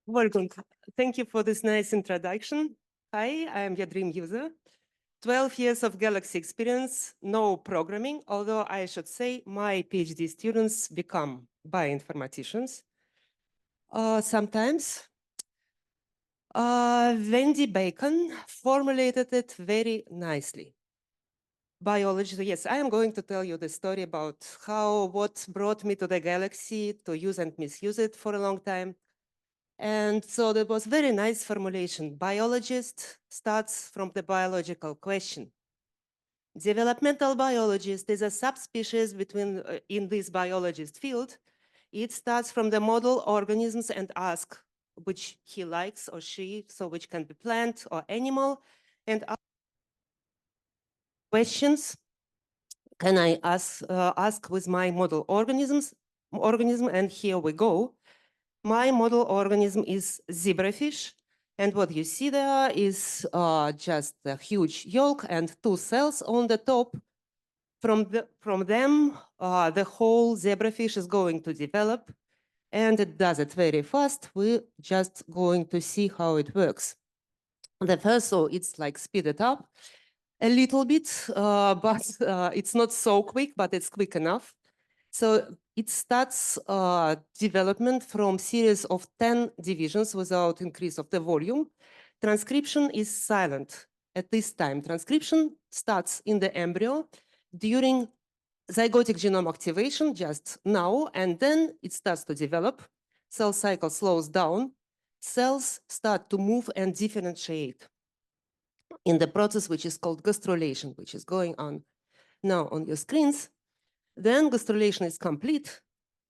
Welcome. Thank you for this nice introduction. Hi, I am your dream user. 12 years of Galaxy experience, no programming, although I should say my PhD students become bioinformaticians. Sometimes. Wendy Bacon formulated it very nicely. Biology, yes, I am going to tell you the story about what brought me to the Galaxy, to use and misuse it for a long time. And so there was very nice formulation. Biologist starts from the biological question. Developmental biologist is a subspecies between in this biologist field. It starts from the model organisms and ask which he likes or she, so which can be plant or animal, and questions can I ask with my model organism, and here we go. My model organism is zebrafish, and what you see there is just a huge yolk and 2 cells on the top. From them, the whole zebrafish is going to develop, and it does it very fast. We're just going to see how it works. The first, so it's like speeded up a little bit, but it's not so quick, but it's quick enough. So it starts development from series of 10 divisions without increase of the volume. Transcription is silent at this time. Transcription starts in the embryo during zygotic genome activation just now, and then it starts to develop. Cell cycle slows down. Cells start to move and differentiate in the process which is called gastrulation, which is going on now on your screens. Then gastrulation is complete.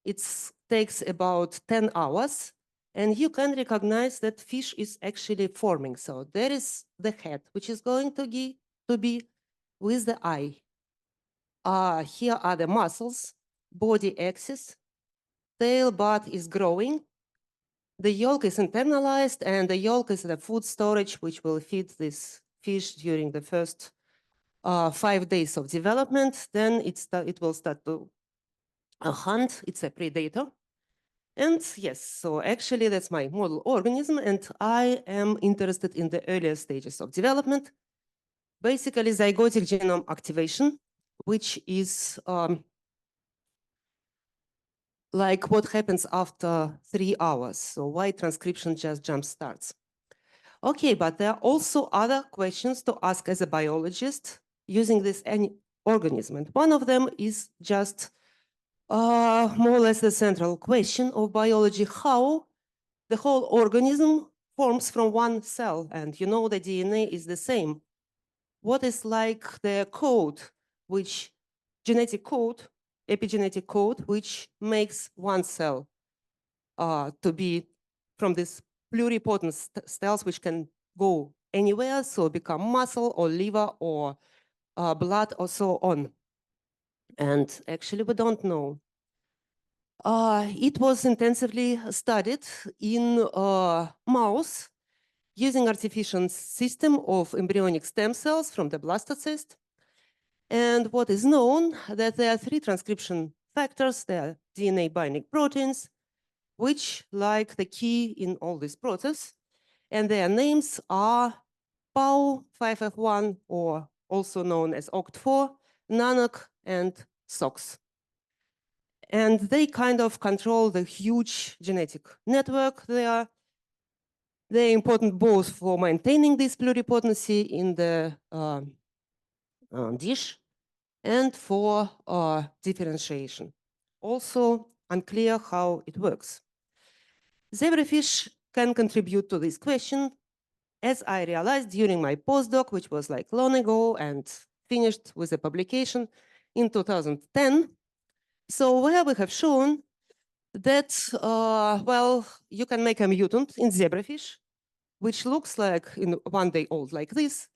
It takes about 10 hours, and you can recognize that fish is actually forming. So there is the head, which is going to be with the eye. Here are the muscles, body axis, tail butt is growing. The yolk is internalized, and the yolk is the food storage, which will feed this fish during the first 5 days of development. Then it will start to hunt. It's a predator. And yes, so actually that's my model organism, and I am interested in the earlier stages of development. Basically, zygotic genome activation, which is like what happens after 3 hours. So why transcription just jump starts? Okay, but there are also other questions to ask as a biologist using this organism. And one of them is just more or less the central question of biology, how the whole organism forms from one cell. And you know the DNA is the same. What is like the code, which genetic code, epigenetic code, which makes one cell to be from this pluripotent cells, which can go anywhere, so become muscle or liver or blood or so on. And actually, we don't know. It was intensively studied in mouse using artificial system of embryonic stem cells from the blastocyst. And what is known that there are 3 transcription factors. There are DNA binding proteins, which like the key in all this process. And their names are PAU5F1, or also known as OCT4, NANOC, and SOX. And they kind of control the huge genetic network there. They're important both for maintaining this pluripotency in the dish and for differentiation. Also unclear how it works. Zebrafish can contribute to this question, as I realized during my postdoc, which was like long ago and finished with a publication in 2010. So where we have shown that, well, you can make a mutant in zebrafish, which looks like in 1 day old like this.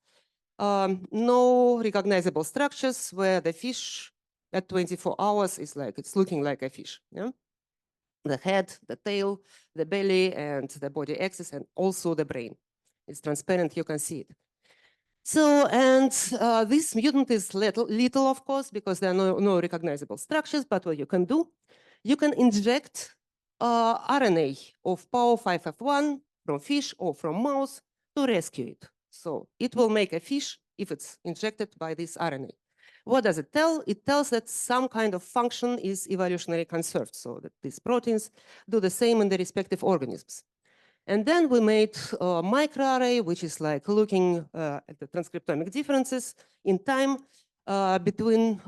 No recognizable structures where the fish at 24 hours is like, it's looking like a fish. Yeah? The head, the tail, the belly, and the body axis, and also the brain. It's transparent, you can see it. So, and this mutant is little, of course, because there are no recognizable structures, but what you can do, you can inject RNA of POW5F1 from fish or from mouse to rescue it. So it will make a fish if it's injected by this RNA. What does it tell? It tells that some kind of function is evolutionarily conserved, so that these proteins do the same in the respective organisms. And then we made a microarray, which is like looking at the transcriptomic differences in time between,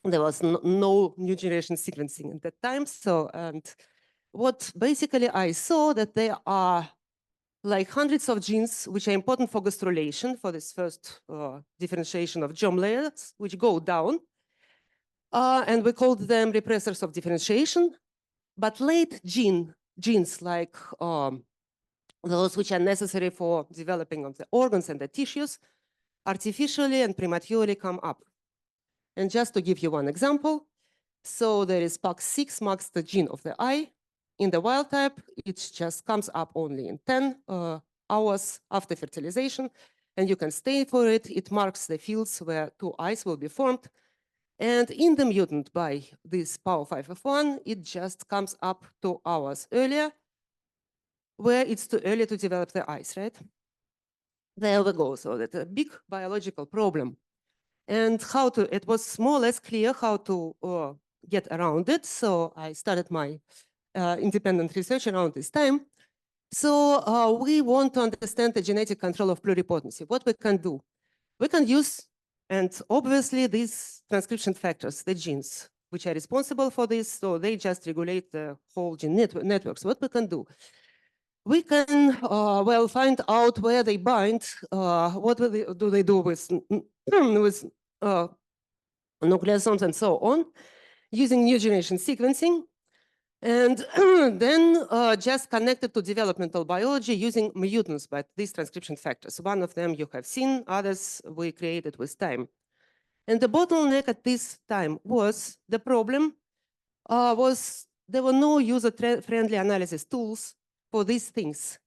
there was no new generation sequencing at that time. So, and what basically I saw that there are like hundreds of genes which are important for gastrulation, for this first differentiation of germ layers, which go down. And we called them repressors of differentiation. But late genes like those which are necessary for developing of the organs and the tissues artificially and prematurely come up. And just to give you one example, so there is PAX6 marks the gene of the eye. In the wild type, it just comes up only in 10 hours after fertilization, and you can stay for it. It marks the fields where two eyes will be formed. And in the mutant by this POW5F1, it just comes up 2 hours earlier, where it's too early to develop the eyes, right? There we go. So that's a big biological problem. And how to, it was more or less clear how to get around it. So I started my independent research around this time. So we want to understand the genetic control of pluripotency. What we can do? We can use, and obviously these transcription factors, the genes, which are responsible for this, so they just regulate the whole gene networks. What we can do? We can, well, find out where they bind, what do they do with nucleosomes and so on, using new generation sequencing, and then just connected to developmental biology using mutants, but these transcription factors. One of them you have seen, others we created with time. And the bottleneck at this time was the problem was there were no user-friendly analysis tools for these things.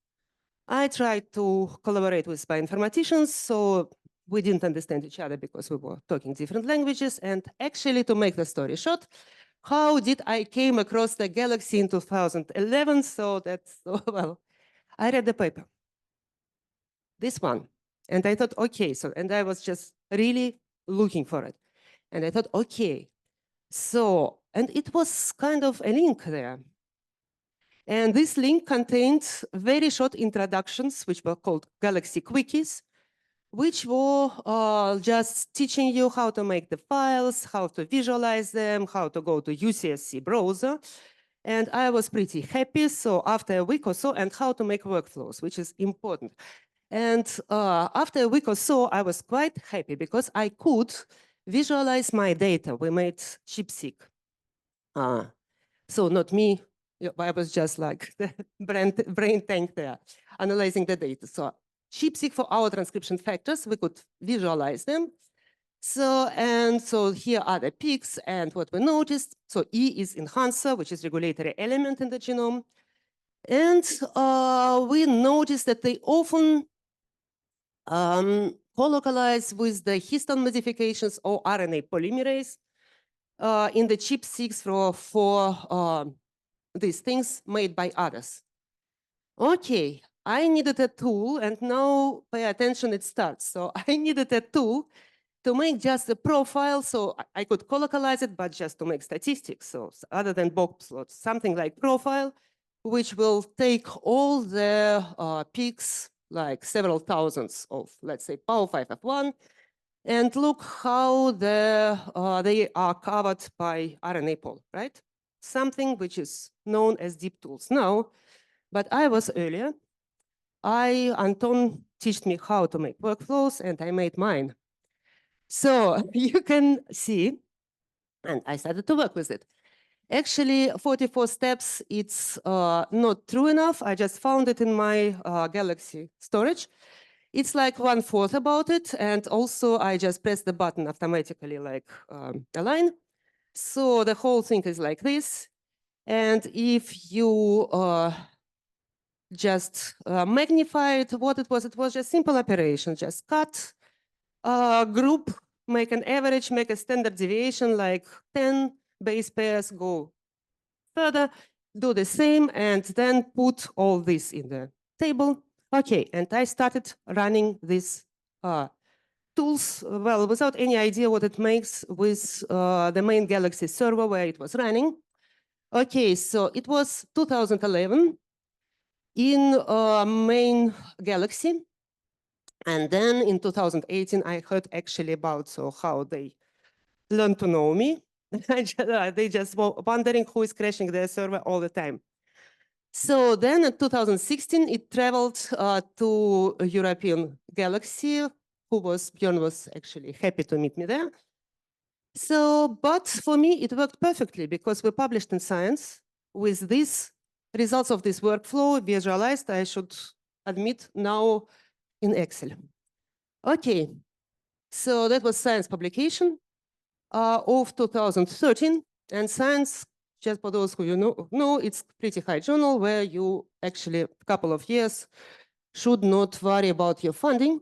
I tried to collaborate with bioinformaticians, so we didn't understand each other because we were talking different languages. And actually, to make the story short, how did I came across the galaxy in 2011? So that's, well, I read the paper, this one. And I thought, okay, so, and I was just really looking for it. And I thought, okay, so, and it was kind of a link there. And this link contained very short introductions, which were called Galaxy Quickies, which were just teaching you how to make the files, how to visualize them, how to go to UCSC browser. And I was pretty happy. So after a week or so, and how to make workflows, which is important. And after a week or so, I was quite happy because I could visualize my data. We made ChipSeq. So not me, I was just like the brain tank there, analyzing the data. So ChipSeq for our transcription factors, we could visualize them. So, and so here are the peaks, and what we noticed, so E is enhancer, which is regulatory element in the genome. And we noticed that they often co-localize with the histone modifications or RNA polymerase in the ChipSeq for these things made by others. Okay, I needed a tool, and now pay attention, it starts. So I needed a tool to make just a profile, so I could co-localize it, but just to make statistics. So other than box plots, something like profile, which will take all the peaks, like several thousands of, let's say, POW5F1, and look how they are covered by RNA pol, right? Something which is known as deep tools now, but I was earlier. Anton taught me how to make workflows, and I made mine. So you can see, and I started to work with it. Actually, 44 steps, it's not true enough. I just found it in my Galaxy storage. It's like 1/4 about it. And also, I just press the button automatically, like align. So the whole thing is like this. And if you just magnify it, what it was just simple operation, just cut, group, make an average, make a standard deviation like 10 base pairs, go further, do the same, and then put all this in the table. Okay, and I started running these tools, well, without any idea what it makes with the main Galaxy server where it was running. Okay, so it was 2011 in main Galaxy. And then in 2018, I heard actually about how they learned to know me. They just were wondering who is crashing their server all the time. So then in 2016, it traveled to a European Galaxy, Björn was actually happy to meet me there. So, but for me, it worked perfectly because we published in Science with these results of this workflow visualized, I should admit, now in Excel. Okay, so that was Science publication of 2013, and Science, just for those who you know, it's pretty high journal where you actually a couple of years should not worry about your funding.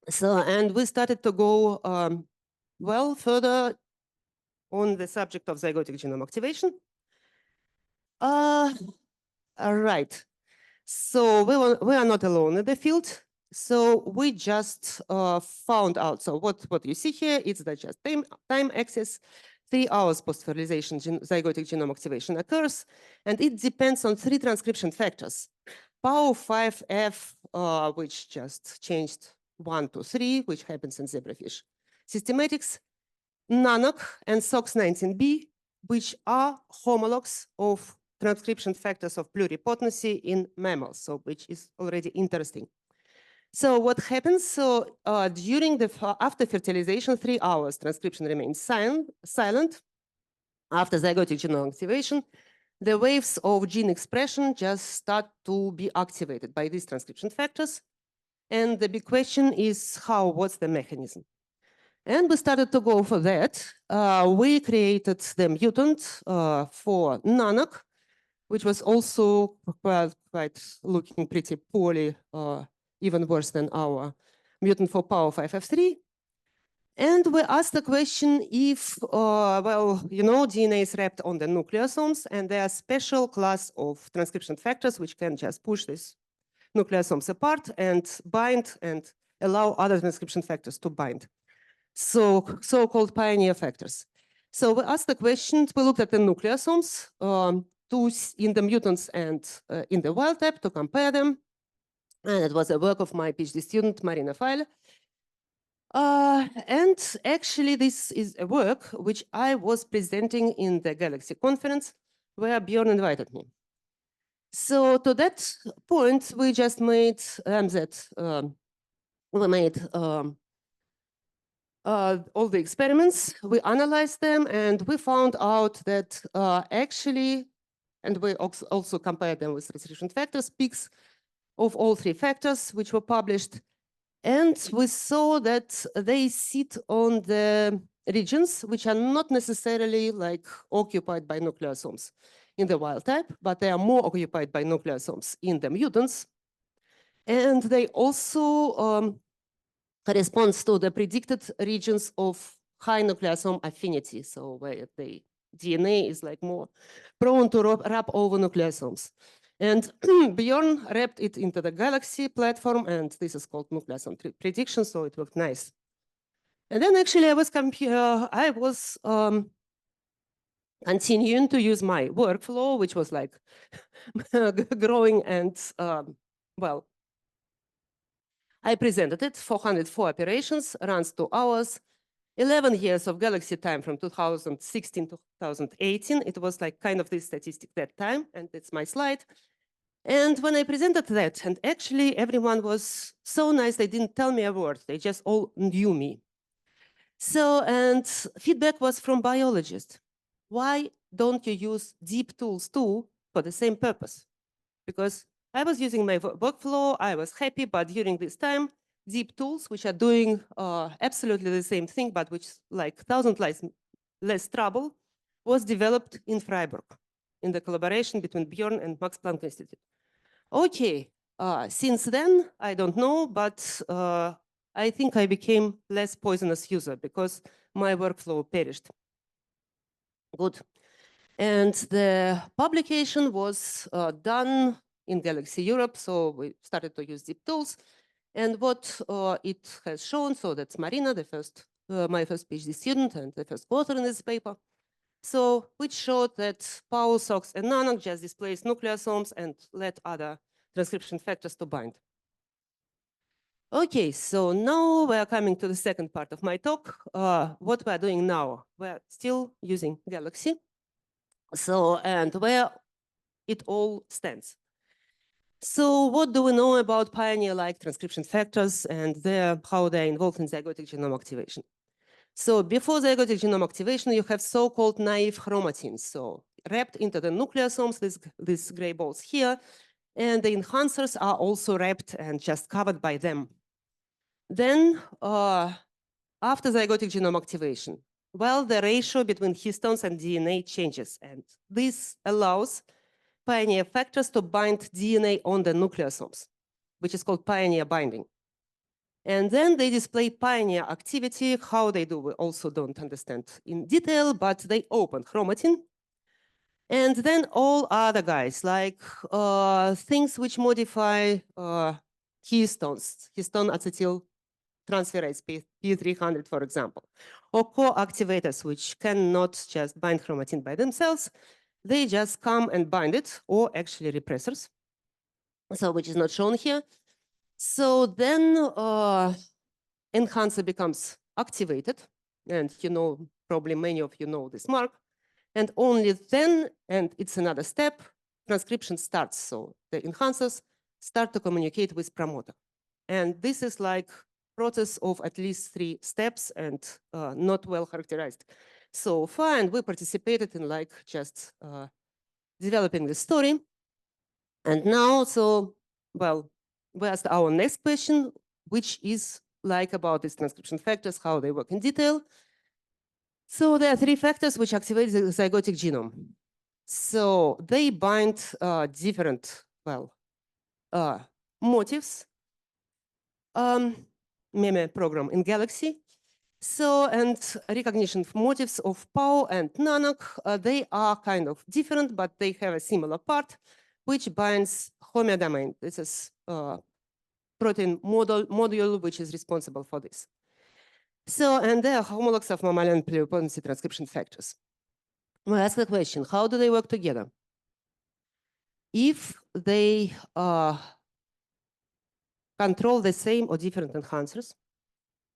So, and we started to go well further on the subject of zygotic genome activation. All right. So we are not alone in the field. So we just found out. So what you see here is that just time axis, 3 hours post-fertilization zygotic genome activation occurs, and it depends on 3 transcription factors. POW5F, which just changed 1 to 3, which happens in zebrafish systematics, NANOC and SOX19B, which are homologs of transcription factors of pluripotency in mammals, so which is already interesting. So what happens? So during the after fertilization, 3 hours, transcription remains silent. After zygotic genome activation, the waves of gene expression just start to be activated by these transcription factors. And the big question is what's the mechanism? And we started to go for that. We created the mutant for NANOC, which was also quite looking pretty poorly, even worse than our mutant for POW5F3. And we asked the question if, well, you know, DNA is wrapped on the nucleosomes, and there are special class of transcription factors which can just push these nucleosomes apart and bind and allow other transcription factors to bind. So-called pioneer factors. So we asked the question, we looked at the nucleosomes in the mutants and in the wild type to compare them. And it was a work of my PhD student, Marina Feile. And actually, this is a work which I was presenting in the Galaxy conference where Björn invited me. So to that point, we just made we made all the experiments, we analyzed them, and we found out that actually, and we also compared them with transcription factors, peaks of all 3 factors which were published. And we saw that they sit on the regions which are not necessarily like occupied by nucleosomes in the wild type, but they are more occupied by nucleosomes in the mutants. And they also corresponds to the predicted regions of high nucleosome affinity, so where the DNA is like more prone to wrap over nucleosomes. And Björn wrapped it into the Galaxy platform, and this is called nucleosome prediction, so it worked nice. And then actually I was continuing to use my workflow, which was like growing and well, I presented it, 404 operations, runs 2 hours, 11 years of Galaxy time from 2016 to 2018. It was like kind of this statistic that time, and it's my slide. And when I presented that, and actually everyone was so nice, they didn't tell me a word, they just all knew me. So, and feedback was from biologists. Why don't you use deep tools too for the same purpose? Because I was using my workflow, I was happy, but during this time, deep tools, which are doing absolutely the same thing, but which like 1,000 times less trouble, was developed in Freiburg in the collaboration between Björn and Max Planck Institute. Okay, since then, I don't know, but I think I became less poisonous user because my workflow perished. Good. And the publication was done in Galaxy Europe, so we started to use zip tools. And what it has shown, so that's Marina, my first PhD student and the first author in this paper. So which showed that PAU, SOX, and NANOC just displaced nucleosomes and let other transcription factors to bind. Okay, so now we are coming to the second part of my talk. What we are doing now, we're still using Galaxy. So, and where it all stands. So what do we know about pioneer-like transcription factors and how they're involved in zygotic genome activation? So before zygotic genome activation, you have so-called naive chromatins. So wrapped into the nucleosomes, these gray balls here, and the enhancers are also wrapped and just covered by them. Then after zygotic genome activation, well, the ratio between histones and DNA changes, and this allows pioneer factors to bind DNA on the nucleosomes, which is called pioneer binding. And then they display pioneer activity. How they do, we also don't understand in detail, but they open chromatin. And then all other guys, like things which modify histones, histone acetyl transferase P300, for example, or co-activators, which cannot just bind chromatin by themselves. They just come and bind it, or actually repressors, so which is not shown here. So then enhancer becomes activated, and you know, probably many of you know this mark, and only then, and it's another step, transcription starts. So the enhancers start to communicate with promoter. And this is like process of at least 3 steps and not well characterized so far, and we participated in like just developing the story. And now, so, well, we asked our next question, which is like about these transcription factors, how they work in detail. So there are 3 factors which activate the zygotic genome. So they bind different, well, motifs, meme program in Galaxy. So, and recognition of motifs of PAU and NANOC, they are kind of different, but they have a similar part, which binds homeodomain. This is protein module, which is responsible for this. So, and they are homologs of mammalian pluripotency transcription factors. We ask the question, how do they work together? If they control the same or different enhancers,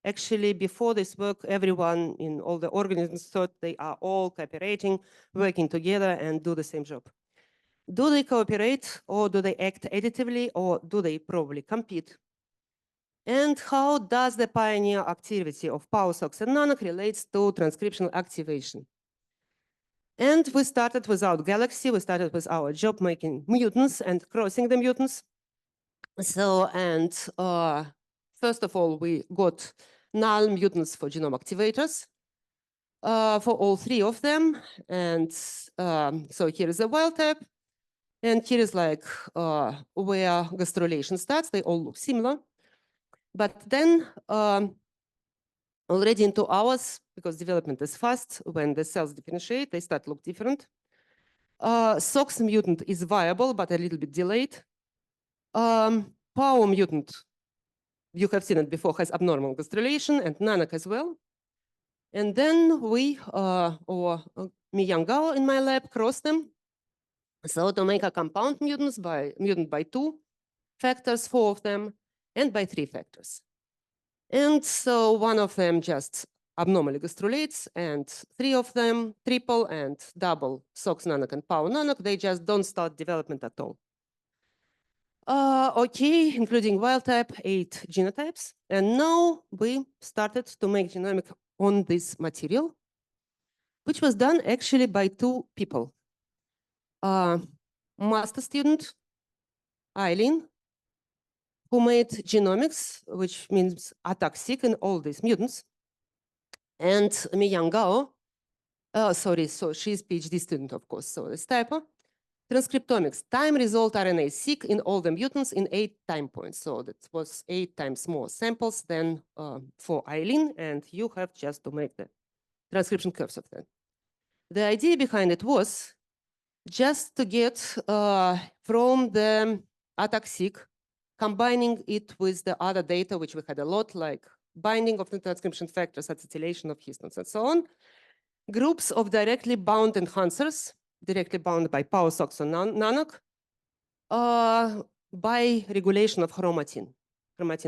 actually, before this work, everyone in all the organisms thought they are all cooperating, working together, and do the same job. Do they cooperate, or do they act additively, or do they probably compete? And how does the pioneer activity of PAU, SOX, and NANOC relates to transcriptional activation? And we started without Galaxy. We started with our job making mutants and crossing the mutants. So, and first of all, we got null mutants for genome activators for all 3 of them. And so here is a wild type. And here is like where gastrulation starts. They all look similar. But then already in 2 hours, because development is fast, when the cells differentiate, they start to look different. SOX mutant is viable, but a little bit delayed. PAU mutant, you have seen it before, has abnormal gastrulation, and NANOC as well. And then we, or Mi-Yang Gao in my lab, cross them. So to make a compound mutant by 2 factors, 4 of them, and by 3 factors. And so one of them just abnormally gastrulates, and 3 of them, triple and double SOX NANOC and PAU NANOC, they just don't start development at all. Okay, including wild type, 8 genotypes. And now we started to make genomic on this material, which was done actually by 2 people. Master student, Eileen, who made genomics, which means attack-seq in all these mutants. And Mi-Yang Gao, sorry, so she's PhD student, of course, so this typo. Transcriptomics, time result RNA-seq in all the mutants in 8 time points. So that was 8 times more samples than for Eileen, and you have just to make the transcription curves of that. The idea behind it was just to get from the ATAC-seq, combining it with the other data, which we had a lot, like binding of the transcription factors, acetylation of histones, and so on, groups of directly bound enhancers, directly bound by PAO, SOX, or NANOC, by regulation of chromatin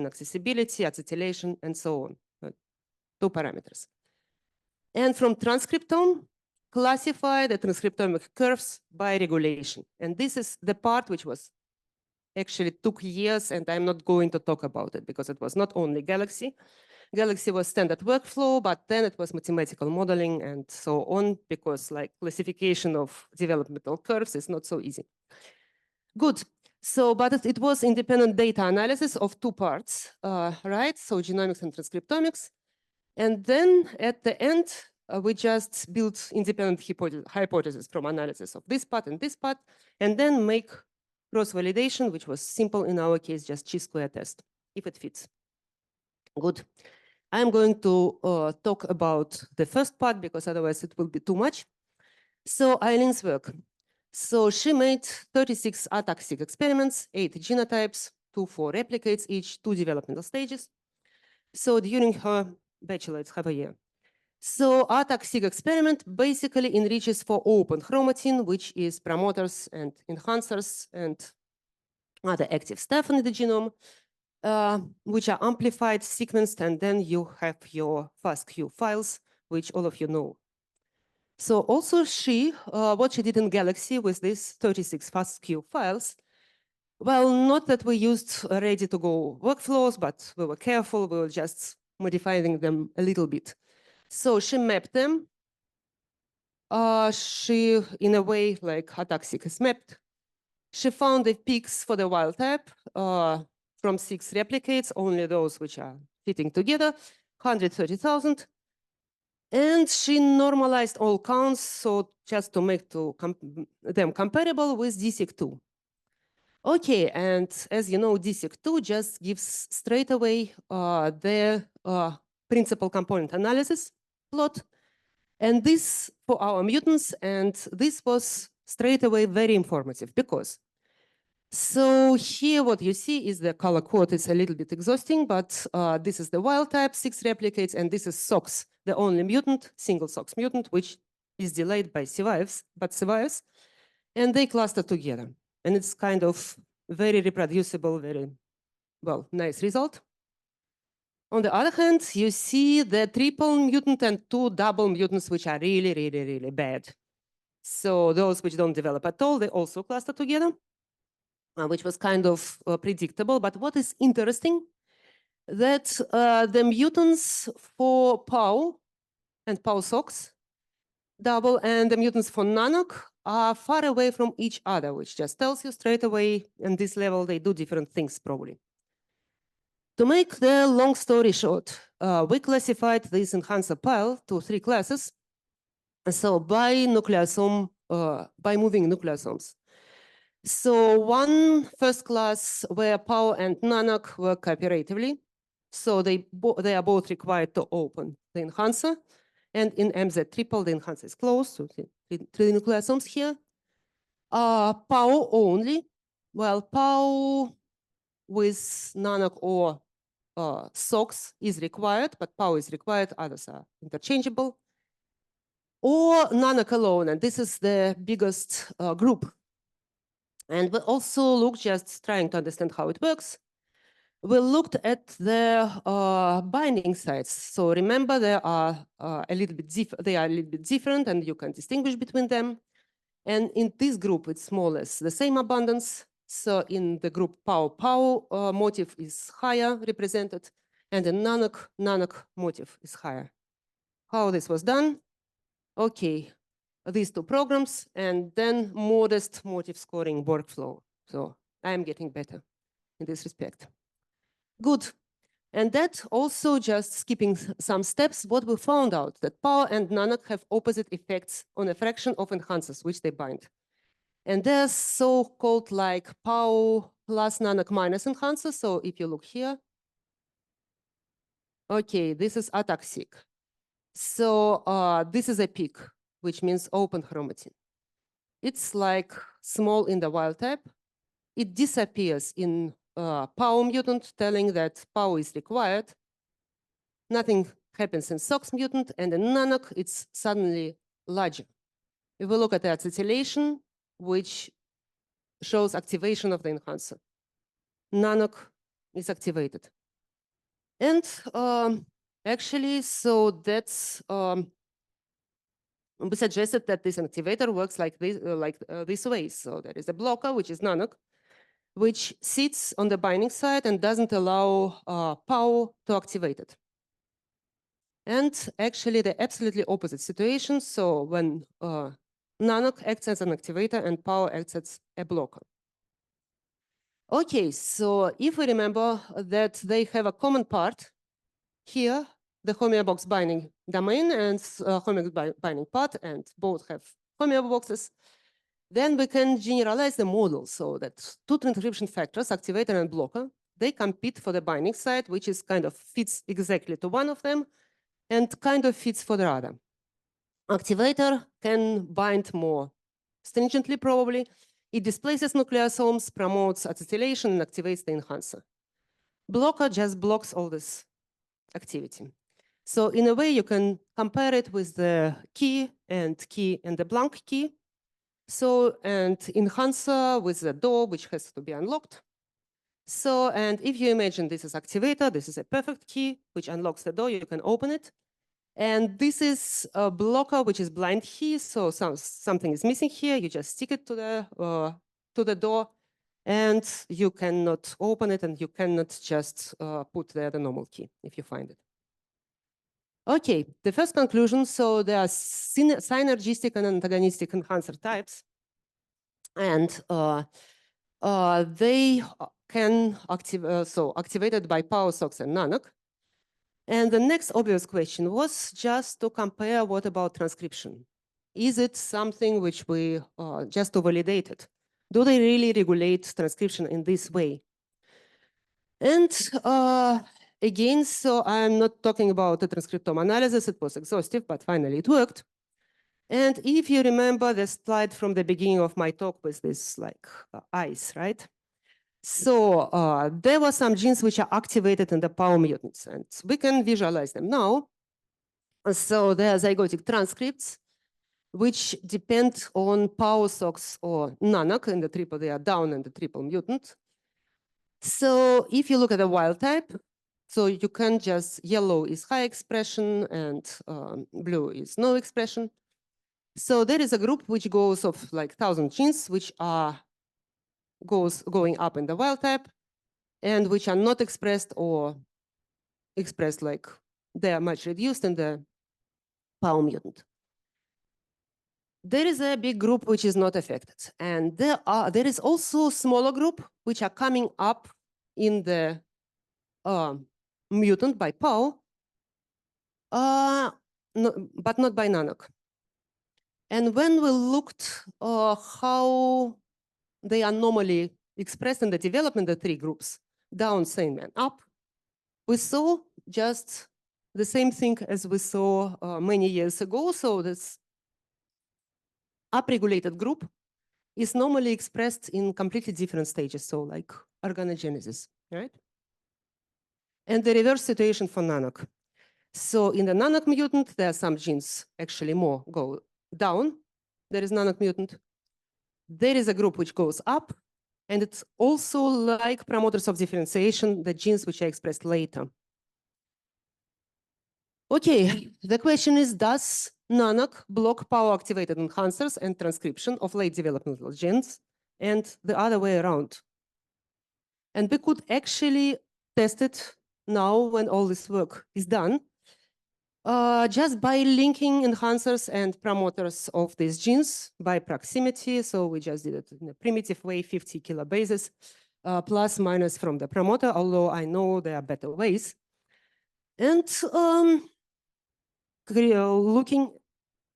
accessibility, acetylation, and so on, 2 parameters. And from transcriptome, classify the transcriptomic curves by regulation. And this is the part which was actually took years, and I'm not going to talk about it because it was not only Galaxy. Galaxy was standard workflow, but then it was mathematical modeling and so on, because like classification of developmental curves is not so easy. Good. So, but it was independent data analysis of 2 parts, right? So genomics and transcriptomics. And then at the end, we just built independent hypotheses from analysis of this part, and then make cross-validation, which was simple in our case, just chi-square test, if it fits. Good. I'm going to talk about the first part because otherwise it will be too much. So Eileen's work. So she made 36 ATAC-seq experiments, 8 genotypes, 4 replicates each, 2 developmental stages. So during her bachelor, it's half a year. So ATAC-seq experiment basically enriches for open chromatin, which is promoters and enhancers and other active stuff in the genome, which are amplified, sequenced, and then you have your FASTQ files, which all of you know. So also what she did in Galaxy with these 36 FASTQ files, well, not that we used ready-to-go workflows, but we were careful, we were just modifying them a little bit. So she mapped them. She, in a way, like ATAC-seq is mapped. She found the peaks for the wild type from 6 replicates, only those which are fitting together, 130,000. And she normalized all counts, so just to make them comparable with DSEQ2. Okay, and as you know, DSEQ2 just gives straight away the principal component analysis plot. And this for our mutants, and this was straight away very informative because so here what you see is the color code is a little bit exhausting, but this is the wild type, 6 replicates, and this is SOX, the only mutant, single SOX mutant, which is delayed by survives, and they cluster together. And it's kind of very reproducible, very, well, nice result. On the other hand, you see the triple mutant and 2 double mutants, which are really, really, really bad. So those which don't develop at all, they also cluster together, which was kind of predictable. But what is interesting, that the mutants for PAO and PAO-SOX double and the mutants for NANOC are far away from each other, which just tells you straight away, in this level, they do different things probably. To make the long story short, we classified this enhancer pile to 3 classes. So by nucleosome, by moving nucleosomes. So one first class where PAO and NANOC work cooperatively. So they are both required to open the enhancer. And in MZ triple, the enhancer is closed. So 3 nucleosomes here. PAO only. Well, PAO with NANOC or SOX is required, but PAO is required, others are interchangeable. Or NANOC alone, and this is the biggest group. And we also looked, just trying to understand how it works. We looked at the binding sites. So remember, they are a little bit different, and you can distinguish between them. And in this group, it's more or less the same abundance. So in the group PAO motif is higher represented, and the NANOC motif is higher. How this was done? Okay, these 2 programs, and then modest motif scoring workflow. So I'm getting better in this respect. Good. And that also, just skipping some steps, what we found out, that PAO and NANOC have opposite effects on a fraction of enhancers which they bind. And they're so-called like PAO plus NANOC minus enhancer. So if you look here, okay, this is ATAC-seq. So this is a peak, which means open chromatin. It's like small in the wild type. It disappears in POW mutant, telling that POW is required. Nothing happens in SOX mutant, and in NANOC, it's suddenly larger. If we look at the acetylation, which shows activation of the enhancer, NANOC is activated. And actually, so that's, we suggested that this activator works like this way. So there is a blocker, which is NANOC, which sits on the binding site and doesn't allow POW to activate it. And actually, the absolutely opposite situation. So when NANOC acts as an activator and POW acts as a blocker. Okay, so if we remember that they have a common part here, the homeobox binding domain and homeobox binding part, and both have homeoboxes, then we can generalize the model so that two transcription factors, activator and blocker, they compete for the binding site, which is kind of fits exactly to one of them and kind of fits for the other. Activator can bind more stringently, probably. It displaces nucleosomes, promotes acetylation, and activates the enhancer. Blocker just blocks all this activity. So in a way, you can compare it with the key and the blank key. So, and enhancer with the door, which has to be unlocked. So, and if you imagine this is activator, this is a perfect key, which unlocks the door, you can open it. And this is a blocker, which is blind key. So something is missing here. You just stick it to the door, and you cannot open it, and you cannot just put there the normal key if you find it. Okay, the first conclusion. So there are synergistic and antagonistic enhancer types, and they can activated by POW, SOX, and NANOC. And the next obvious question was just to compare what about transcription? Is it something which we just to validate it? Do they really regulate transcription in this way? And again, so I'm not talking about the transcriptome analysis, it was exhaustive, but finally it worked. And if you remember the slide from the beginning of my talk with this like eyes, right? So there were some genes which are activated in the POW mutants, and we can visualize them now. So there are zygotic transcripts, which depend on POW, SOX, or NANOC in the triple, they are down in the triple mutant. So if you look at the wild type, so you can just, yellow is high expression and blue is no expression. So there is a group which goes of like 1,000 genes, which are going up in the wild type, and which are not expressed or expressed like they are much reduced in the POW mutant. There is a big group which is not affected, and there is also a smaller group which are coming up in the mutant by POW, but not by NANOC. And when we looked how they are normally expressed in the development, the three groups, down, same, and up, we saw just the same thing as we saw many years ago. So this upregulated group is normally expressed in completely different stages, so like organogenesis, right? And the reverse situation for NANOC. So in the NANOC mutant, there are some genes actually more go down. There is NANOC mutant. There is a group which goes up, and it's also like promoters of differentiation, the genes which are expressed later. Okay, the question is, does NANOC block POW-activated enhancers and transcription of late developmental genes, and the other way around? And we could actually test it now when all this work is done, just by linking enhancers and promoters of these genes by proximity. So we just did it in a primitive way, 50 kilobases, plus minus from the promoter, although I know there are better ways. And looking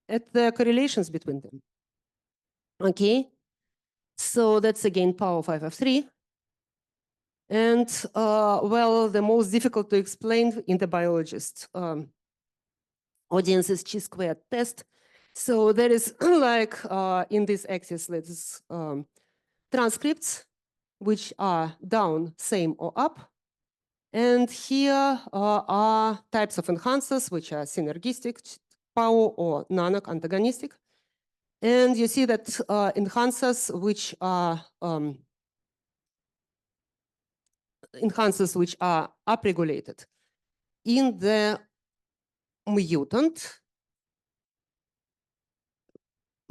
at the correlations between them. Okay, so that's again POW 5F3. And well, the most difficult to explain in the biologist audience is chi-squared test. So there is like in this axis, let's transcripts, which are down, same, or up. And here are types of enhancers, which are synergistic, power, or nanoc antagonistic. And you see that enhancers which are upregulated in the mutant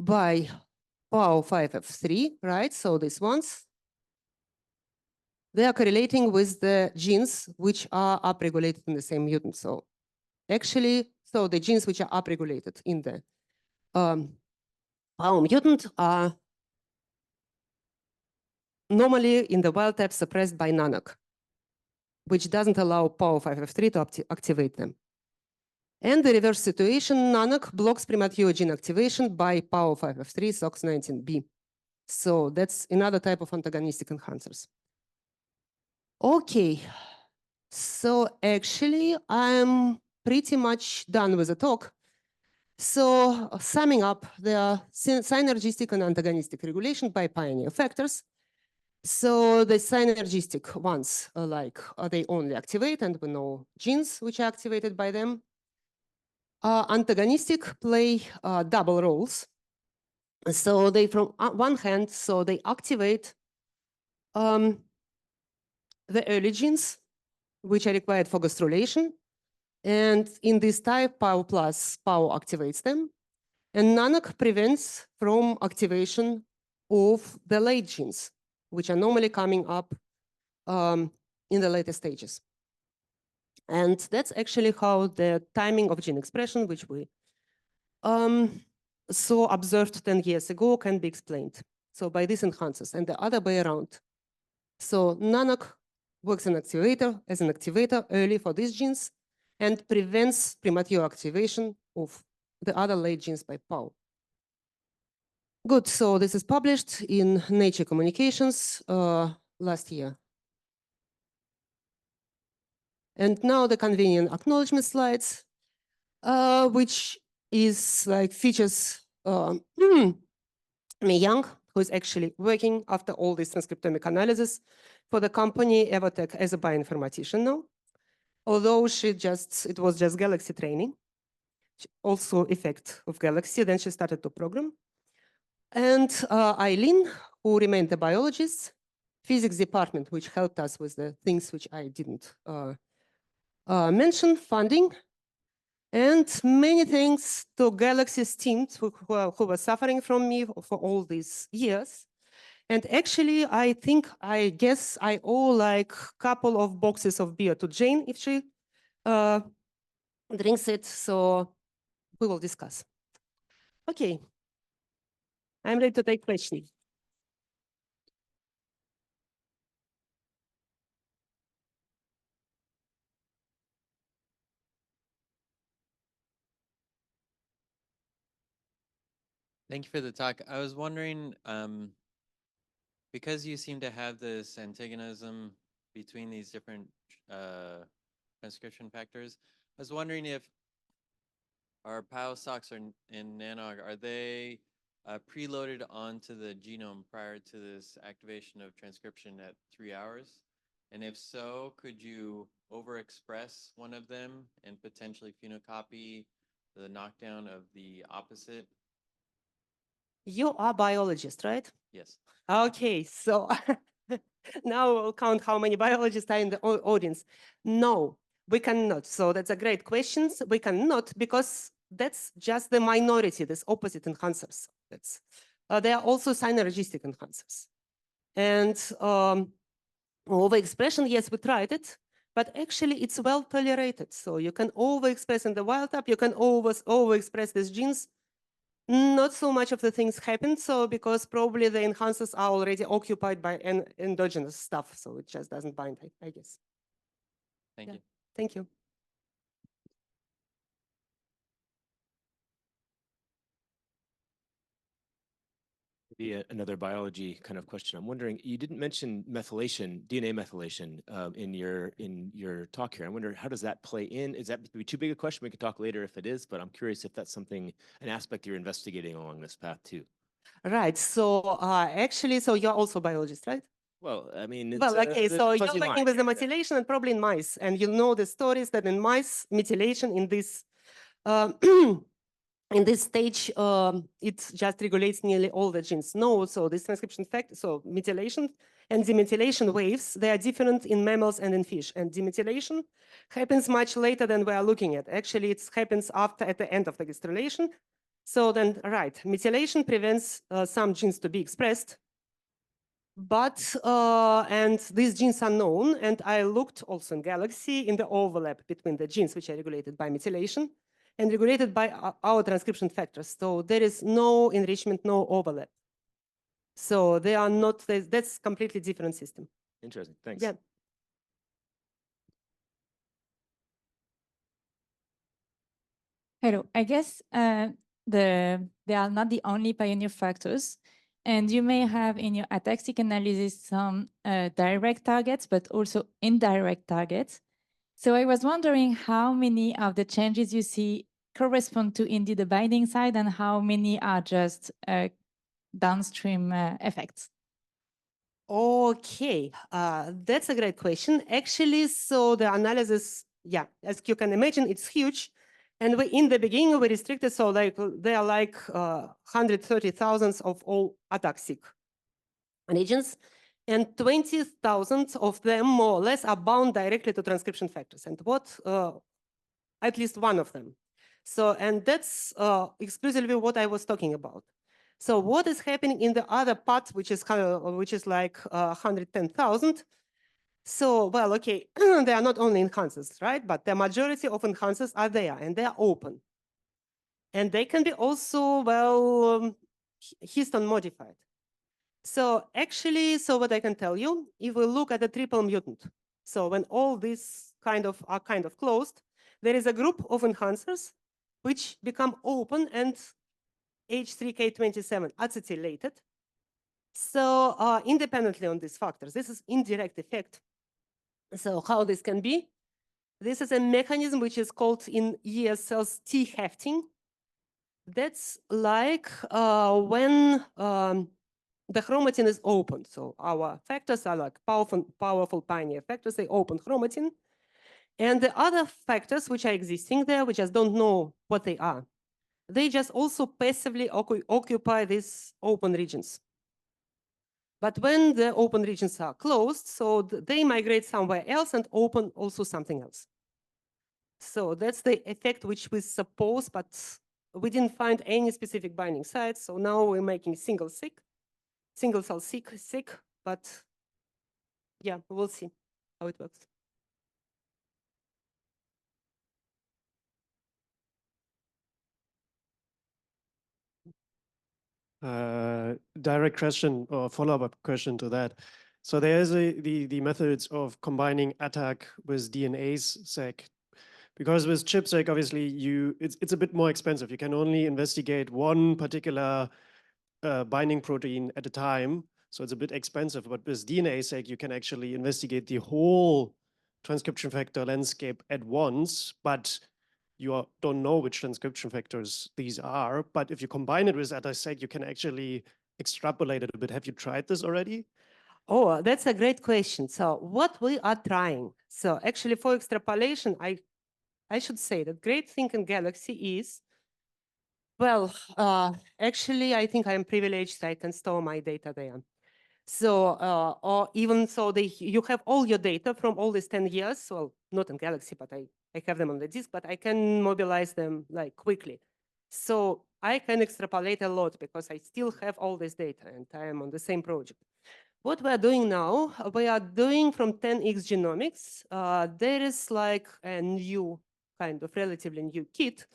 by PAO5F3, right? So these ones, they are correlating with the genes which are upregulated in the same mutant. So actually, so the genes which are upregulated in the PAO mutant are normally in the wild type suppressed by nanoc, which doesn't allow PAO5F3 to activate them. And the reverse situation, nanoc blocks premature gene activation by PAO5F3 SOX19B. So that's another type of antagonistic enhancers. Okay, so actually I'm pretty much done with the talk. So summing up, there are synergistic and antagonistic regulation by pioneer factors. So the synergistic ones are like they only activate, and we know genes which are activated by them. Antagonistic play double roles. So they, from one hand, so they activate the early genes, which are required for gastrulation. And in this type, PAO plus PAO activates them. And nanoc prevents from activation of the late genes, which are normally coming up in the later stages. And that's actually how the timing of gene expression, which we so observed 10 years ago, can be explained. So by these enhancers and the other way around. So nanoc works as an activator early for these genes and prevents premature activation of the other late genes by PAO. Good, so this is published in Nature Communications last year. And now the convenient acknowledgement slides, which is like features Mi Young, who is actually working after all this transcriptomic analysis for the company Evotech as a bioinformatician now. Although it was just Galaxy training, also effect of Galaxy, then she started to program. And Eileen, who remained a biologist, physics department, which helped us with the things which I didn't mention, funding, and many thanks to Galaxy's team who were suffering from me for all these years. And actually, I guess I owe like a couple of boxes of beer to Jane if she drinks it. So we will discuss. Okay, I'm ready to take questions. Thank you for the talk. I was wondering, because you seem to have this antagonism between these different transcription factors, I was wondering if our PAO socks in nanog, are they preloaded onto the genome prior to this activation of transcription at 3 hours? And if so, could you overexpress one of them and potentially phenocopy the knockdown of the opposite? You are a biologist, right? Yes. Okay, so now we'll count how many biologists are in the audience. No, we cannot. So that's a great question. We cannot because that's just the minority, this opposite enhancers. That's there are also synergistic enhancers. And overexpression, yes, we tried it, but actually it's well tolerated. So you can overexpress in the wild type, you can overexpress these genes. Not so much of the things happen, so because probably the enhancers are already occupied by endogenous stuff, so it just doesn't bind, I guess. Thank you. Thank you. Be another biology kind of question. I'm wondering, you didn't mention methylation, DNA methylation, in your talk here. I wonder, how does that play in? Is that too big a question? We could talk later if it is, but I'm curious if that's something, an aspect you're investigating along this path too. Right. So actually, so you're also a biologist, right? Well, I mean, it's, Well, okay, so you're fuzzy working line with the here, methylation and probably in mice, and you know the stories that in mice, methylation in this in this stage, it just regulates nearly all the genes. No, so this transcription factor, so methylation and demethylation waves, they are different in mammals and in fish. And demethylation happens much later than we are looking at. Actually, it happens at the end of the gastrulation. So then, right, methylation prevents some genes to be expressed. But, and these genes are known, and I looked also in Galaxy in the overlap between the genes which are regulated by methylation and regulated by our transcription factors. So there is no enrichment, no overlap. So they are not, that's completely different system. Interesting, thanks. Yeah. Hello, I guess they are not the only pioneer factors, and you may have in your ataxic analysis some direct targets, but also indirect targets. So I was wondering how many of the changes you see correspond to indeed the binding side and how many are just downstream effects? Okay, that's a great question. Actually, so the analysis, yeah, as you can imagine, it's huge. And we, in the beginning, we restricted, so like there are like 130,000 of all ataxic regions, and 20,000 of them, more or less, are bound directly to transcription factors. And what, at least one of them. So, and that's exclusively what I was talking about. So what is happening in the other part, which is like 110,000? So, well, okay, they are not only enhancers, right? But the majority of enhancers are there and they are open. And they can be also, well, histone modified. So actually, so what I can tell you, if we look at the triple mutant, so when all these are kind of closed, there is a group of enhancers which become open and H3K27 acetylated. So independently on these factors, this is indirect effect. So how this can be? This is a mechanism which is called in ES cells T-hefting. That's like when the chromatin is open. So our factors are like powerful pioneer factors, they open chromatin. And the other factors which are existing there, we just don't know what they are. They just also passively occupy these open regions. But when the open regions are closed, so they migrate somewhere else and open also something else. So that's the effect which we suppose, but we didn't find any specific binding sites. So now we're making single cell sick, but yeah, we'll see how it works. Direct question or follow-up question to that. So there is the methods of combining ATAC with DNA-seq, because with ChIP-seq, obviously it's a bit more expensive. You can only investigate one particular binding protein at a time, so it's a bit expensive. But with DNA-seq, you can actually investigate the whole transcription factor landscape at once, but you don't know which transcription factors these are. But if you combine it with ATAC, you can actually extrapolate it a bit. Have you tried this already? Oh, that's a great question. So what we are trying, so actually for extrapolation, I should say that great thing in Galaxy is, well, actually, I think I am privileged. I can store my data there. So, or even so, you have all your data from all these 10 years. Well, not in Galaxy, but I have them on the disk, but I can mobilize them like quickly. So I can extrapolate a lot because I still have all this data and I am on the same project. What we are doing now, we are doing from 10x genomics. There is like a new kind of relatively new kit,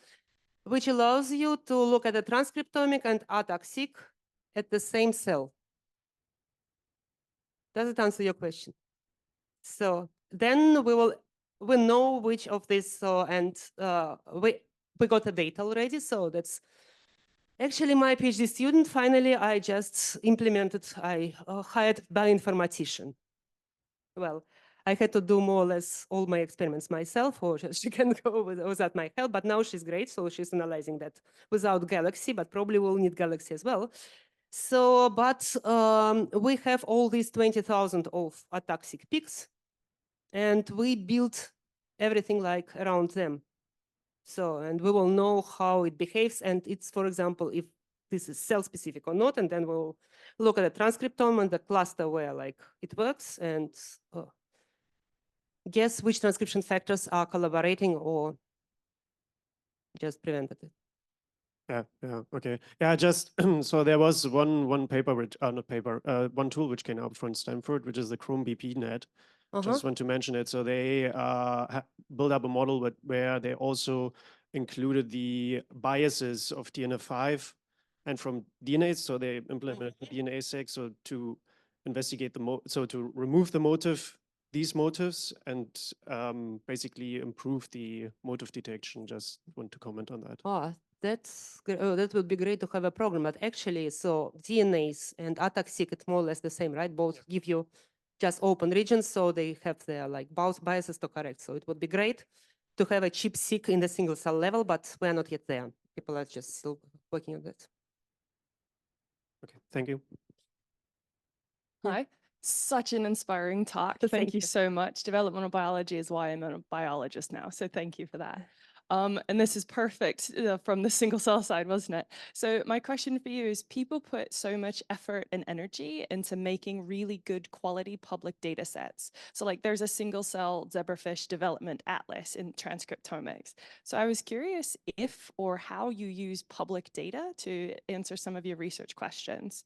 which allows you to look at the transcriptomic and ataxic at the same cell. Does it answer your question? So then we know which of these, and we got the data already. So that's Actually, my PhD student, finally, I just implemented, I hired bioinformatician. Well, I had to do more or less all my experiments myself, or she can go without my help, but now she's great, so she's analyzing that without Galaxy, but probably will need Galaxy as well. So, but we have all these 20,000 of ataxic peaks, and we built everything like around them. So, and we will know how it behaves, and it's, for example, if this is cell-specific or not, and then we'll look at the transcriptome and the cluster where like it works, and guess which transcription factors are collaborating or just prevented it. Yeah, okay. Yeah, just so there was one paper which not paper, one tool which came out from Stanford, which is the Chrome BP net. Just want to mention it. So they built up a model where they also included the biases of DNF5 and from DNA. So they implemented the DNA sec so to investigate so to remove the motive, these motives, and basically improve the motive detection. Just want to comment on that. Oh, that would be great to have a program, but actually, so DNAs and ataxic, it's more or less the same, right? Both give you just open regions, so they have their like both biases to correct. So it would be great to have a chip-seq in the single cell level, but we're not yet there. People are just still working on that. Okay, thank you. Hi. Such an inspiring talk. Thank Thank you you. so much. Developmental biology is why I'm a biologist now. So thank you for that. And this is perfect from the single cell side, wasn't it? So my question for you is, people put so much effort and energy into making really good quality public data sets. So like there's a single cell zebrafish development atlas in transcriptomics. So I was curious if or how you use public data to answer some of your research questions.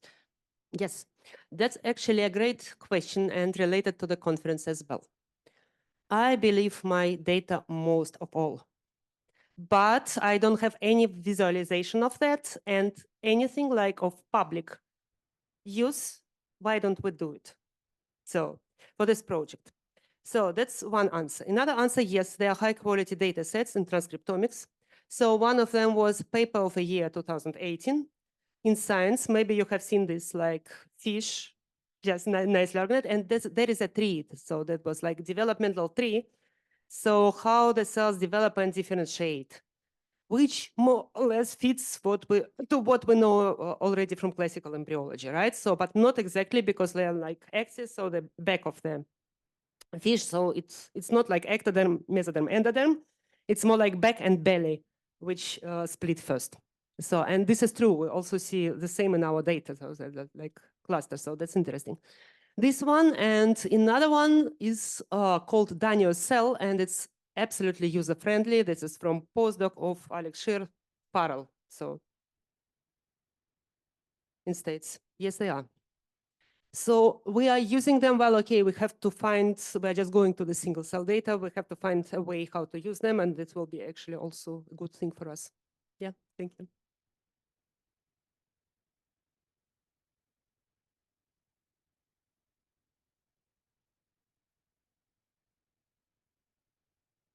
Yes, that's actually a great question and related to the conference as well. I believe my data most of all, but I don't have any visualization of that and anything like of public use. Why don't we do it? So for this project. So that's one answer. Another answer, yes, there are high quality data sets in transcriptomics. So one of them was paper of the year 2018 in Science. Maybe you have seen this like fish, just nicely organized. And there is a tree. So that was like developmental tree. So how the cells develop and differentiate, which more or less fits what we know already from classical embryology, right? So, but not exactly because they are like axis or the back of the fish. So it's not like ectoderm, mesoderm, endoderm. It's more like back and belly, which split first. So, and this is true. We also see the same in our data, so like clusters. So that's interesting. This one and another one is called Daniel Cell, and it's absolutely user-friendly. This is from postdoc of Alex Scheer, Parallel. So in States, yes, they are. So we are using them. Well, okay, we have to find, we're just going to the single cell data. We have to find a way how to use them, and this will be actually also a good thing for us. Yeah, thank you.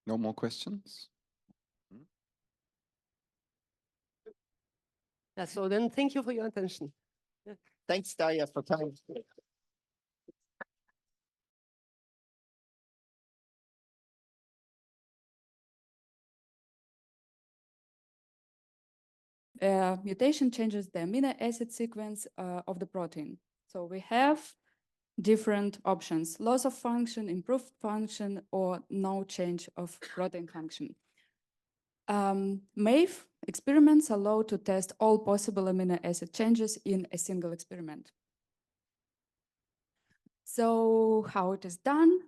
No more questions? Yeah, so then thank you for your attention. Thanks, Daria, for coming. Mutation changes the amino acid sequence of the protein. So we have different options: loss of function, improved function, or no change of protein function. MAVE experiments allow to test all possible amino acid changes in a single experiment. So how it is done?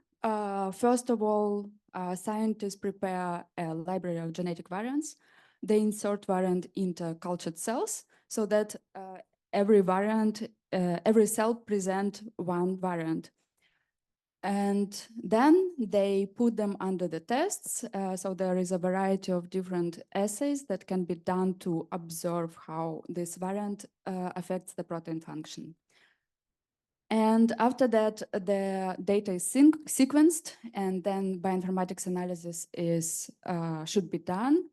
First of all, scientists prepare a library of genetic variants. They insert variant into cultured cells so that every cell present one variant. And then they put them under the tests. So there is a variety of different assays that can be done to observe how this variant affects the protein function. And after that, the data is sequenced, and then bioinformatics analysis should be done.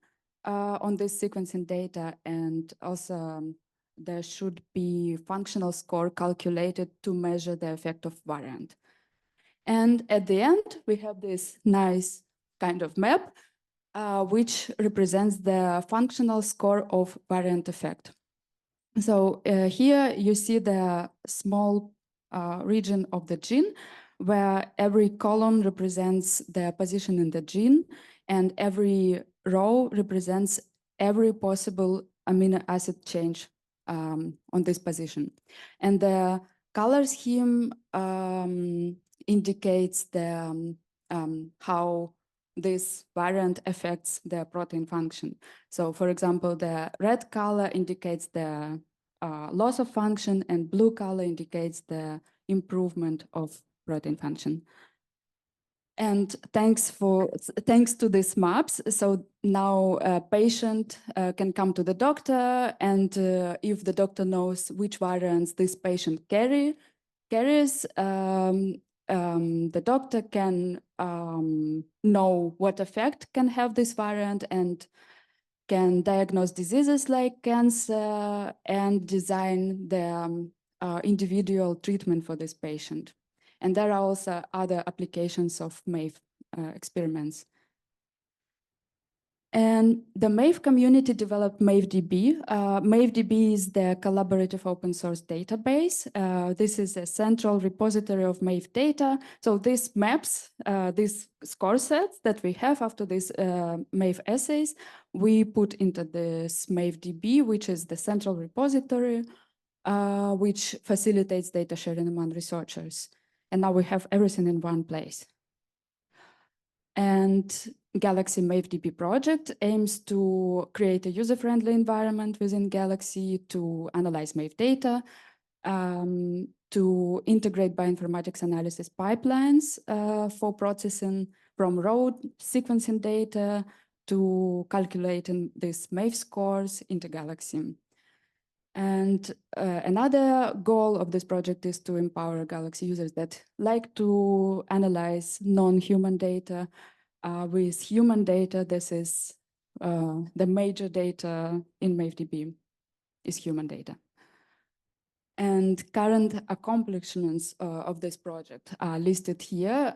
on this sequencing data, and also there should be functional score calculated to measure the effect of variant. And at the end, we have this nice kind of map, which represents the functional score of variant effect. So here you see the small region of the gene, where every column represents the position in the gene, and every row represents every possible amino acid change on this position. And the color scheme indicates the how this variant affects the protein function. So for example, the red color indicates the loss of function, and blue color indicates the improvement of protein function. And thanks to these maps, so now a patient can come to the doctor, and if the doctor knows which variants this patient carries, the doctor can know what effect can have this variant and can diagnose diseases like cancer and design the individual treatment for this patient. And there are also other applications of MAVE experiments. And the MAVE community developed MAVEDB. MAVEDB is the collaborative open source database. This is a central repository of MAVE data. So these maps, these score sets that we have after these MAVE assays, we put into this MAVEDB, which is the central repository, which facilitates data sharing among researchers. And now we have everything in one place. And Galaxy MaveDB project aims to create a user-friendly environment within Galaxy to analyze MAVE data, to integrate bioinformatics analysis pipelines for processing from raw sequencing data to calculating these MAVE scores into Galaxy. And another goal of this project is to empower Galaxy users that like to analyze non-human data with human data. This is the major data in MaveDB is human data. And current accomplishments of this project are listed here.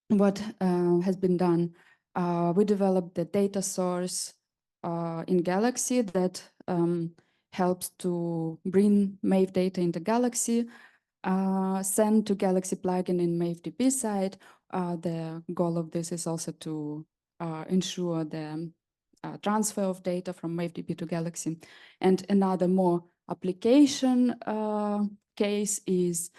What has been done? We developed the data source in Galaxy that helps to bring MAVE data into Galaxy, send to Galaxy plugin in MaveDB side. The goal of this is also to ensure the transfer of data from MaveDB to Galaxy. And another more application case is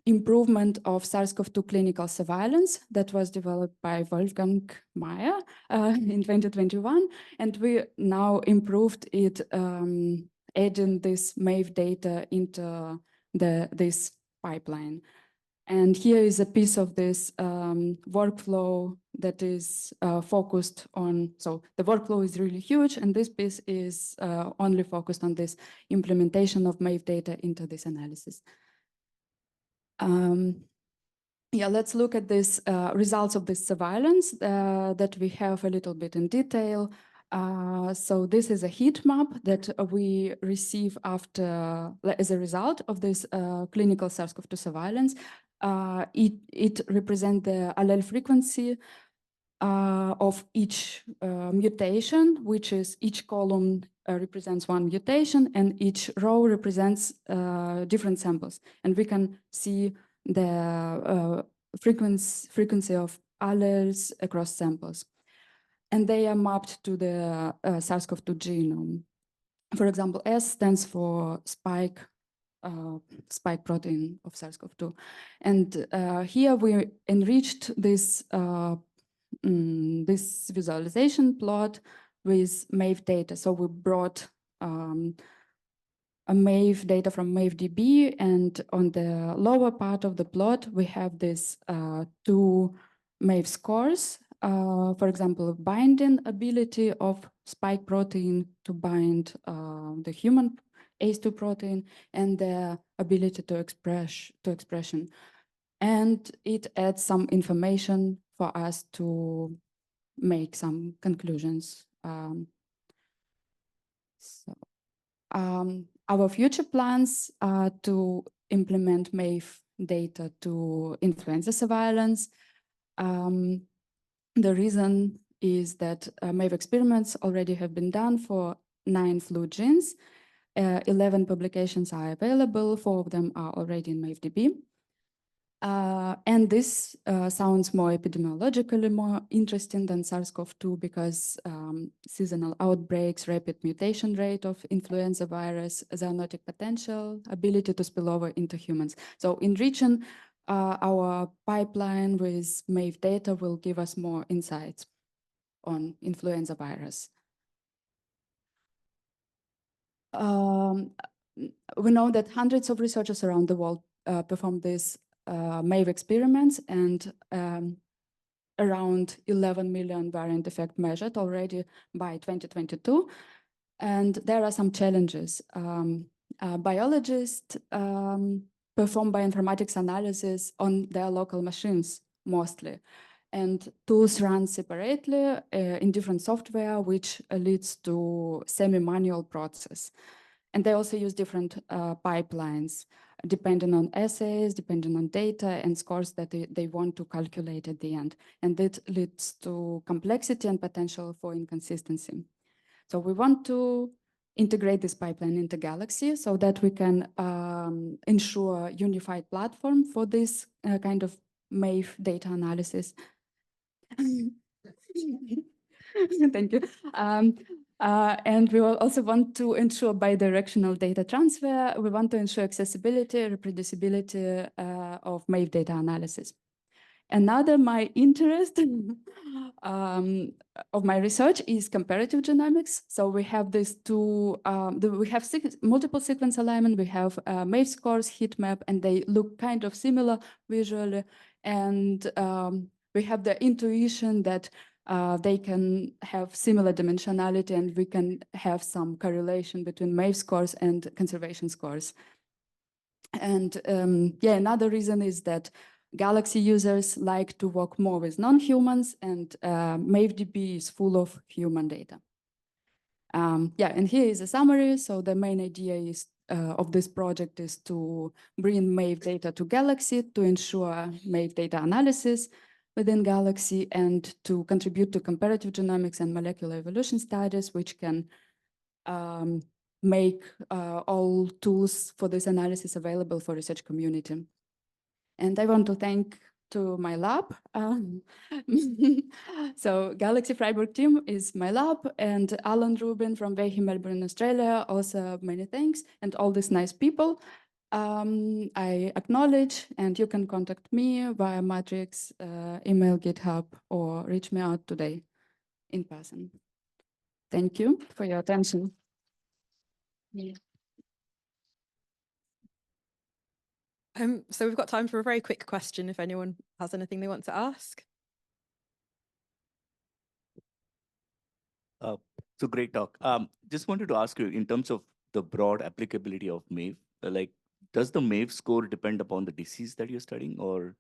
improvement of SARS-CoV-2 clinical surveillance that was developed by Wolfgang Meyer in 2021. And we now improved it, adding this MAVE data into this pipeline. And here is a piece of this workflow that is focused on, so the workflow is really huge, and this piece is only focused on this implementation of MAVE data into this analysis. Yeah, let's look at this results of this surveillance that we have a little bit in detail. So this is a heat map that we receive after, as a result of this clinical SARS-CoV-2 surveillance. It represents the allele frequency of each mutation, which is each column represents one mutation, and each row represents different samples. And we can see the frequency of alleles across samples. And they are mapped to the SARS-CoV-2 genome. For example, S stands for spike protein of SARS-CoV-2. And here we enriched this this visualization plot with MAVE data. So we brought a MAVE data from MaveDB, and on the lower part of the plot, we have this two MAVE scores. For example, binding ability of spike protein to bind the human ACE2 protein, and the ability to expression. And it adds some information for us to make some conclusions. Our future plans are to implement MAVE data to influenza surveillance. The reason is that MAVE experiments already have been done for 9 flu genes. 11 publications are available, 4 of them are already in MAVEDB. And this sounds more epidemiologically more interesting than SARS-CoV-2 because seasonal outbreaks, rapid mutation rate of influenza virus, zoonotic potential, ability to spill over into humans. So enriching our pipeline with MAVE data will give us more insights on influenza virus. We know that hundreds of researchers around the world perform these MAVE experiments, and around 11 million variant effect measured already by 2022. And there are some challenges. Biologists perform bioinformatics analysis on their local machines mostly. And tools run separately in different software, which leads to semi-manual process. And they also use different pipelines, depending on assays, depending on data and scores that they want to calculate at the end. And that leads to complexity and potential for inconsistency. So we want to integrate this pipeline into Galaxy so that we can ensure a unified platform for this kind of MAVE data analysis. Thank you. And we will also want to ensure bidirectional data transfer. We want to ensure accessibility, reproducibility of MAVE data analysis. Another my interest of my research is comparative genomics. So we have these two, we have multiple sequence alignment, we have MAVE scores, heat map, and they look kind of similar visually. And we have the intuition that they can have similar dimensionality, and we can have some correlation between MAVE scores and conservation scores. And yeah, another reason is that Galaxy users like to work more with non-humans, and MAVEDB is full of human data. Yeah, and here is a summary. So the main idea is of this project is to bring MAVE data to Galaxy to ensure MAVE data analysis within Galaxy, and to contribute to comparative genomics and molecular evolution studies, which can make all tools for this analysis available for research community. And I want to thank to my lab. So Galaxy Freiburg team is my lab, and Alan Rubin from Wehi, Melbourne, Australia, also many thanks, and all these nice people. I acknowledge, and you can contact me via Matrix, email, GitHub, or reach me out today in person. Thank you for your attention. Yeah. So we've got time for a very quick question if anyone has anything they want to ask. So great talk. Just wanted to ask you, in terms of the broad applicability of MAVE, like, does the MAVE score depend upon the disease that you're studying? Or,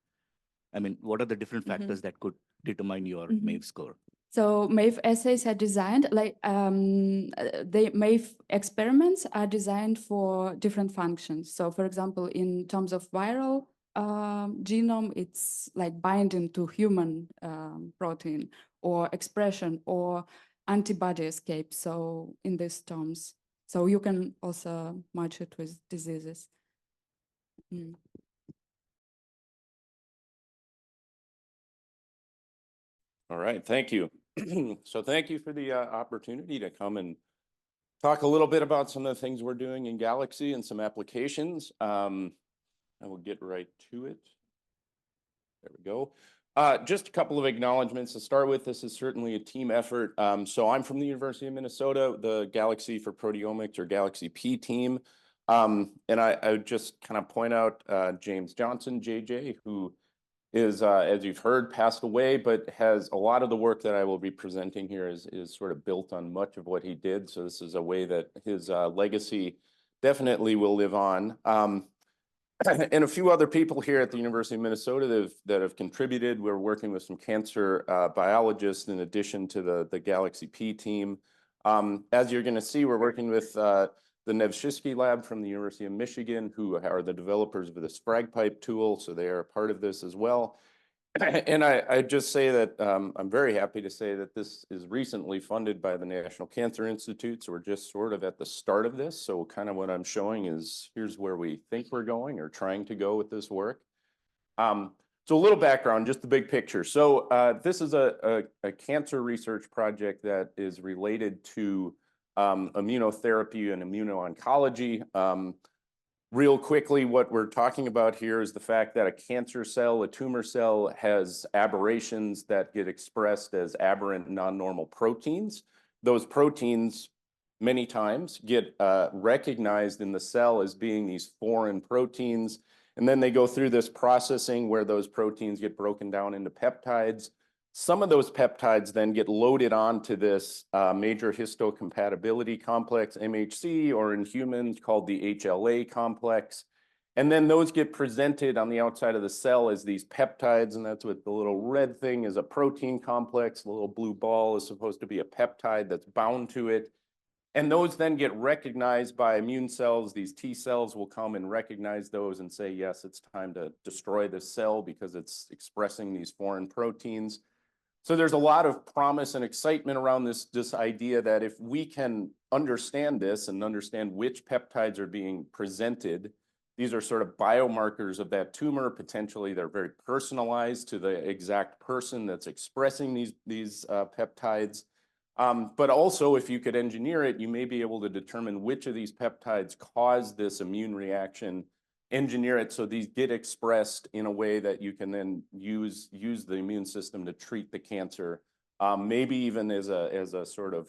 I mean, what are the different factors that could determine your MAVE score? So MAVE assays are designed, like the MAVE experiments are designed for different functions. So for example, in terms of viral genome, it's like binding to human protein, or expression, or antibody escape. So in these terms, so you can also match it with diseases. All right, thank you. So thank you for the opportunity to come and talk a little bit about some of the things we're doing in Galaxy and some applications. I will get right to it. There we go. Just a couple of acknowledgements to start with. This is certainly a team effort. So I'm from the University of Minnesota, the Galaxy for Proteomics, or Galaxy P team. And I would just kind of point out James Johnson, JJ, who is, as you've heard, passed away, but has a lot of the work that I will be presenting here is sort of built on much of what he did. So this is a way that his legacy definitely will live on. and a few other people here at the University of Minnesota that have contributed. We're working with some cancer biologists in addition to the Galaxy P team. As you're going to see, we're working with the Nevshisky lab from the University of Michigan, who are the developers of the SpragPipe tool, so they are a part of this as well. And I just say that I'm very happy to say that this is recently funded by the National Cancer Institute. So we're just sort of at the start of this. So kind of what I'm showing is here's where we think we're going or trying to go with this work. So a little background, just the big picture. So this is a cancer research project that is related to immunotherapy and immuno-oncology. Real quickly, what we're talking about here is the fact that a cancer cell, a tumor cell, has aberrations that get expressed as aberrant non-normal proteins. Those proteins, many times, get recognized in the cell as being these foreign proteins, and then they go through this processing where those proteins get broken down into peptides. Some of those peptides then get loaded onto this major histocompatibility complex, MHC, or in humans called the HLA complex. And then those get presented on the outside of the cell as these peptides, and that's what the little red thing is, a protein complex. The little blue ball is supposed to be a peptide that's bound to it. And those then get recognized by immune cells. These T cells will come and recognize those and say, yes, it's time to destroy this cell because it's expressing these foreign proteins. So there's a lot of promise and excitement around this idea that if we can understand this and understand which peptides are being presented, these are sort of biomarkers of that tumor. Potentially, they're very personalized to the exact person that's expressing these peptides. But also, if you could engineer it, you may be able to determine which of these peptides cause this immune reaction, engineer it so these get expressed in a way that you can then use the immune system to treat the cancer, maybe even as a sort of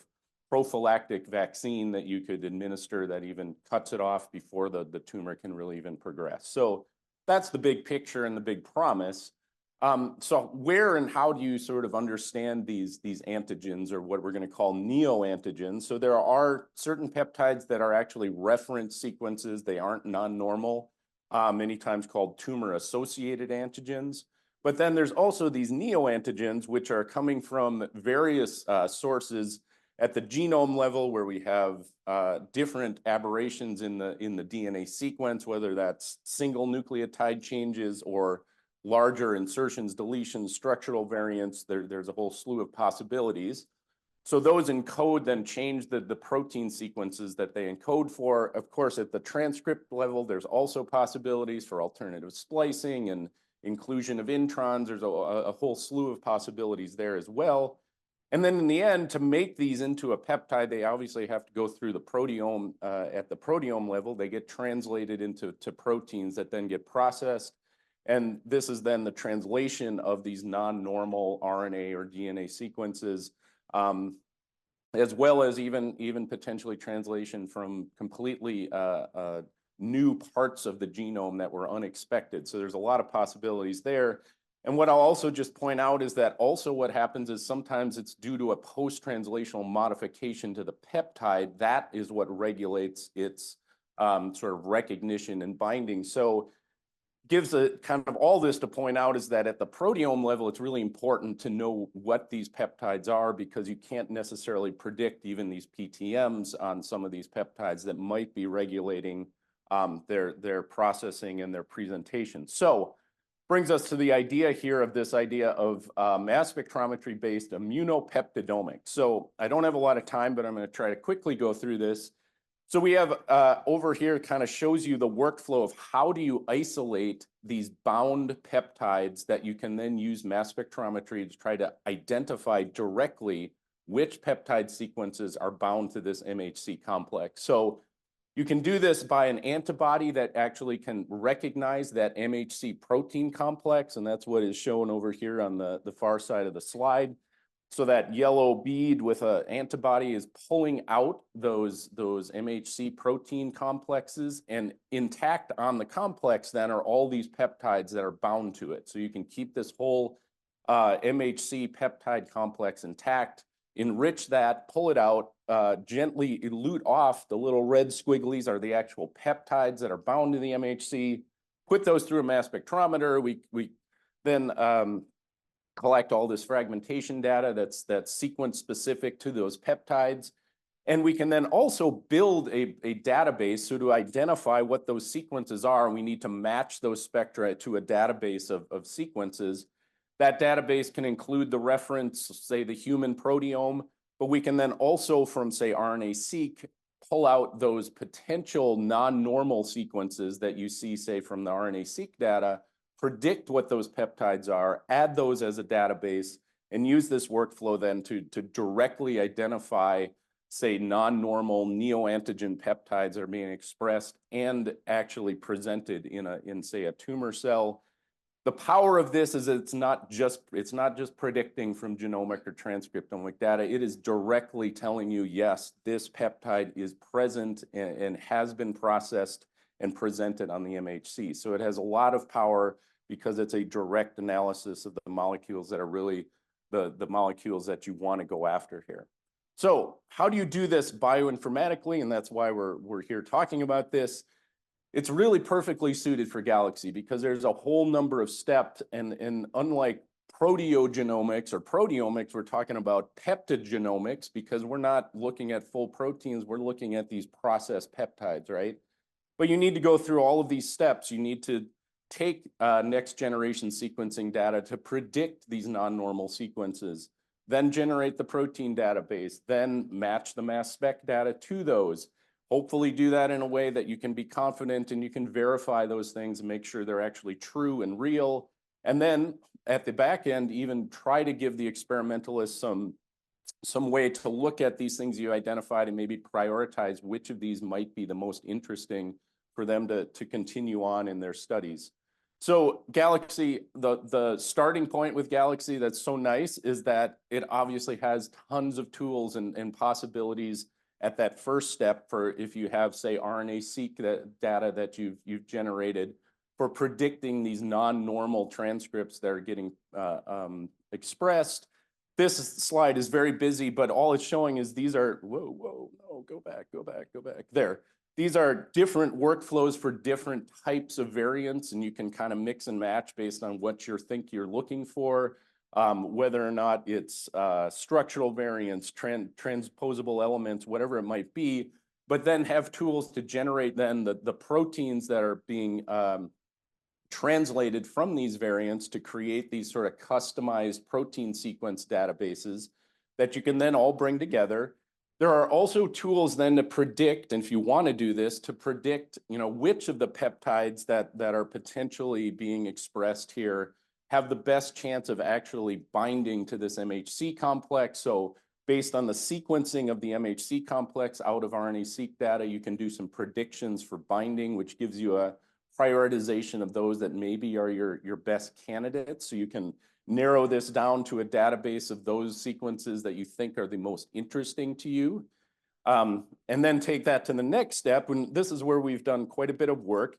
prophylactic vaccine that you could administer that even cuts it off before the tumor can really even progress. So that's the big picture and the big promise. So where and how do you sort of understand these antigens, or what we're going to call neoantigens? So there are certain peptides that are actually reference sequences. They aren't non-normal. Many times called tumor-associated antigens. But then there's also these neoantigens, which are coming from various sources at the genome level, where we have different aberrations in the DNA sequence, whether that's single nucleotide changes or larger insertions, deletions, structural variants. There's a whole slew of possibilities. So those encode then change the protein sequences that they encode for. Of course, at the transcript level, there's also possibilities for alternative splicing and inclusion of introns. There's a whole slew of possibilities there as well. And then in the end, to make these into a peptide, they obviously have to go through the proteome. At the proteome level, they get translated into proteins that then get processed. And this is then the translation of these non-normal RNA or DNA sequences, as well as even potentially translation from completely new parts of the genome that were unexpected. So there's a lot of possibilities there. And what I'll also just point out is that also what happens is sometimes it's due to a post-translational modification to the peptide. That is what regulates its sort of recognition and binding. So gives a kind of all this to point out is that at the proteome level, it's really important to know what these peptides are, because you can't necessarily predict even these PTMs on some of these peptides that might be regulating their processing and their presentation. So brings us to the idea here of this idea of mass spectrometry-based immunopeptidomics. So I don't have a lot of time, but I'm going to try to quickly go through this. So we have over here kind of shows you the workflow of how do you isolate these bound peptides that you can then use mass spectrometry to try to identify directly which peptide sequences are bound to this MHC complex. So you can do this by an antibody that actually can recognize that MHC protein complex, and that's what is shown over here on the far side of the slide. So that yellow bead with an antibody is pulling out those MHC protein complexes, and intact on the complex then are all these peptides that are bound to it. So you can keep this whole MHC peptide complex intact, enrich that, pull it out, gently elute off the little red squigglies are the actual peptides that are bound to the MHC, put those through a mass spectrometer. We then collect all this fragmentation data that's sequence specific to those peptides. And we can then also build a database. So to identify what those sequences are, we need to match those spectra to a database of sequences. That database can include the reference, say the human proteome, but we can then also from, say, RNA-seq, pull out those potential non-normal sequences that you see, say, from the RNA-seq data, predict what those peptides are, add those as a database, and use this workflow then to directly identify, say, non-normal neoantigen peptides that are being expressed and actually presented in say, a tumor cell. The power of this is that it's not just predicting from genomic or transcriptomic data. It is directly telling you, yes, this peptide is present and has been processed and presented on the MHC. So it has a lot of power because it's a direct analysis of the molecules that are really the molecules that you want to go after here. So how do you do this bioinformatically? And that's why we're here talking about this. It's really perfectly suited for Galaxy because there's a whole number of steps, and unlike proteogenomics or proteomics, we're talking about peptidogenomics because we're not looking at full proteins, we're looking at these processed peptides, right? But you need to go through all of these steps. You need to take next generation sequencing data to predict these non-normal sequences, then generate the protein database, then match the mass spec data to those. Hopefully do that in a way that you can be confident and you can verify those things and make sure they're actually true and real. And then at the back end, even try to give the experimentalists some way to look at these things you identified and maybe prioritize which of these might be the most interesting for them to continue on in their studies. So Galaxy, the starting point with Galaxy that's so nice is that it obviously has tons of tools and possibilities at that first step for if you have, say, RNA-seq data that you've generated for predicting these non-normal transcripts that are getting expressed. This slide is very busy, but all it's showing is these are, no, go back. There. These are different workflows for different types of variants, and you can kind of mix and match based on what you think you're looking for. Whether or not it's structural variants, transposable elements, whatever it might be, but then have tools to generate then the proteins that are being translated from these variants to create these sort of customized protein sequence databases that you can then all bring together. There are also tools then to predict, and if you want to do this, to predict, which of the peptides that are potentially being expressed here have the best chance of actually binding to this MHC complex. So based on the sequencing of the MHC complex out of RNA-seq data, you can do some predictions for binding, which gives you a prioritization of those that maybe are your best candidates. So you can narrow this down to a database of those sequences that you think are the most interesting to you. And then take that to the next step. And this is where we've done quite a bit of work.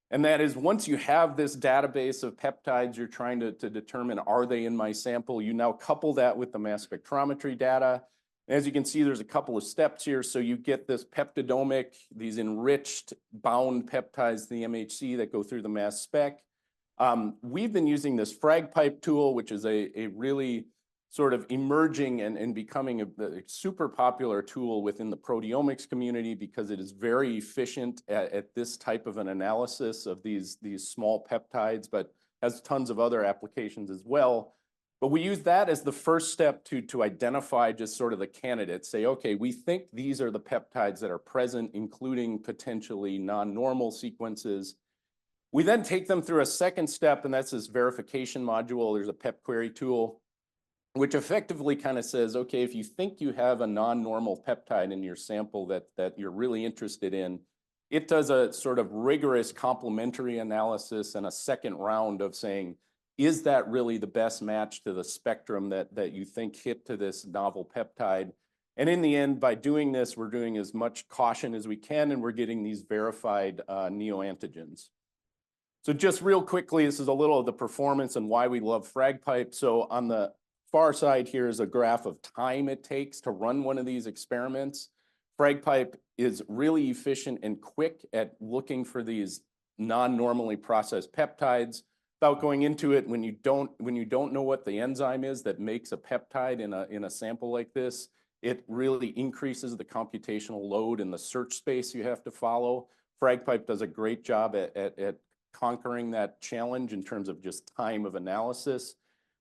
And that is once you have this database of peptides, you're trying to determine, are they in my sample? You now couple that with the mass spectrometry data. As you can see, there's a couple of steps here. So you get this peptidomic, these enriched bound peptides, the MHC that go through the mass spec. We've been using this FragPipe tool, which is a really sort of emerging and becoming a super popular tool within the proteomics community because it is very efficient at this type of an analysis of these small peptides, but has tons of other applications as well. But we use that as the first step to identify just sort of the candidates, say, okay, we think these are the peptides that are present, including potentially non-normal sequences. We then take them through a second step, and that's this verification module. There's a pep query tool, which effectively kind of says, okay, if you think you have a non-normal peptide in your sample that you're really interested in, it does a sort of rigorous complementary analysis and a second round of saying, is that really the best match to the spectrum that you think hit to this novel peptide? And in the end, by doing this, we're doing as much caution as we can, and we're getting these verified neoantigens. So just real quickly, this is a little of the performance and why we love FragPipe. So on the far side here is a graph of time it takes to run one of these experiments. FragPipe is really efficient and quick at looking for these non-normally processed peptides. Without going into it, when you don't know what the enzyme is that makes a peptide in a sample like this, it really increases the computational load in the search space you have to follow. FragPipe does a great job at conquering that challenge in terms of just time of analysis.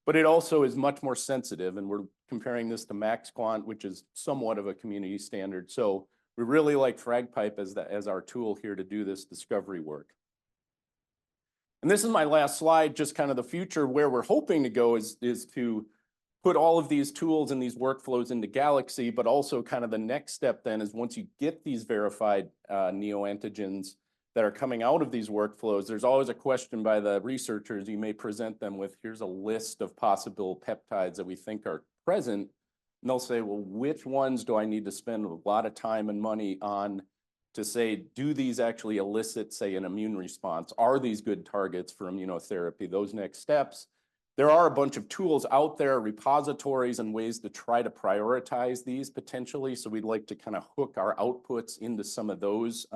But it also is much more sensitive, and we're comparing this to MaxQuant, which is somewhat of a community standard. So we really like FragPipe as our tool here to do this discovery work. And this is my last slide, just kind of the future. Where we're hoping to go is to put all of these tools and these workflows into Galaxy, but also kind of the next step then is once you get these verified neoantigens that are coming out of these workflows, there's always a question by the researchers. You may present them with, here's a list of possible peptides that we think are present. And they'll say, well, which ones do I need to spend a lot of time and money on to say, do these actually elicit, say, an immune response? Are these good targets for immunotherapy? Those next steps. There are a bunch of tools out there, repositories, and ways to try to prioritize these potentially. So we'd like to kind of hook our outputs into some of those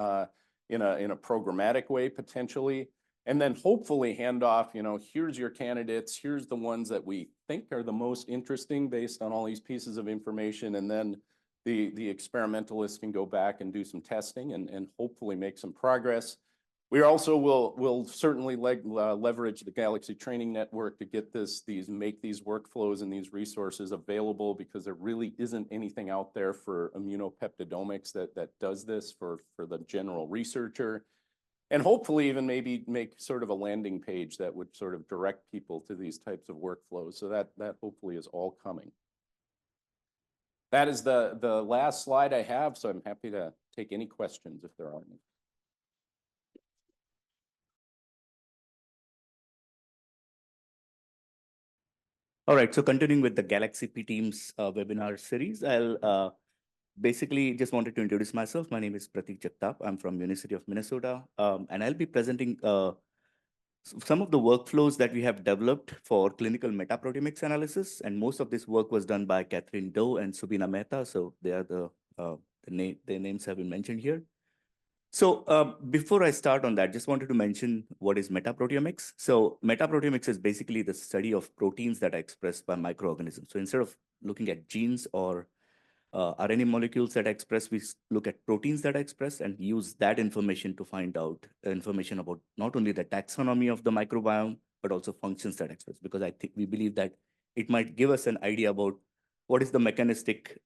in a programmatic way potentially. And then hopefully hand off, here's your candidates, here's the ones that we think are the most interesting based on all these pieces of information. And then the experimentalists can go back and do some testing and hopefully make some progress. We also will certainly leverage the Galaxy Training Network to get make these workflows and these resources available, because there really isn't anything out there for immunopeptidomics that does this for the general researcher. And hopefully even maybe make sort of a landing page that would sort of direct people to these types of workflows. So that hopefully is all coming. That is the last slide I have, so I'm happy to take any questions if there are any. All right, so continuing with the Galaxy P Teams webinar series, I'll basically just wanted to introduce myself. My name is Pratik Jagtap. I'm from University of Minnesota, and I'll be presenting some of the workflows that we have developed for clinical metaproteomics analysis. And most of this work was done by Catherine Doe and Subina Mehta. So they are their names have been mentioned here. So before I start on that, just wanted to mention what is metaproteomics. So metaproteomics is basically the study of proteins that are expressed by microorganisms. So instead of looking at genes or RNA molecules that are expressed, we look at proteins that are expressed and use that information to find out information about not only the taxonomy of the microbiome, but also functions that are expressed. Because I think we believe that it might give us an idea about what is the mechanistic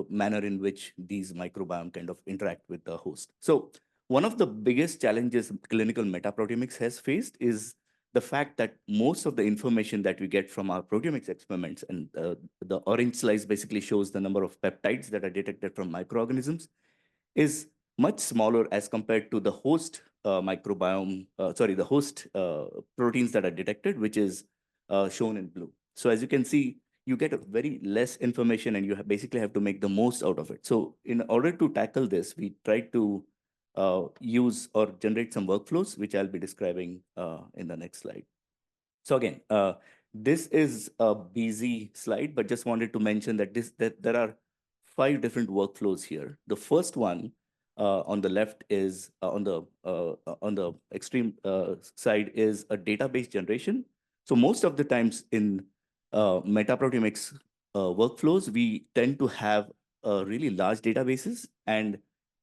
manner in which these microbiome kind of interact with the host. So one of the biggest challenges clinical metaproteomics has faced is the fact that most of the information that we get from our proteomics experiments, and the orange slice basically shows the number of peptides that are detected from microorganisms, is much smaller as compared to the host microbiome, the host proteins that are detected, which is shown in blue. So as you can see, you get a very less information and you basically have to make the most out of it. So in order to tackle this, we tried to use or generate some workflows, which I'll be describing in the next slide. So again, this is a busy slide, but just wanted to mention that there are 5 different workflows here. The first one on the left is on the extreme side is a database generation. So most of the times in metaproteomics workflows, we tend to have really large databases, and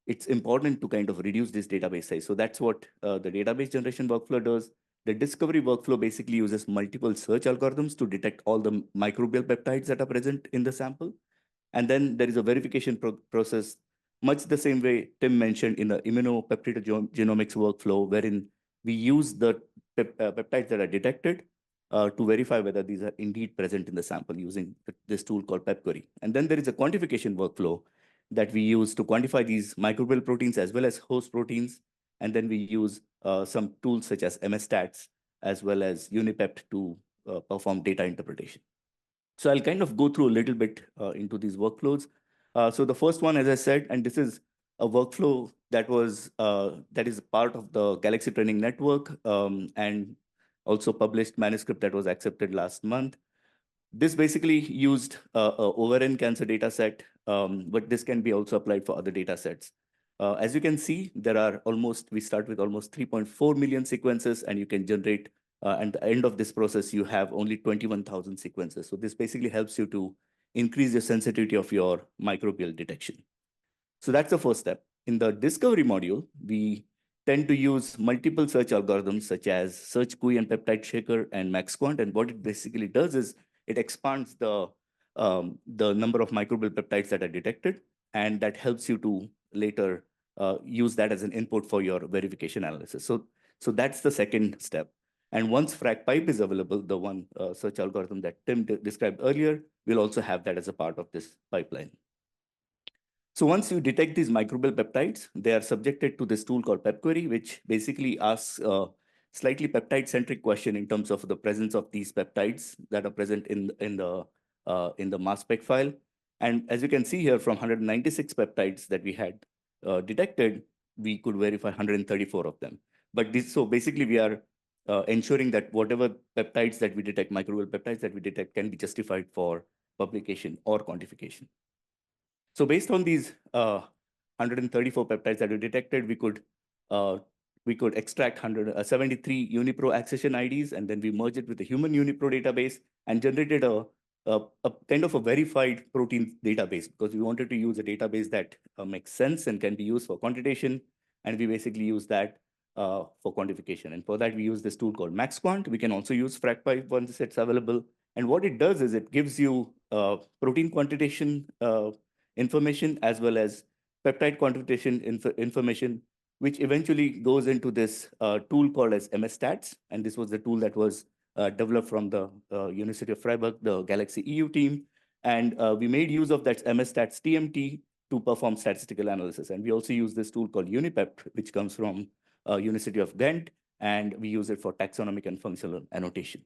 it's important to kind of reduce this database size. So that's what the database generation workflow does. The discovery workflow basically uses multiple search algorithms to detect all the microbial peptides that are present in the sample. And then there is a verification process, much the same way Tim mentioned in the immunopeptidogenomics workflow, wherein we use the peptides that are detected to verify whether these are indeed present in the sample using this tool called PepQuery. And then there is a quantification workflow that we use to quantify these microbial proteins as well as host proteins. And then we use some tools such as MSStats as well as Unipept to perform data interpretation. So I'll kind of go through a little bit into these workflows. So the first one, as I said, and this is a workflow that is part of the Galaxy Training Network and also published manuscript that was accepted last month. This basically used a ovarian cancer data set, but this can be also applied for other data sets. As you can see, we start with almost 3.4 million sequences, and you can generate, at the end of this process, you have only 21,000 sequences. So this basically helps you to increase the sensitivity of your microbial detection. So that's the first step. In the discovery module, we tend to use multiple search algorithms such as search GUI and peptide shaker and maxquant. And what it basically does is it expands the number of microbial peptides that are detected, and that helps you to later use that as an input for your verification analysis. So that's the second step. And once FragPipe is available, the one search algorithm that Tim described earlier, we'll also have that as a part of this pipeline. So once you detect these microbial peptides, they are subjected to this tool called PepQuery, which basically asks a slightly peptide-centric question in terms of the presence of these peptides that are present in the mass spec file. And as you can see here, from 196 peptides that we had detected, we could verify 134 of them. So basically, we are ensuring that whatever peptides that we detect, microbial peptides that we detect, can be justified for publication or quantification. So based on these 134 peptides that we detected, we could extract 173 UniPro accession IDs, and then we merged it with the human UniPro database and generated a kind of a verified protein database, because we wanted to use a database that makes sense and can be used for quantitation. And we basically use that for quantification. And for that, we use this tool called maxquant. We can also use FragPipe once it's available. And what it does is it gives you protein quantitation information as well as peptide quantification information, which eventually goes into this tool called as MSStats. And this was the tool that was developed from the University of Freiburg, the Galaxy EU team. And we made use of that MSStats TMT to perform statistical analysis. And we also use this tool called UniPep, which comes from University of Ghent, and we use it for taxonomic and functional annotation.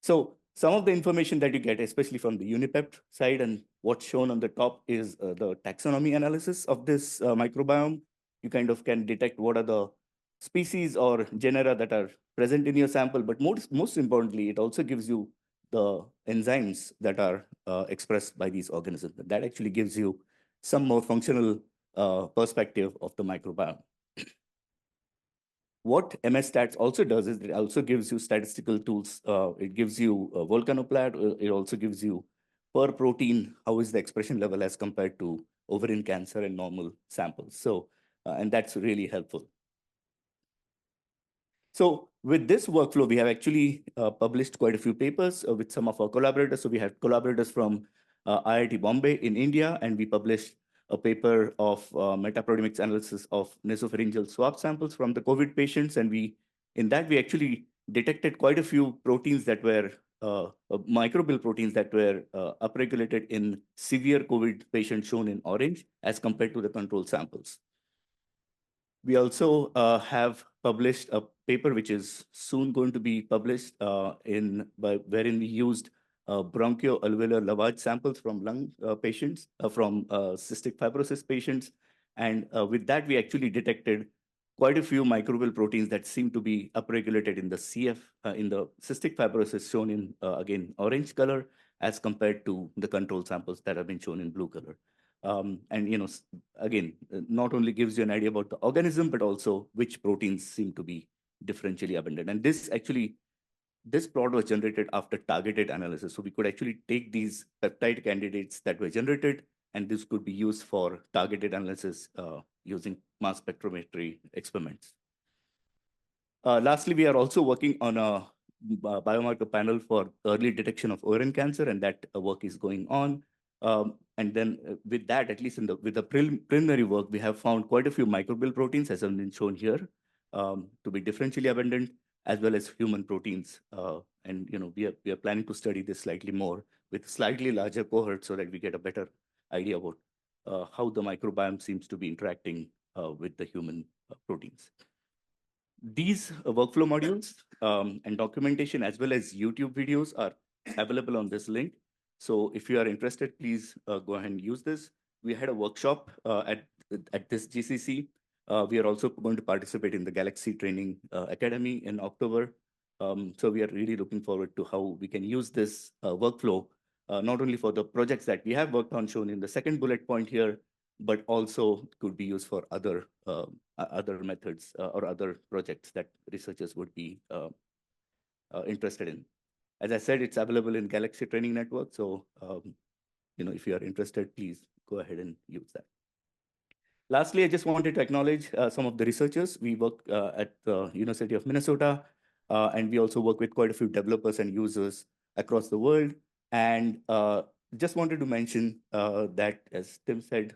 So some of the information that you get, especially from the UniPep side, and what's shown on the top is the taxonomy analysis of this microbiome. You kind of can detect what are the species or genera that are present in your sample, but most importantly, it also gives you the enzymes that are expressed by these organisms. That actually gives you some more functional perspective of the microbiome. What MSStats also does is it also gives you statistical tools. It gives you a volcanoplot. It also gives you per protein, how is the expression level as compared to ovarian cancer and normal samples. So, and that's really helpful. So with this workflow, we have actually published quite a few papers with some of our collaborators. So we had collaborators from IIT Bombay in India, and we published a paper of metaproteomics analysis of nasopharyngeal swab samples from the COVID patients. And in that, we actually detected quite a few proteins that were microbial proteins that were upregulated in severe COVID patients shown in orange as compared to the control samples. We also have published a paper which is soon going to be published wherein we used bronchoalveolar lavage samples from lung patients, from cystic fibrosis patients. And with that, we actually detected quite a few microbial proteins that seem to be upregulated in the CF, in the cystic fibrosis shown in, again, orange color, as compared to the control samples that have been shown in blue color. And again, not only gives you an idea about the organism, but also which proteins seem to be differentially abundant. And this plot was generated after targeted analysis. So we could actually take these peptide candidates that were generated, and this could be used for targeted analysis using mass spectrometry experiments. Lastly, we are also working on a biomarker panel for early detection of ovarian cancer, and that work is going on. And then with that, at least with the preliminary work, we have found quite a few microbial proteins, as has been shown here, to be differentially abundant, as well as human proteins. And we are planning to study this slightly more with slightly larger cohorts so that we get a better idea about how the microbiome seems to be interacting with the human proteins. These workflow modules and documentation, as well as YouTube videos, are available on this link. So if you are interested, please go ahead and use this. We had a workshop at this GCC. We are also going to participate in the Galaxy Training Academy in October. So we are really looking forward to how we can use this workflow, not only for the projects that we have worked on shown in the second bullet point here, but also could be used for other methods or other projects that researchers would be interested in. As I said, it's available in Galaxy Training Network. So, if you are interested, please go ahead and use that. Lastly, I just wanted to acknowledge some of the researchers. We work at the University of Minnesota, and we also work with quite a few developers and users across the world. And just wanted to mention that, as Tim said,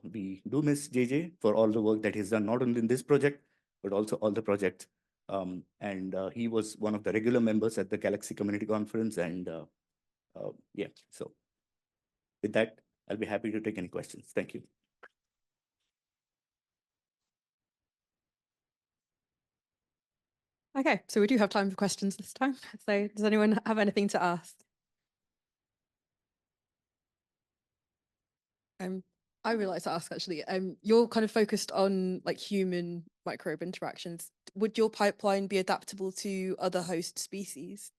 we do miss JJ for all the work that he's done, not only in this project, but also all the projects. And he was one of the regular members at the Galaxy Community Conference. And yeah, so with that, I'll be happy to take any questions. Thank you. Okay, so we do have time for questions this time. So does anyone have anything to ask? I would like to ask actually, you're kind of focused on like human microbe interactions. Would your pipeline be adaptable to other host species?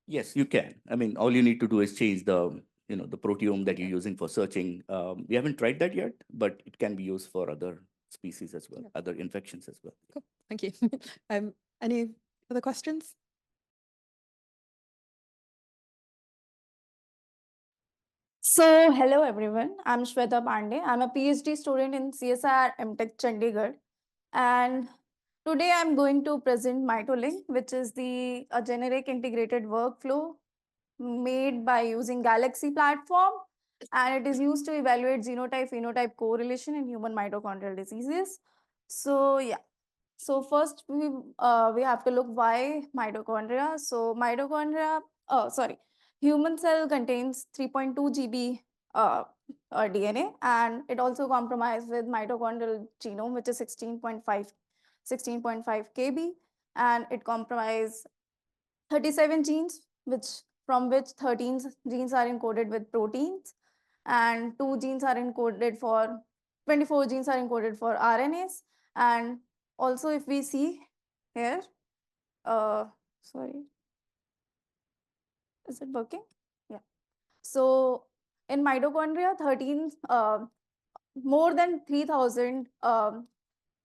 Yes, you can. I mean, all you need to do is change the proteome that you're using for searching. We haven't tried that yet, but it can be used for other species as well, other infections as well. Cool, thank you. Any other questions? So, hello everyone. I'm Shweta Pandey. I'm a PhD student in CSIR MTech Chandigarh. And today I'm going to present MitoLink, which is a generic integrated workflow made by using Galaxy platform. And it is used to evaluate genotype-phenotype correlation in human mitochondrial diseases. So, yeah. So first we have to look why mitochondria. So human cell contains 3.2 GB DNA, and it also compromised with mitochondrial genome, which is 16.5 kb, and it comprises 37 genes, from which 13 genes are encoded with proteins, and 24 genes are encoded for RNAs. And also, if we see here, sorry, is it working? Yeah. So in mitochondria, more than 3,000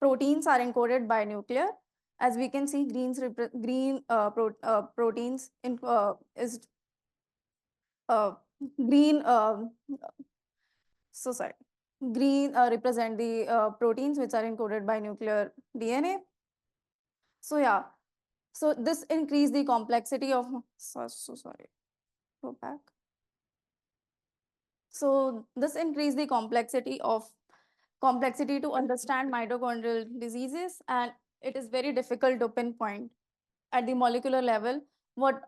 proteins are encoded by nuclear. As we can see, proteins green represent the proteins which are encoded by nuclear DNA. So yeah, so this increase the complexity of, go back. So this increase the complexity to understand mitochondrial diseases, and it is very difficult to pinpoint at the molecular level what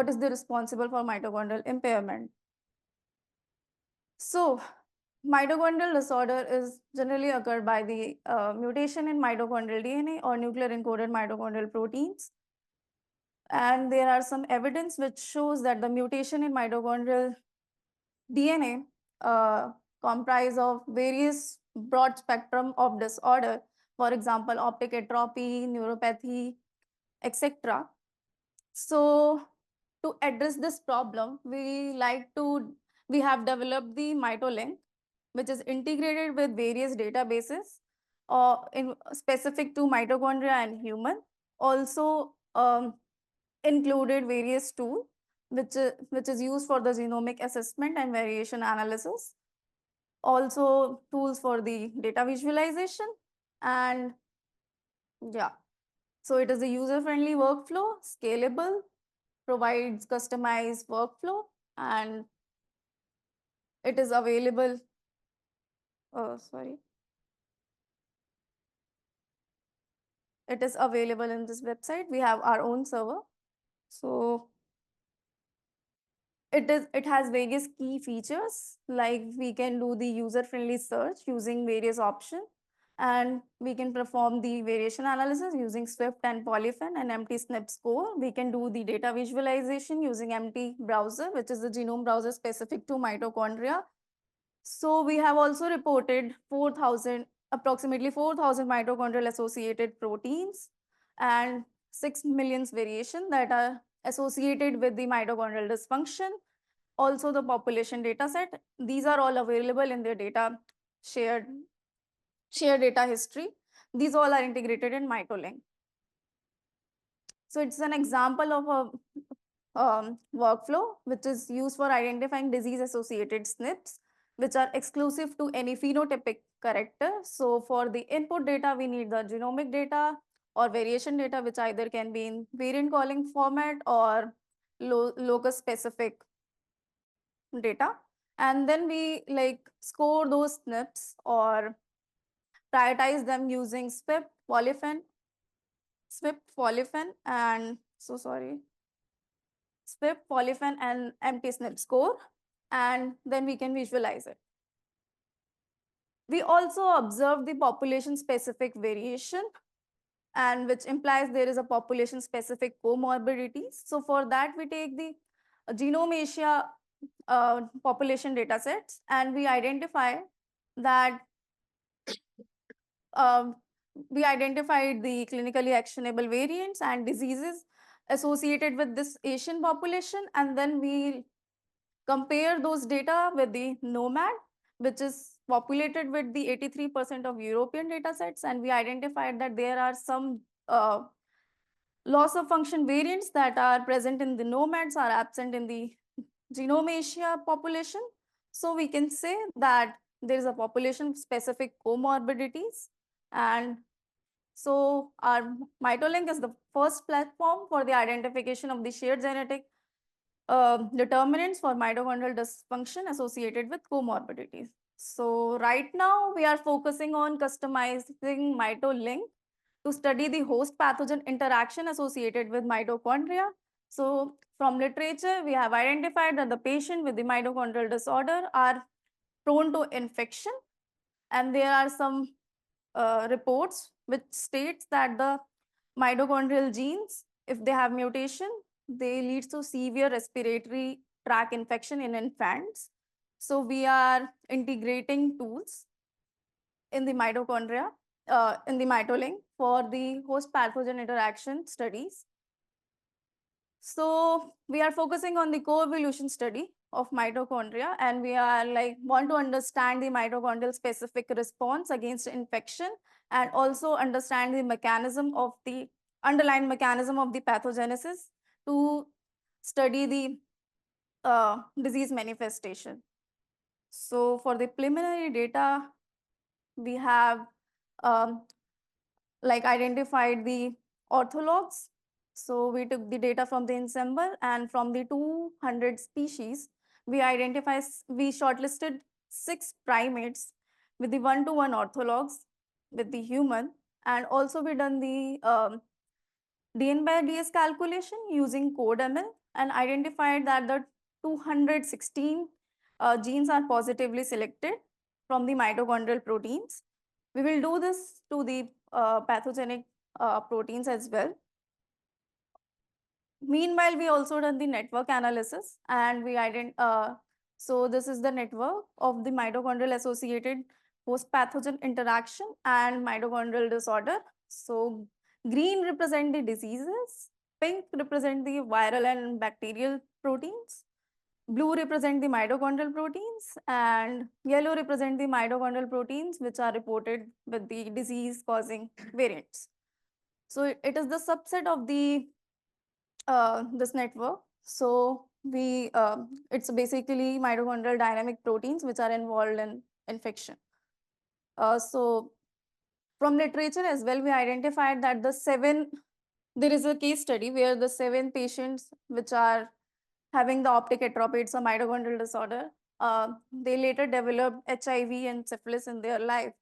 is the responsible for mitochondrial impairment. So mitochondrial disorder is generally occurred by the mutation in mitochondrial DNA or nuclear encoded mitochondrial proteins. And there are some evidence which shows that the mutation in mitochondrial DNA comprise of various broad spectrum of disorder, for example, optic atrophy, neuropathy, etc. So to address this problem, we have developed the MitoLink, which is integrated with various databases specific to mitochondria and human. Also included various tools which is used for the genomic assessment and variation analysis. Also tools for the data visualization. And yeah, so it is a user-friendly workflow, scalable, provides customized workflow, and it is available. It is available in this website. We have our own server. So it has various key features, like we can do the user-friendly search using various options, and we can perform the variation analysis using Swift and Polyfin and MT-SNP score. We can do the data visualization using MT browser, which is the genome browser specific to mitochondria. So we have also reported approximately 4,000 mitochondrial associated proteins and 6 million variations that are associated with the mitochondrial dysfunction. Also the population data set. These are all available in their data shared data history. These all are integrated in MitoLink. So it's an example of a workflow which is used for identifying disease-associated SNPs, which are exclusive to any phenotypic character. So for the input data, we need the genomic data or variation data, which either can be in variant calling format or locus-specific data. And then we score those SNPs or prioritize them using SWIP, polyphen, and SWIP, polyphen, and empty SNP score, and then we can visualize it. We also observe the population-specific variation, and which implies there is a population-specific comorbidities. So for that, we take the Genome Asia population data sets, and we identify that we identified the clinically actionable variants and diseases associated with this Asian population, and then we compare those data with the NOMAD, which is populated with the 83% of European data sets, and we identified that there are some loss of function variants that are present in the nomads are absent in the Genome Asia population. So we can say that there is a population specific comorbidities, and so our MitoLink is the first platform for the identification of the shared genetic determinants for mitochondrial dysfunction associated with comorbidities. So right now we are focusing on customizing MitoLink to study the host pathogen interaction associated with mitochondria. So from literature, we have identified that the patient with the mitochondrial disorder are prone to infection, and there are some reports which states that the mitochondrial genes, if they have mutation, they lead to severe respiratory tract infection in infants. So we are integrating tools in the mitochondria, in the MitoLink for the host pathogen interaction studies. So we are focusing on the coevolution study of mitochondria, and we are want to understand the mitochondrial specific response against infection, and also understand the mechanism of the underlying mechanism of the pathogenesis to study the disease manifestation. So for the preliminary data, we have identified the orthologs. So we took the data from the ensemble, and from the 200 species, we shortlisted 6 primates with the 1-to-1 orthologs with the human, and also we done the DN by DS calculation using CodeML, and identified that the 216 genes are positively selected from the mitochondrial proteins. We will do this to the pathogenic proteins as well. Meanwhile, we also done the network analysis, and we so this is the network of the mitochondrial associated host pathogen interaction and mitochondrial disorder. So green represent the diseases, pink represent the viral and bacterial proteins, blue represent the mitochondrial proteins, and yellow represent the mitochondrial proteins which are reported with the disease causing variants. So it is the subset of the this network. So it's basically mitochondrial dynamic proteins which are involved in infection. So from literature as well, we identified that there is a case study where the 7 patients which are having the optic atrophy, it's a mitochondrial disorder, they later developed HIV and syphilis in their life.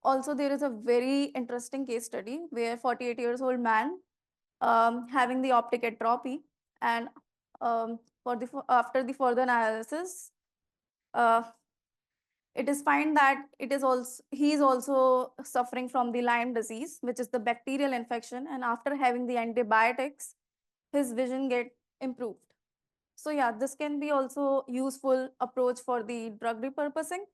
Also, there is a very interesting case study where 48 years old man having the optic atrophy, and after the further analysis, it is found that he is also suffering from the Lyme disease, which is the bacterial infection, and after having the antibiotics, his vision get improved. So yeah, this can be also useful approach for the drug repurposing.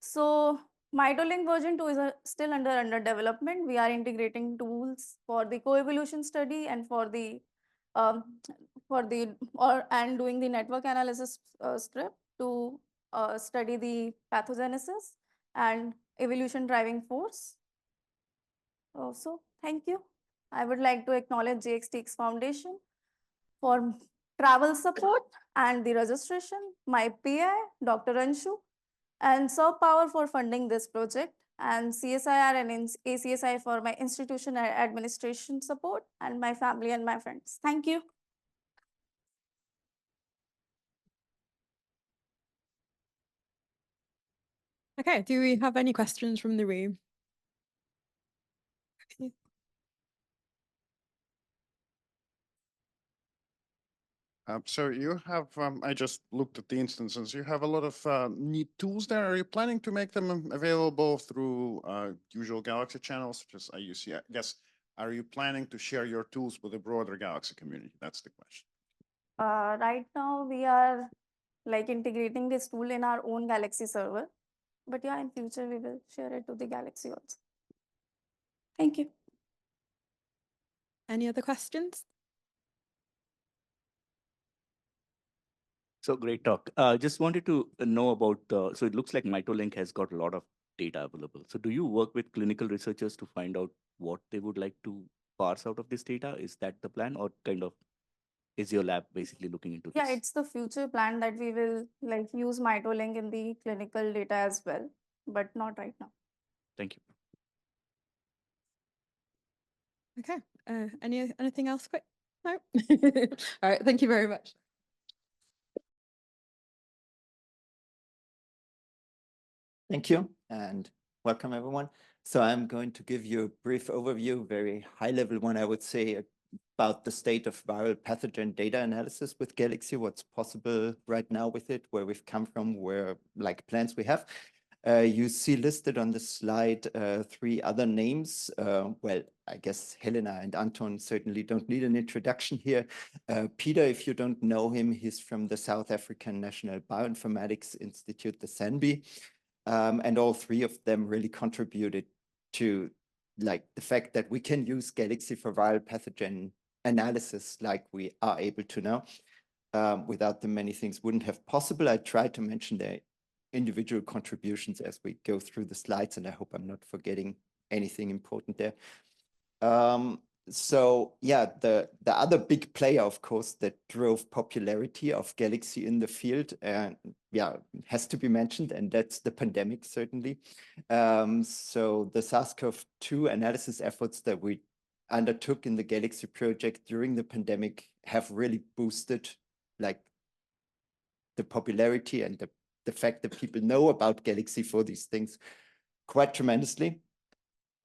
So MitoLink version 2 is still under development. We are integrating tools for the coevolution study and for the and doing the network analysis script to study the pathogenesis and evolution driving force. So thank you. I would like to acknowledge GXTX Foundation for travel support and the registration, my PI, Dr. Anshu, and Serve Power for funding this project, and CSIR and ACSI for my institution and administration support, and my family and my friends. Thank you. Okay, do we have any questions from the room? So you have, I just looked at the instances, you have a lot of neat tools there. Are you planning to make them available through usual Galaxy channels, such as IUC? I guess, are you planning to share your tools with the broader Galaxy community? That's the question. Right now, we are like integrating this tool in our own Galaxy server. But yeah, in future, we will share it to the Galaxy also. Thank you. Any other questions? So great talk. Just wanted to know about, so it looks like MitoLink has got a lot of data available. So do you work with clinical researchers to find out what they would like to parse out of this data? Is that the plan, or kind of is your lab basically looking into this? Yeah, it's the future plan that we will like use MitoLink in the clinical data as well, but not right now. Thank you. Okay, anything else quick? No? All right, thank you very much. Thank you and welcome everyone. So I'm going to give you a brief overview, very high level one, I would say, about the state of viral pathogen data analysis with Galaxy, what's possible right now with it, where we've come from, where like plans we have. You see listed on the slide 3 other names. Well, I guess Helena and Anton certainly don't need an introduction here. Peter, if you don't know him, he's from the South African National Bioinformatics Institute, the SANBI. And all 3 of them really contributed to like the fact that we can use Galaxy for viral pathogen analysis like we are able to now. Without them, many things wouldn't have possible. I tried to mention their individual contributions as we go through the slides, and I hope I'm not forgetting anything important there. So yeah, the other big player, of course, that drove popularity of Galaxy in the field, and yeah, has to be mentioned, and that's the pandemic, certainly. So the SARS-CoV-2 analysis efforts that we undertook in the Galaxy project during the pandemic have really boosted like the popularity and the fact that people know about Galaxy for these things quite tremendously.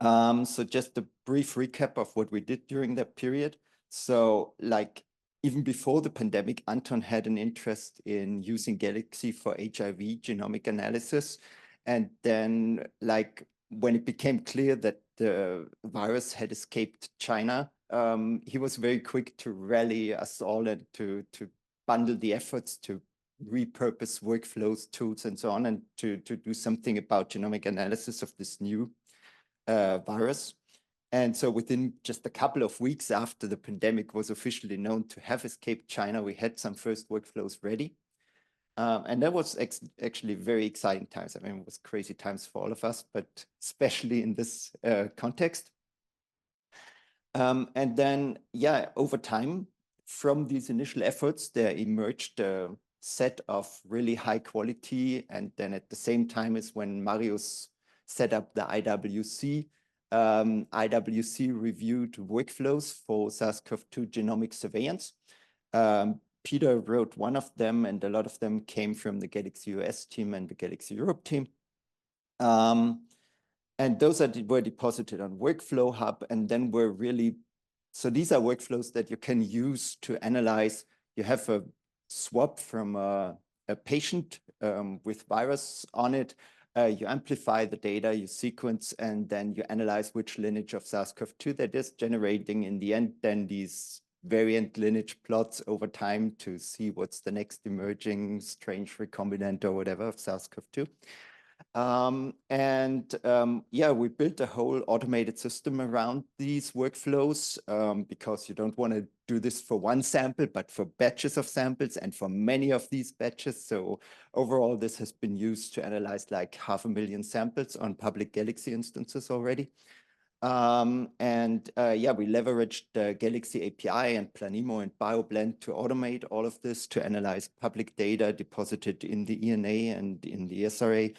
So just a brief recap of what we did during that period. So like even before the pandemic, Anton had an interest in using Galaxy for HIV genomic analysis. And then like when it became clear that the virus had escaped China, he was very quick to rally us all and to bundle the efforts to repurpose workflows, tools, and so on, and to do something about genomic analysis of this new virus. And so within just a couple of weeks after the pandemic was officially known to have escaped China, we had some first workflows ready. And that was actually very exciting times. I mean, it was crazy times for all of us, but especially in this context. And then, yeah, over time, from these initial efforts, there emerged a set of really high quality. And then at the same time is when Marius set up the IWC. IWC reviewed workflows for SARS-CoV-2 genomic surveillance. Peter wrote one of them, and a lot of them came from the Galaxy US team and the Galaxy Europe team. And those were deposited on Workflow Hub, and then were really, so these are workflows that you can use to analyze. You have a swab from a patient with virus on it. You amplify the data, you sequence, and then you analyze which lineage of SARS-CoV-2 that is, generating in the end then these variant lineage plots over time to see what's the next emerging strange recombinant or whatever of SARS-CoV-2. Yeah, we built a whole automated system around these workflows because you don't want to do this for one sample, but for batches of samples and for many of these batches. So overall, this has been used to analyze like 500,000 samples on public Galaxy instances already. Yeah, we leveraged the Galaxy API and Planemo and BioBlend to automate all of this, to analyze public data deposited in the ENA and in the SRA,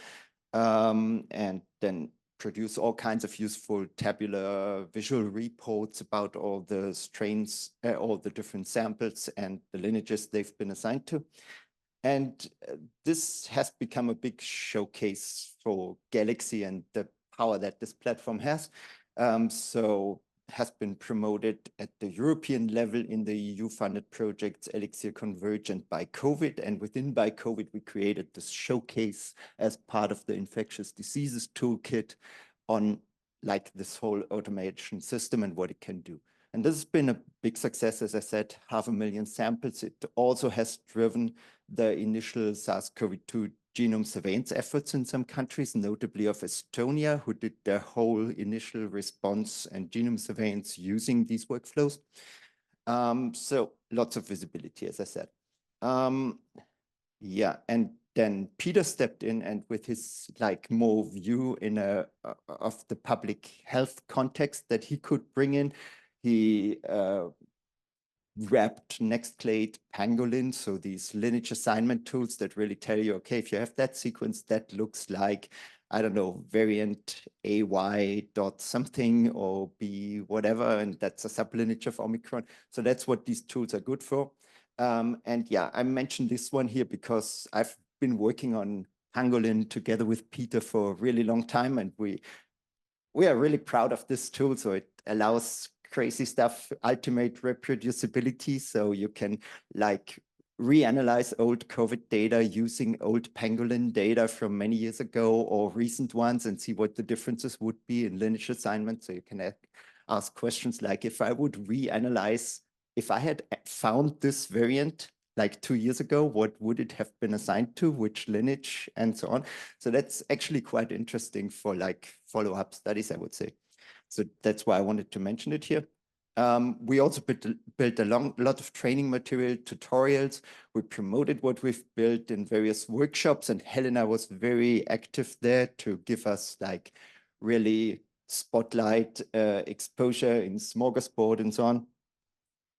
and then produce all kinds of useful tabular visual reports about all the strains, all the different samples and the lineages they've been assigned to. And this has become a big showcase for Galaxy and the power that this platform has. So has been promoted at the European level in the EU-funded projects Elixir Converge and By COVID. And within By COVID, we created this showcase as part of the infectious diseases toolkit on like this whole automation system and what it can do. And this has been a big success, as I said, 500,000 samples. It also has driven the initial SARS-CoV-2 genome surveillance efforts in some countries, notably of Estonia, who did their whole initial response and genome surveillance using these workflows. So lots of visibility, as I said. Yeah, and then Peter stepped in and with his like more view in of the public health context that he could bring in, he wrapped Nextclade Pangolin, so these lineage assignment tools that really tell you, okay, if you have that sequence, that looks like, I don't know, variant AY dot something or B whatever, and that's a sublineage of Omicron. So that's what these tools are good for. And yeah, I mentioned this one here because I've been working on Pangolin together with Peter for a really long time, and we are really proud of this tool. So it allows crazy stuff, ultimate reproducibility. So you can like reanalyze old COVID data using old Pangolin data from many years ago or recent ones and see what the differences would be in lineage assignment. So you can ask questions like, if I would reanalyze, if I had found this variant like 2 years ago, what would it have been assigned to, which lineage, and so on. So that's actually quite interesting for like follow-up studies, I would say. So that's why I wanted to mention it here. We also built a lot of training material, tutorials. We promoted what we've built in various workshops, and Helena was very active there to give us like really spotlight exposure in Smorgasbord and so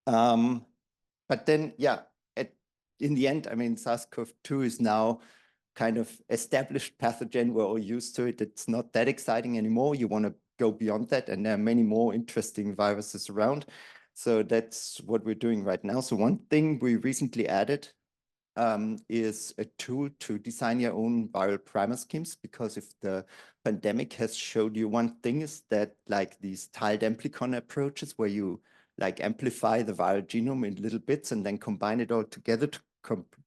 on. But then, yeah, in the end, I mean, SARS-CoV-2 is now kind of established pathogen. We're all used to it. It's not that exciting anymore. You want to go beyond that, and there are many more interesting viruses around. So that's what we're doing right now. So one thing we recently added is a tool to design your own viral primer schemes, because if the pandemic has showed you one thing, is that like these tiled amplicon approaches where you like amplify the viral genome in little bits and then combine it all together to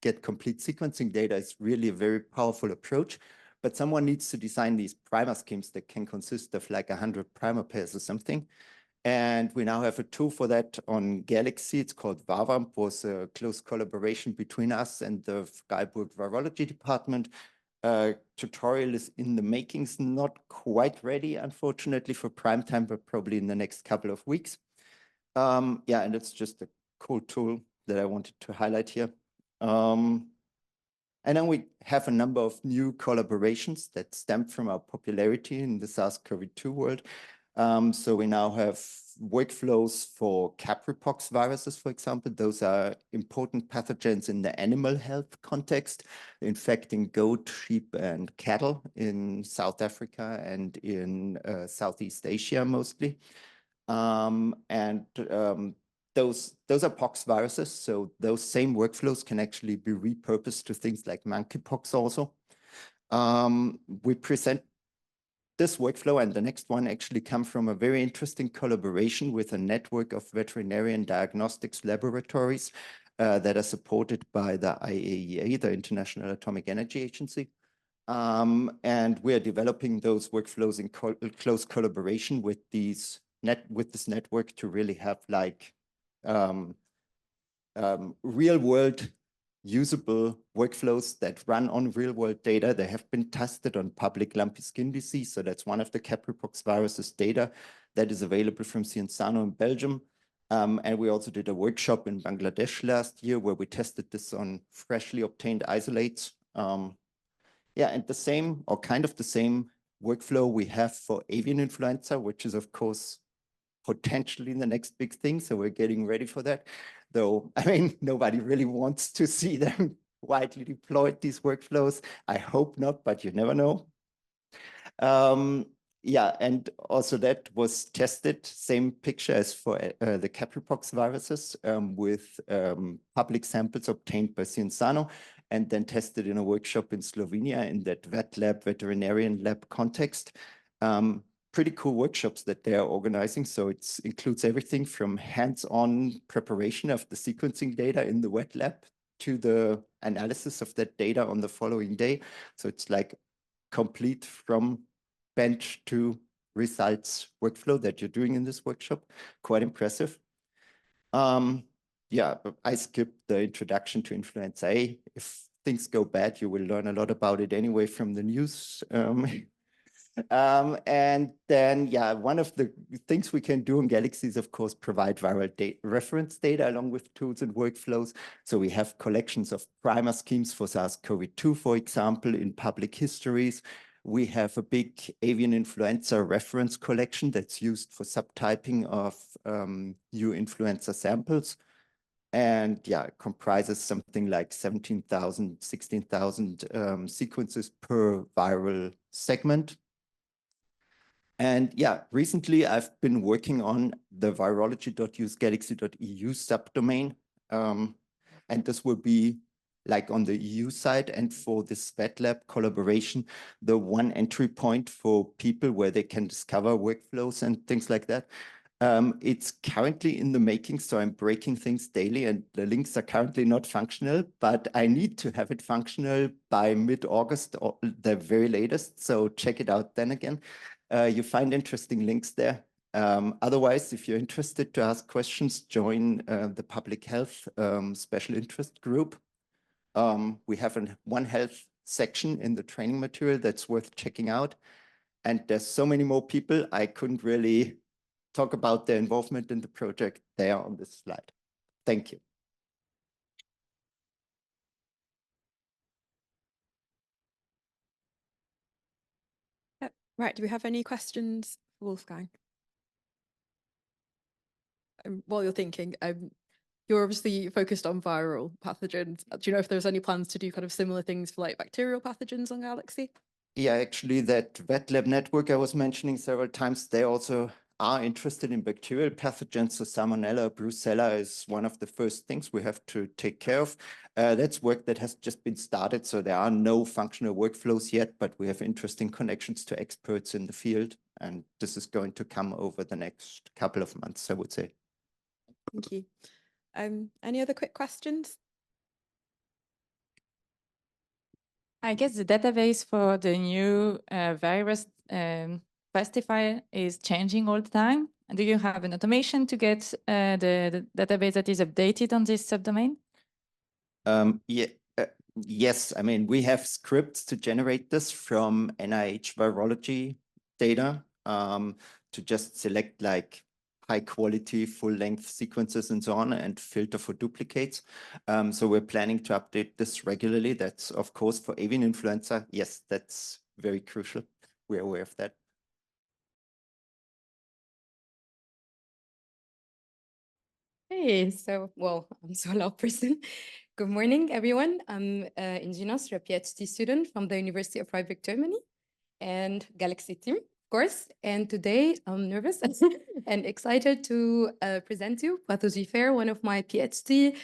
get complete sequencing data is really a very powerful approach. But someone needs to design these primer schemes that can consist of like 100 primer pairs or something. And we now have a tool for that on Galaxy. It's called VAVAMP, was a close collaboration between us and the Freiburg Virology Department. Tutorial is in the makings, not quite ready, unfortunately, for prime time, but probably in the next couple of weeks. Yeah, and it's just a cool tool that I wanted to highlight here. And then we have a number of new collaborations that stem from our popularity in the SARS-CoV-2 world. So we now have workflows for Capripox viruses, for example. Those are important pathogens in the animal health context, infecting goat, sheep, and cattle in South Africa and in Southeast Asia mostly. Those are pox viruses, so those same workflows can actually be repurposed to things like monkeypox also. We present this workflow and the next one actually come from a very interesting collaboration with a network of veterinarian diagnostics laboratories that are supported by the IAEA, the International Atomic Energy Agency. And we are developing those workflows in close collaboration with this network to really have like real world usable workflows that run on real-world data. They have been tested on public lumpy skin disease. So that's one of the capripox viruses data that is available from Cienzano in Belgium. And we also did a workshop in Bangladesh last year where we tested this on freshly obtained isolates. Yeah, and the same or kind of the same workflow we have for avian influenza, which is of course potentially the next big thing. So we're getting ready for that. Though, I mean, nobody really wants to see them widely deployed, these workflows. I hope not, but you never know. Yeah, and also that was tested, same picture as for the capripox viruses with public samples obtained by Cienzano and then tested in a workshop in Slovenia in that vet lab, veterinarian lab context. Pretty cool workshops that they are organizing. So it includes everything from hands-on preparation of the sequencing data in the wet lab to the analysis of that data on the following day. So it's like complete from bench to results workflow that you're doing in this workshop. Quite impressive. Yeah, but I skipped the introduction to influenza A. If things go bad, you will learn a lot about it anyway from the news. And then, yeah, one of the things we can do in Galaxy is, of course, provide viral reference data along with tools and workflows. So we have collections of primer schemes for SARS-CoV-2, for example, in public histories. We have a big avian influenza reference collection that's used for subtyping of new influenza samples. And yeah, it comprises something like 17,000, 16,000 sequences per viral segment. And yeah, recently I've been working on the virology.usegalaxy.eu subdomain. And this will be like on the EU side, and for this vet lab collaboration, the one entry point for people where they can discover workflows and things like that. It's currently in the making, so I'm breaking things daily and the links are currently not functional, but I need to have it functional by mid-August or the very latest, so check it out then again. You find interesting links there. Otherwise, if you're interested to ask questions, join the public health special interest group. We have a One Health section in the training material that's worth checking out. And there's so many more people, I couldn't really talk about their involvement in the project there on this slide. Thank you. Right, do we have any questions for Wolfgang? While you're thinking, you're obviously focused on viral pathogens. Do you know if there's any plans to do kind of similar things for like bacterial pathogens on Galaxy? Yeah, actually that vet lab network I was mentioning several times, they also are interested in bacterial pathogens. So Salmonella, Brucella is one of the first things we have to take care of. That's work that has just been started. So there are no functional workflows yet, but we have interesting connections to experts in the field. And this is going to come over the next couple of months, I would say. Thank you. Any other quick questions? I guess the database for the new virus classifier is changing all the time. Do you have an automation to get the database that is updated on this subdomain? Yeah, yes, I mean, we have scripts to generate this from NIH virology data to just select like high quality, full length sequences and so on and filter for duplicates. So we're planning to update this regularly. That's of course for avian influenza. Yes, that's very crucial. We're aware of that. Hey, so, well, I'm so loud person. Good morning, everyone. I'm Inginos, a PhD student from the University of Freiburg, Germany, and Galaxy team, of course. And today I'm nervous and excited to present you Pathology Fair, one of my PhD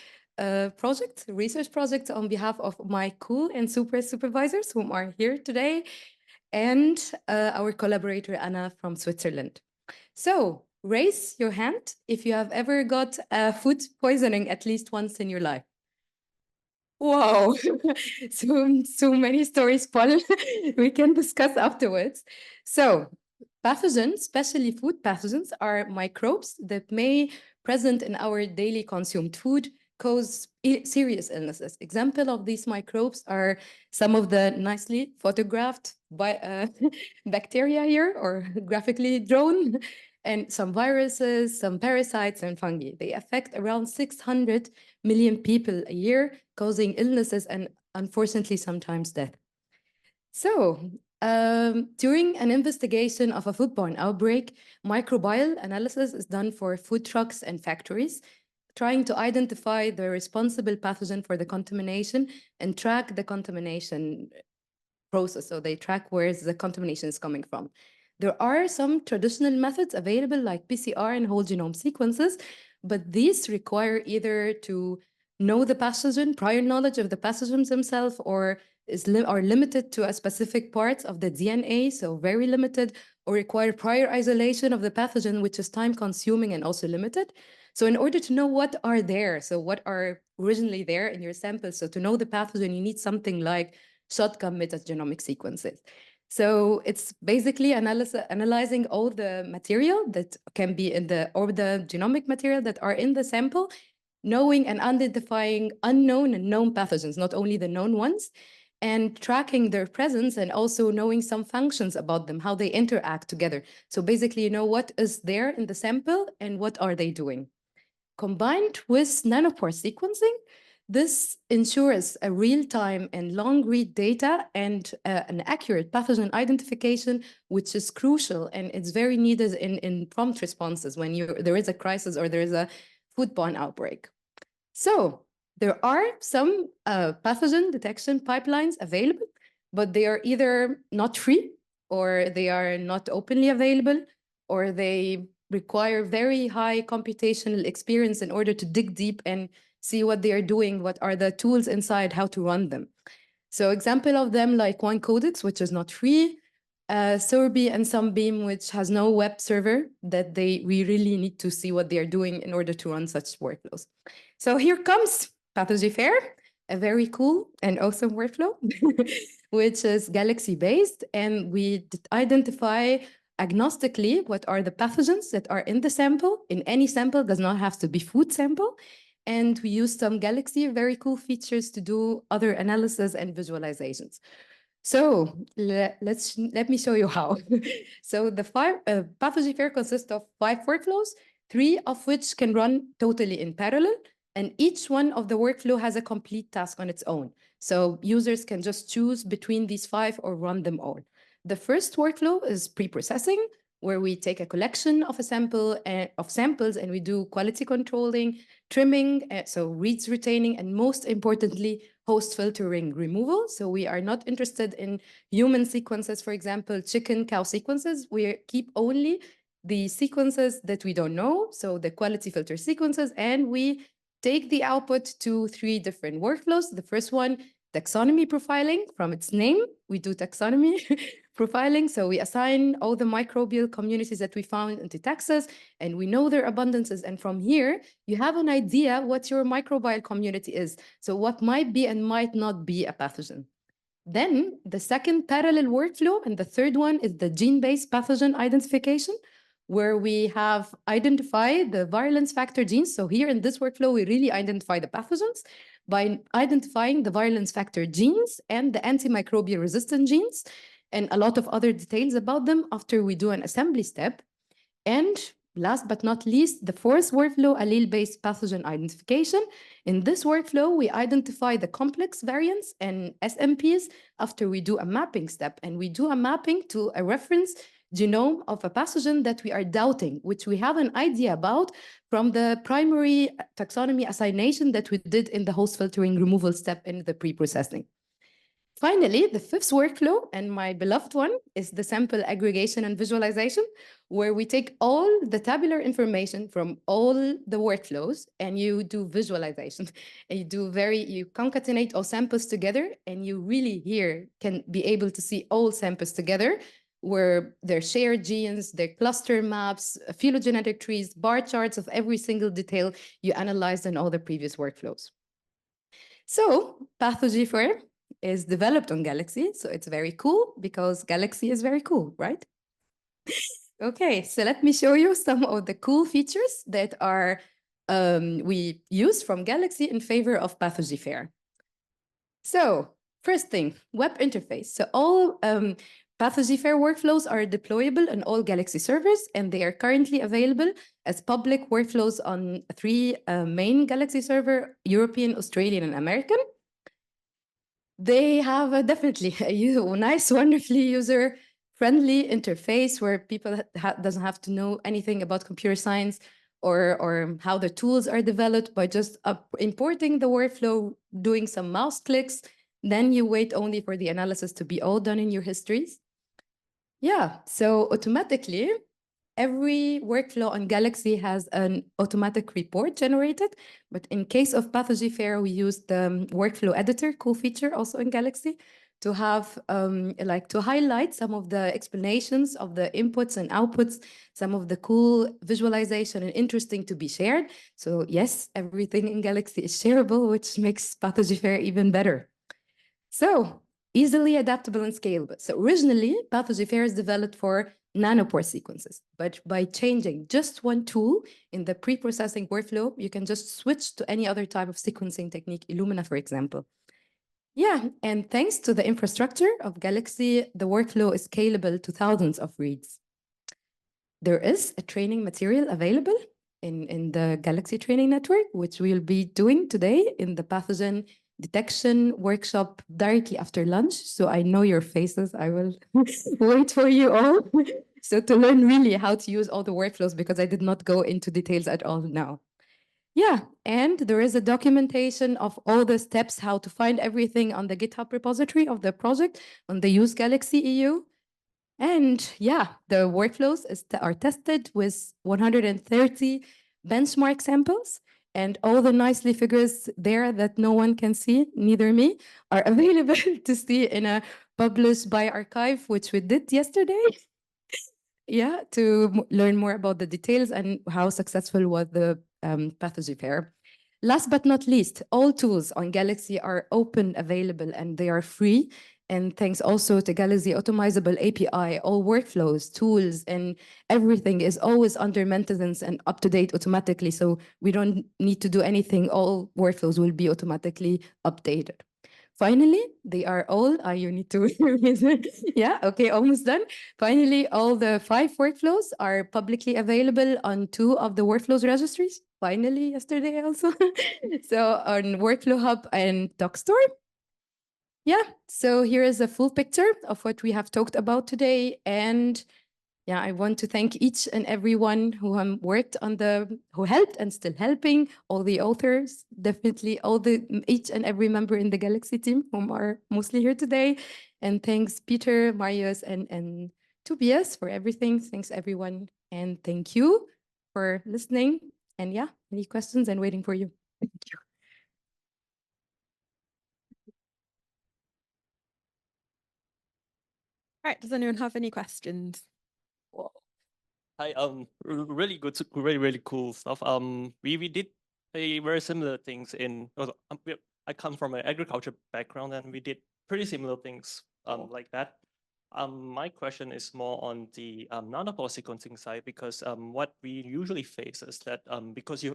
research projects on behalf of my cool and super supervisors whom are here today, and our collaborator Anna from Switzerland. So raise your hand if you have ever got food poisoning at least once in your life. Wow, so many stories, Paul, we can discuss afterwards. So pathogens, especially food pathogens, are microbes that may present in our daily consumed food, cause serious illnesses. Example of these microbes are some of the nicely photographed bacteria here, or graphically drawn, and some viruses, some parasites, and fungi. They affect around 600 million people a year, causing illnesses and unfortunately sometimes death. So, during an investigation of a foodborne outbreak, microbial analysis is done for food trucks and factories, trying to identify the responsible pathogen for the contamination and track the contamination process. So they track where the contamination is coming from. There are some traditional methods available like PCR and whole genome sequences, but these require either to know the pathogen, prior knowledge of the pathogens themselves, or are limited to a specific part of the DNA, so very limited, or require prior isolation of the pathogen, which is time consuming and also limited. So in order to know what are there, so what are originally there in your sample, so to know the pathogen, you need something like shotgun metagenomic sequences. So it's basically analyzing all the material that can be in the, or the genomic material that are in the sample, knowing and identifying unknown and known pathogens, not only the known ones, and tracking their presence and also knowing some functions about them, how they interact together. So basically, you know what is there in the sample and what are they doing. Combined with nanopore sequencing, this ensures a real-time and long-read data and an accurate pathogen identification, which is crucial and it's very needed in prompt responses when there is a crisis or there is a foodborne outbreak. So there are some pathogen detection pipelines available, but they are either not free or they are not openly available, or they require very high computational experience in order to dig deep and see what they are doing, what are the tools inside, how to run them. So example of them like OneCodex, which is not free, Sorby and Sunbeam, which has no web server that we really need to see what they are doing in order to run such workflows. So here comes PathogyFair, a very cool and awesome workflow, which is Galaxy-based, and we identify agnostically what are the pathogens that are in the sample. In any sample, does not have to be food sample. And we use some Galaxy very cool features to do other analysis and visualizations. So let me show you how. So the PathogyFair consists of 5 workflows, 3 of which can run totally in parallel, and each one of the workflow has a complete task on its own. So users can just choose between these 5 or run them all. The first workflow is pre-processing, where we take a collection of samples and we do quality controlling, trimming, so reads retaining, and most importantly, host filtering removal. So we are not interested in human sequences, for example, chicken, cow sequences. We keep only the sequences that we don't know, so the quality filter sequences, and we take the output to 3 different workflows. The first one, taxonomy profiling. From its name, we do taxonomy profiling. So we assign all the microbial communities that we found into taxes, and we know their abundances. And from here, you have an idea what your microbial community is. So what might be and might not be a pathogen. Then the second parallel workflow, and the third one is the gene-based pathogen identification, where we have identified the virulence factor genes. So here in this workflow, we really identify the pathogens by identifying the virulence factor genes and the antimicrobial resistant genes, and a lot of other details about them after we do an assembly step. And last but not least, the fourth workflow, allele-based pathogen identification. In this workflow, we identify the complex variants and SMPs after we do a mapping step. And we do a mapping to a reference genome of a pathogen that we are doubting, which we have an idea about from the primary taxonomy assignation that we did in the host filtering removal step in the pre-processing. Finally, the fifth workflow, and my beloved one, is the sample aggregation and visualization, where we take all the tabular information from all the workflows and you do visualization. And you concatenate all samples together, and you really here can be able to see all samples together, where their shared genes, their cluster maps, phylogenetic trees, bar charts of every single detail you analyzed in all the previous workflows. So PathogyFair is developed on Galaxy, so it's very cool because Galaxy is very cool, right? Okay, so let me show you some of the cool features that are we use from Galaxy in favor of PathoGFair. So first thing, web interface. So all PathoGFair workflows are deployable on all Galaxy servers, and they are currently available as public workflows on 3 main Galaxy server, European, Australian, and American. They have definitely a nice, wonderfully user-friendly interface where people doesn't have to know anything about computer science or how the tools are developed by just importing the workflow, doing some mouse clicks. Then you wait only for the analysis to be all done in your histories. Yeah, so automatically, every workflow on Galaxy has an automatic report generated, but in case of PathoGFair, we use the workflow editor, cool feature also in Galaxy, to have to highlight some of the explanations of the inputs and outputs, some of the cool visualization and interesting to be shared. So yes, everything in Galaxy is shareable, which makes PathoGFair even better. So easily adaptable and scalable. So originally, PathoGFair is developed for nanopore sequences, but by changing just one tool in the pre-processing workflow, you can just switch to any other type of sequencing technique, Illumina, for example. Yeah, and thanks to the infrastructure of Galaxy, the workflow is scalable to thousands of reads. There is a training material available in the Galaxy training network, which we'll be doing today in the pathogen detection workshop directly after lunch. So I know your faces. I will wait for you all. So to learn really how to use all the workflows, because I did not go into details at all now. Yeah, and there is a documentation of all the steps, how to find everything on the GitHub repository of the project on the Use Galaxy EU. And yeah, the workflows are tested with 130 benchmark samples, and all the nicely figures there that no one can see, neither me, are available to see in a published by archive, which we did yesterday. Yeah, to learn more about the details and how successful was the PathoGFair. Last but not least, all tools on Galaxy are open, available, and they are free. And thanks also to Galaxy Automizable API, all workflows, tools, and everything is always under maintenance and up to date automatically. So we don't need to do anything. All workflows will be automatically updated. Finally, they are all, you need to, yeah, okay, almost done. Finally, all the 5 workflows are publicly available on 2 of the workflows registries. Finally, yesterday also. So on Workflow Hub and DocStore. Yeah, so here is a full picture of what we have talked about today. And yeah, I want to thank each and everyone who worked on who helped and still helping, all the authors, definitely each and every member in the Galaxy team, whom are mostly here today. And thanks Peter, Marius, and Tobias for everything. Thanks everyone. And thank you for listening. And yeah, any questions and waiting for you. Thank you. All right, does anyone have any questions? Hi, really good, really cool stuff. We did a very similar things I come from an agriculture background, and we did pretty similar things like that. My question is more on the nanopore sequencing side, because what we usually face is that because in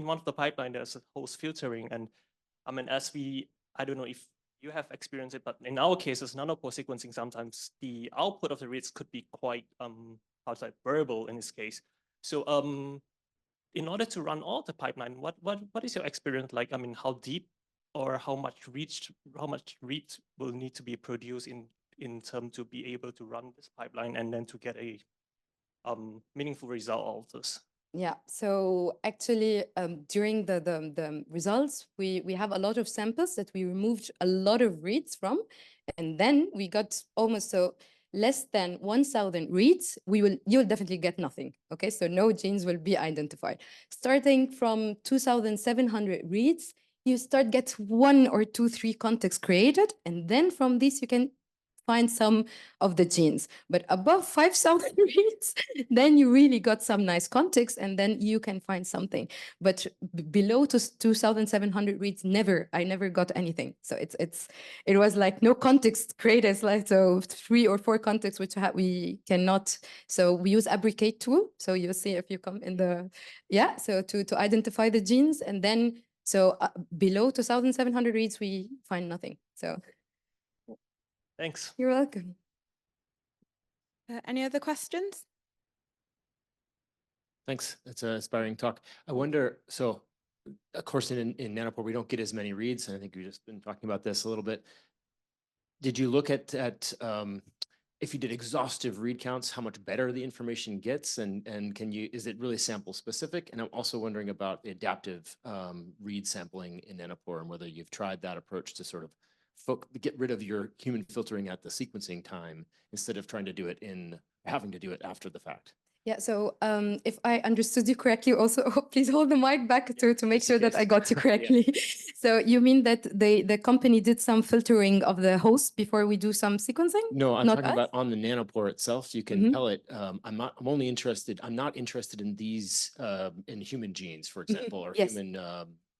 one of the pipeline there's a host filtering, and I don't know if you have experienced it, but in our cases, nanopore sequencing, sometimes the output of the reads could be quite variable in this case. So in order to run all the pipeline, what is your experience like? I mean, how deep or how much reads will need to be produced in terms to be able to run this pipeline and then to get a meaningful result out of this? Yeah, so actually during the results, we have a lot of samples that we removed a lot of reads from, and then we got almost less than 1,000 reads, you'll definitely get nothing. Okay, so no genes will be identified. Starting from 2,700 reads, you start get 1 or 2, 3 contexts created, and then from this you can find some of the genes. But above 5,000 reads, then you really got some nice context, and then you can find something. But below to 2,700 reads, I never got anything. So it was like no context created, like so 3 or 4 contexts which we cannot. So we use abricate tool. So you'll see if you come in the so to identify the genes, and then so below 2,700 reads we find nothing. So Thanks. you're welcome. Any other questions? Thanks. That's an inspiring talk. I wonder, so of course in Nanopore, we don't get as many reads. And I think we've just been talking about this a little bit. Did you look at if you did exhaustive read counts, how much better the information gets? And is it really sample specific? And I'm also wondering about the adaptive read sampling in Nanopore and whether you've tried that approach to sort of get rid of your human filtering at the sequencing time instead of trying to do it having to do it after the fact. Yeah, so if I understood you correctly, also please hold the mic back to make sure that I got you correctly. So you mean that the company did some filtering of the host before we do some sequencing? No, I'm Not talking us? about on the nanopore itself. You can tell it. I'm not interested in these in human genes, for example, or Yes. human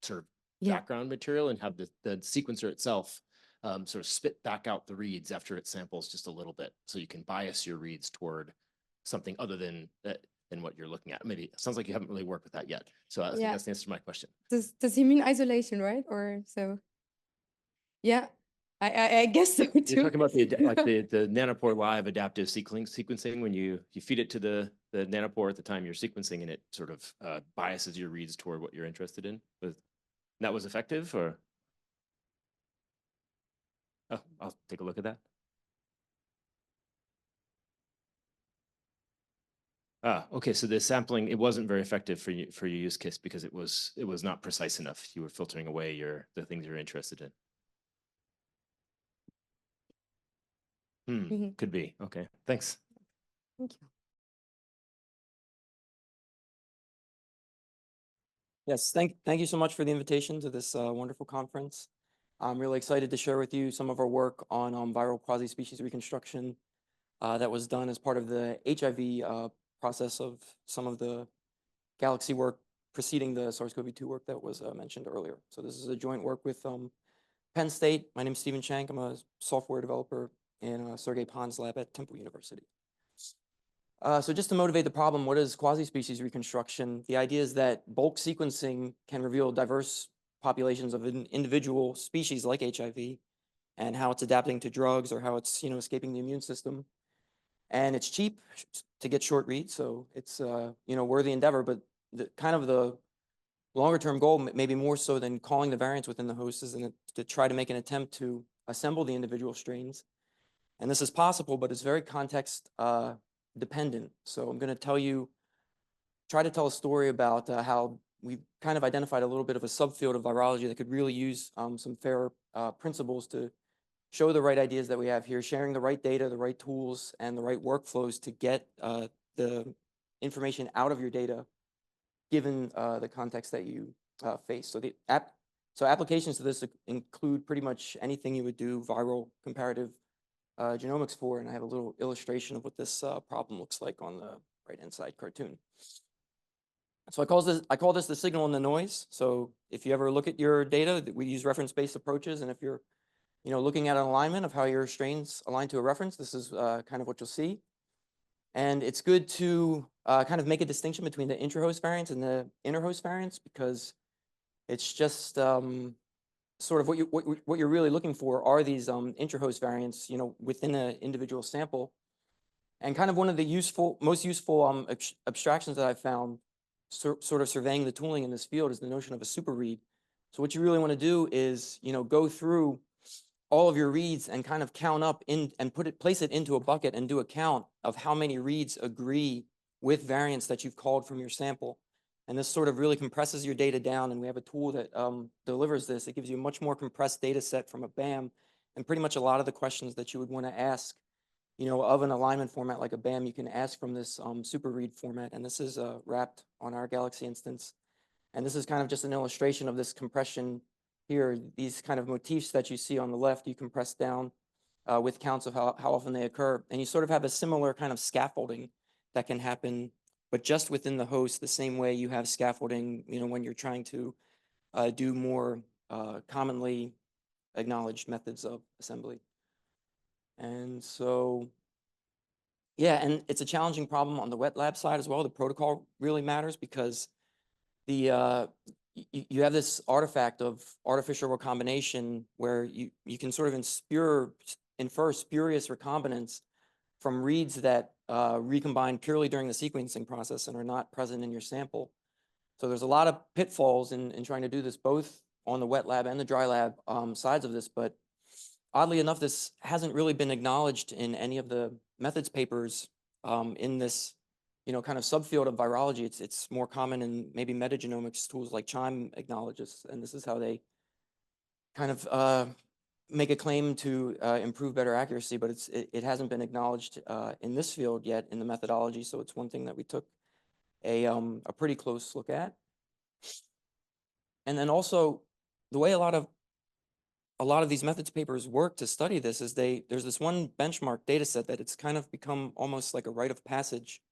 sort of Yeah. background material, and have the sequencer itself sort of spit back out the reads after it samples just a little bit, so you can bias your reads toward something other than what you're looking at. Maybe it sounds like you haven't really worked with that yet. So I think Yeah. that's the answer to my question. Does he mean isolation, right? Or so? Yeah, I guess so too. You're talking about the nanopore live adaptive sequencing when you feed it to the nanopore at the time you're sequencing, and it sort of biases your reads toward what you're interested in. That was effective, or? Oh, I'll take a look at that. Okay. So the sampling, it wasn't very effective for your use case because it was not precise enough. You were filtering away the things you're interested in. Could be. Okay. Thanks. Thank you. Yes, thank you so much for the invitation to this wonderful conference. I'm really excited to share with you some of our work on viral quasi-species reconstruction that was done as part of the HIV process of some of the Galaxy work preceding the SARS-CoV-2 work that was mentioned earlier. So this is a joint work with Penn State. My name is Stephen Shank. I'm a software developer in Sergey Pan's lab at Temple University. So just to motivate the problem, what is quasi-species reconstruction? The idea is that bulk sequencing can reveal diverse populations of an individual species like HIV and how it's adapting to drugs or how it's escaping the immune system. And it's cheap to get short reads, so it's worthy endeavor. But the longer term goal, maybe more so than calling the variants within the host, is to try to make an attempt to assemble the individual strains. And this is possible, but it's very context dependent. So I'm going to try to tell a story about how we've kind of identified a little bit of a subfield of virology that could really use some fair principles to show the right ideas that we have here, sharing the right data, the right tools, and the right workflows to get the information out of your data, given the context that you face. So applications to this include pretty much anything you would do viral comparative genomics for, and I have a little illustration of what this problem looks like on the right-hand side cartoon. So I call this the signal and the noise. So if you ever look at your data, we use reference-based approaches, and if you're looking at an alignment of how your strains align to a reference, this is kind of what you'll see. And it's good to kind of make a distinction between the intrahost variants and the interhost variants, because it's just sort of what you're really looking for are these intrahost variants, within an individual sample. And kind of one of the most useful abstractions that I've found, sort of surveying the tooling in this field, is the notion of a super read. So what you really want to do is, go through all of your reads and kind of count up and place it into a bucket and do a count of how many reads agree with variants that you've called from your sample. And this sort of really compresses your data down, and we have a tool that delivers this. It gives you a much more compressed data set from a BAM, and pretty much a lot of the questions that you would want to ask, of an alignment format like a BAM, you can ask from this super read format. And this is wrapped on our Galaxy instance. And this is kind of just an illustration of this compression here. These kind of motifs that you see on the left, you compress down with counts of how often they occur. And you sort of have a similar kind of scaffolding that can happen, but just within the host, the same way you have scaffolding, when you're trying to do more commonly acknowledged methods of assembly. And so, yeah, and it's a challenging problem on the wet lab side as well. The protocol really matters because you have this artifact of artificial recombination where you can sort of infer spurious recombinants from reads that recombine purely during the sequencing process and are not present in your sample. So there's a lot of pitfalls in trying to do this, both on the wet lab and the dry lab sides of this. But oddly enough, this hasn't really been acknowledged in any of the methods papers in this kind of subfield of virology. It's more common in maybe metagenomics tools like CHIME acknowledges, and this is how they kind of make a claim to improve better accuracy, but it hasn't been acknowledged in this field yet in the methodology. So it's one thing that we took a pretty close look at. And then also the way a lot of these methods papers work to study this is there's this one benchmark data set that it's kind of become almost like a rite of passage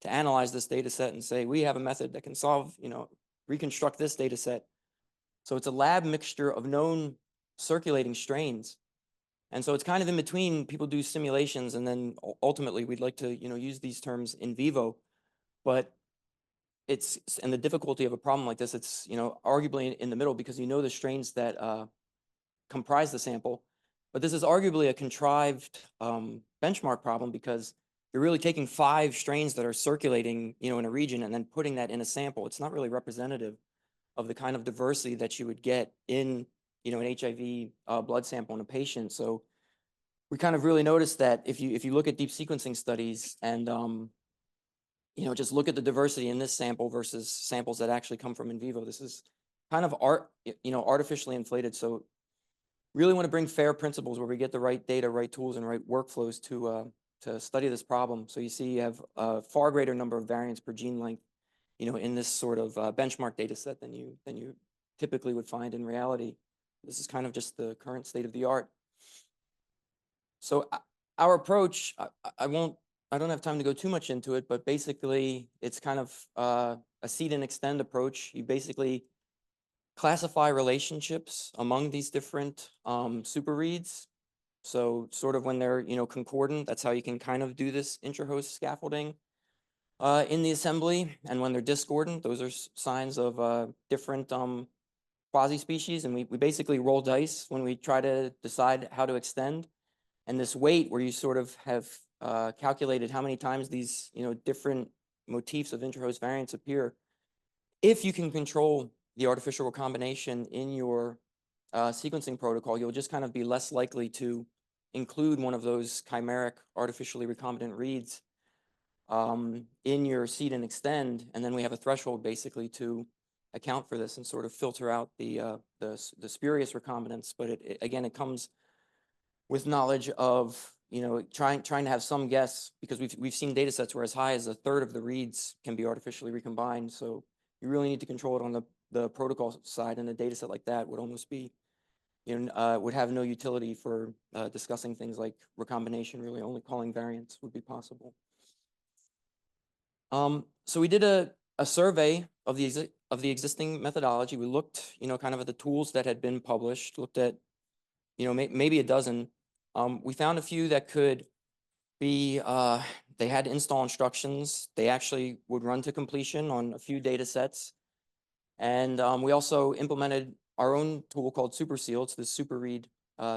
to analyze this data set and say, we have a method that can reconstruct this data set. So it's a lab mixture of known circulating strains. And so it's kind of in between. People do simulations, and then ultimately we'd like to use these terms in vivo. But and the difficulty of a problem like this, it's arguably in the middle because the strains that comprise the sample. But this is arguably a contrived benchmark problem because you're really taking 5 strains that are circulating in a region and then putting that in a sample. It's not really representative of the kind of diversity that you would get in an HIV blood sample in a patient. So we kind of really noticed that if you look at deep sequencing studies and just look at the diversity in this sample versus samples that actually come from in vivo, this is kind of artificially inflated. So really want to bring fair principles where we get the right data, right tools, and right workflows to study this problem. So you see you have a far greater number of variants per gene length in this sort of benchmark data set than you typically would find in reality. This is kind of just the current state of the art. So our approach, I don't have time to go too much into it, but basically it's kind of a seed and extend approach. You basically classify relationships among these different super reads. So sort of when they're concordant, that's how you can kind of do this intrahost scaffolding in the assembly. And when they're discordant, those are signs of different quasi-species. And we basically roll dice when we try to decide how to extend. And this weight where you sort of have calculated how many times these different motifs of intrahost variants appear. If you can control the artificial recombination in your sequencing protocol, you'll just kind of be less likely to include one of those chimeric artificially recombinant reads in your seed and extend. And then we have a threshold basically to account for this and sort of filter out the spurious recombinants. But again, it comes with knowledge of trying to have some guess, because we've seen data sets where as high as 1/3 of the reads can be artificially recombined. So you really need to control it on the protocol side, and a data set like that would almost be would have no utility for discussing things like recombination. Really only calling variants would be possible. So we did a survey of the existing methodology. We looked kind of at the tools that had been published, looked at maybe a dozen. We found a few that could be, they had install instructions. They actually would run to completion on a few data sets. And we also implemented our own tool called SuperSeal. It's the SuperRead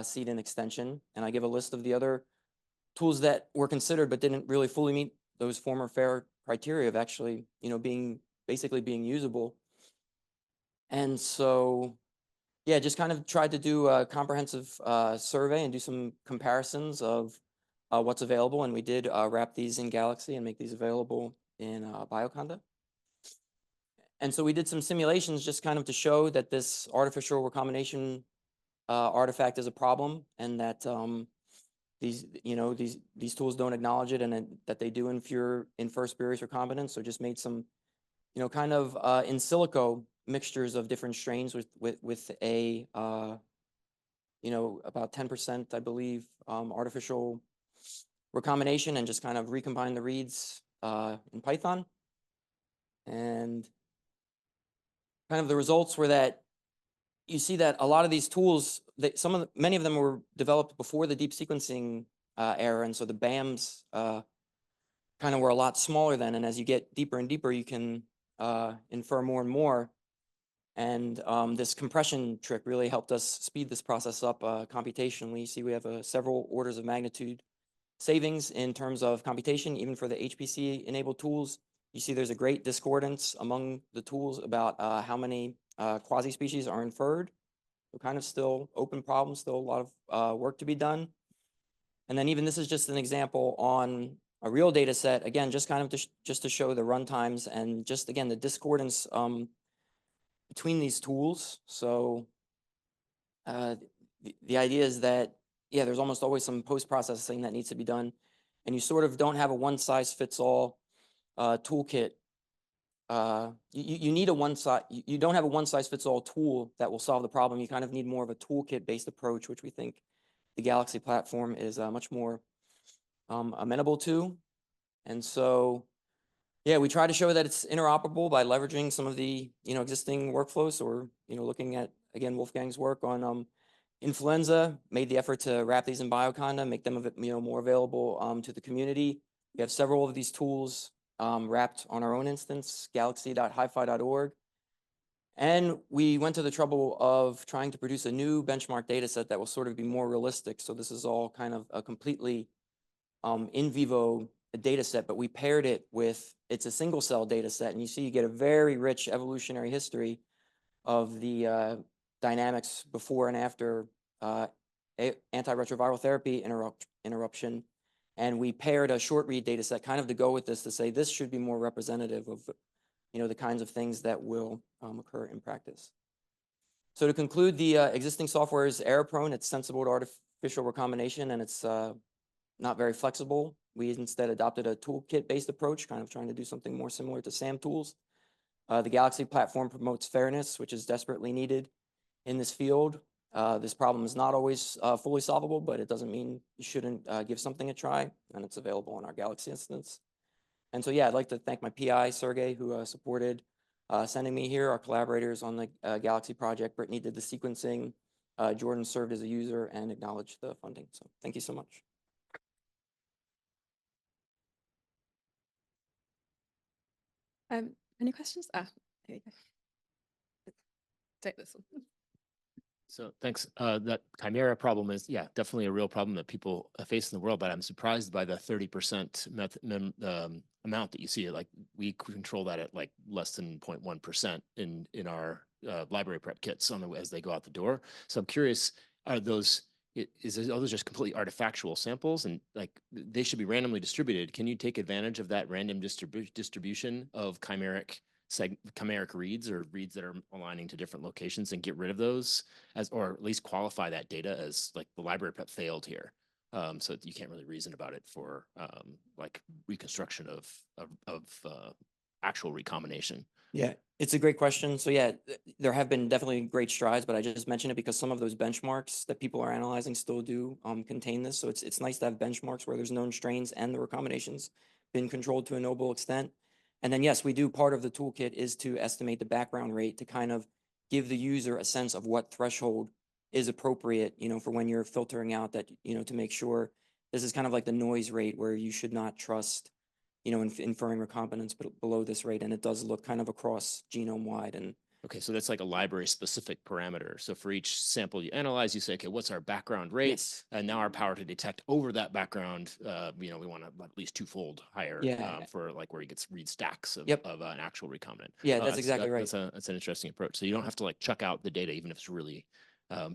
seed and extension. And I give a list of the other tools that were considered but didn't really fully meet those former FAIR criteria of actually, basically being usable. And so, yeah, just kind of tried to do a comprehensive survey and do some comparisons of what's available. And we did wrap these in Galaxy and make these available in Bioconda. And so we did some simulations just kind of to show that this artificial recombination artifact is a problem, and that these tools don't acknowledge it, and that they do infer spurious recombinants. So just made some kind of in silico mixtures of different strains with a about 10%, I believe, artificial recombination and just kind of recombine the reads in Python. And kind of the results were that you see that a lot of these tools, many of them were developed before the deep sequencing era, and so the BAMs kind of were a lot smaller then. And as you get deeper and deeper, you can infer more and more. And this compression trick really helped us speed this process up computationally. You see, we have several orders of magnitude savings in terms of computation, even for the HPC-enabled tools. You see there's a great discordance among the tools about how many quasi-species are inferred. So kind of still open problem, still a lot of work to be done. And then even this is just an example on a real data set, again, just kind of just to show the runtimes and just, again, the discordance between these tools. So the idea is that, yeah, there's almost always some post-processing that needs to be done. And you sort of don't have a one-size-fits-all toolkit. You need you don't have a one-size-fits-all tool that will solve the problem. You kind of need more of a toolkit-based approach, which we think the Galaxy platform is much more amenable to. And so, yeah, we try to show that it's interoperable by leveraging some of the existing workflows. So we're looking at, again, Wolfgang's work on influenza, made the effort to wrap these in Bioconda, make them more available to the community. We have several of these tools wrapped on our own instance, galaxy.hifi.org. And we went to the trouble of trying to produce a new benchmark data set that will sort of be more realistic. So this is all kind of a completely in vivo data set, but we paired it with, it's a single cell data set. And you see, you get a very rich evolutionary history of the dynamics before and after antiretroviral therapy interruption. And we paired a short read data set kind of to go with this, to say this should be more representative of the kinds of things that will occur in practice. So to conclude, the existing software is error prone, it's sensible to artificial recombination, and it's not very flexible. We instead adopted a toolkit-based approach, kind of trying to do something more similar to SAM tools. The Galaxy platform promotes fairness, which is desperately needed in this field. This problem is not always fully solvable, but it doesn't mean you shouldn't give something a try, and it's available on our Galaxy instance. And so, yeah, I'd like to thank my PI, Sergey, who supported sending me here, our collaborators on the Galaxy project. Brittany did the sequencing. Jordan served as a user and acknowledged the funding. So thank you so much. Any questions? Here you go. Take this one. So thanks. That chimera problem is, yeah, definitely a real problem that people face in the world, but I'm surprised by the 30% amount that you see. Like, we control that at like less than 0.1% in our library prep kits as they go out the door. So I'm curious, are those just completely artifactual samples, and like they should be randomly distributed? Can you take advantage of that random distribution of chimeric reads, or reads that are aligning to different locations, and get rid of those, or at least qualify that data as like the library prep failed here, so you can't really reason about it for like reconstruction of actual recombination? Yeah, it's a great question. So yeah, there have been definitely great strides, but I just mentioned it because some of those benchmarks that people are analyzing still do contain this. So it's nice to have benchmarks where there's known strains and the recombinations been controlled to a noble extent. And then, yes, we do, part of the toolkit is to estimate the background rate to kind of give the user a sense of what threshold is appropriate, for when you're filtering out that, to make sure this is kind of like the noise rate where you should not trust, inferring recombinants below this rate. And it does look kind of across genome wide. And okay, so that's like a library specific parameter. So for each sample you analyze, you say, okay, what's our background rate? Yes. And now our power to detect over that background, we want to at least twofold higher, for like where you get read stacks of an actual recombinant. Yeah, that's exactly right. That's an interesting approach. So you don't have to like chuck out the data, even if it's really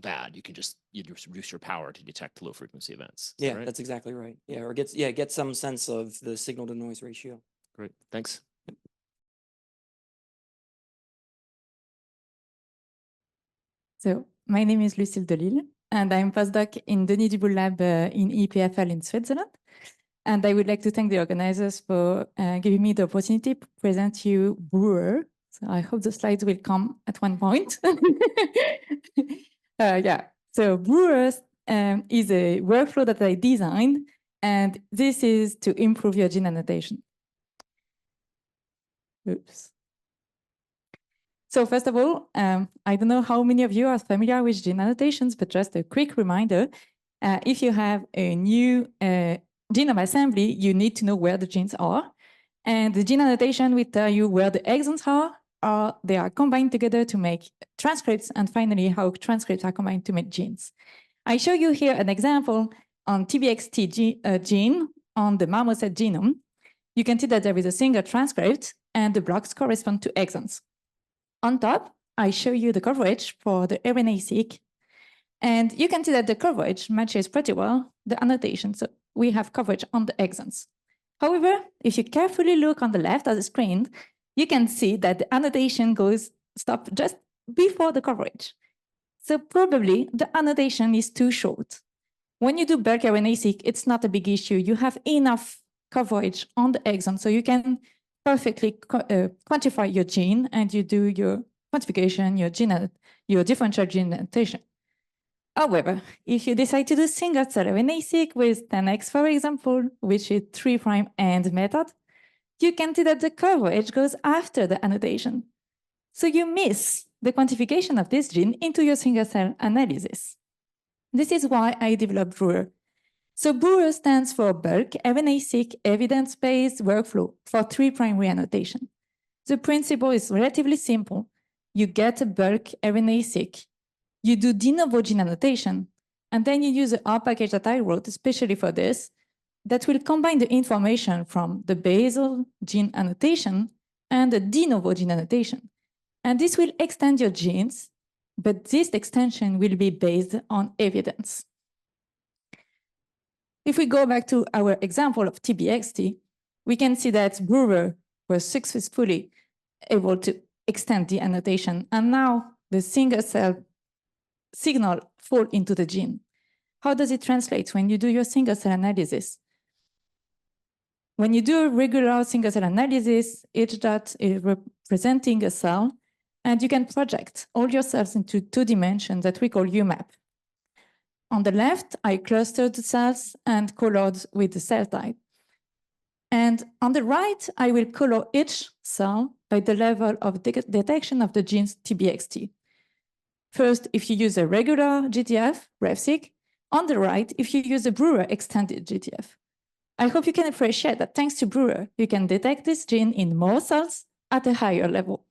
bad. You can just reduce your power to detect low frequency events. Yeah, right? That's exactly right. Yeah, or get some sense of the signal to noise ratio. Great, thanks. So my name is Lucille Delille, and I'm postdoc in Denis Duboul Lab in EPFL in Switzerland. And I would like to thank the organizers for giving me the opportunity to present you Brewer. So I hope the slides will come at one point. Yeah, So Brewer is a workflow that I designed, and this is to improve your gene annotation. Oops. So first of all, I don't know how many of you are familiar with gene annotations, but just a quick reminder, if you have a new genome assembly, you need to know where the genes are. And the gene annotation will tell you where the exons are, or they are combined together to make transcripts, and finally, how transcripts are combined to make genes. I show you here an example on TBXT gene on the marmoset genome. You can see that there is a single transcript, and the blocks correspond to exons. On top, I show you the coverage for the RNA-seq, and you can see that the coverage matches pretty well the annotation. So we have coverage on the exons. However, if you carefully look on the left of the screen, you can see that the annotation stops just before the coverage. So probably the annotation is too short. When you do bulk RNA-seq, it's not a big issue. You have enough coverage on the exon, so you can perfectly quantify your gene, and you do your quantification, your differential gene annotation. However, if you decide to do single-cell RNA-seq with 10x, for example, which is 3' end method, you can see that the coverage goes after the annotation. So you miss the quantification of this gene into your single-cell analysis. This is why I developed Brewer. So Brewer stands for Bulk RNA-seq Evidence-Based Workflow for 3' reannotation. The principle is relatively simple. You get a bulk RNA-seq, you do de novo gene annotation, and then you use the R package that I wrote especially for this that will combine the information from the basal gene annotation and the de novo gene annotation. And this will extend your genes, but this extension will be based on evidence. If we go back to our example of TBXT, we can see that Brewer was successfully able to extend the annotation, and now the single-cell signal fall into the gene. How does it translate when you do your single-cell analysis? When you do a regular single-cell analysis, each dot is representing a cell, and you can project all your cells into 2 dimensions that we call UMAP. On the left, I clustered the cells and colored with the cell type. And on the right, I will color each cell by the level of detection of the genes TBXT. First, if you use a regular GTF, RefSeq. On the right, if you use a Brewer extended GTF. I hope you can appreciate that thanks to Brewer, you can detect this gene in more cells at a higher level.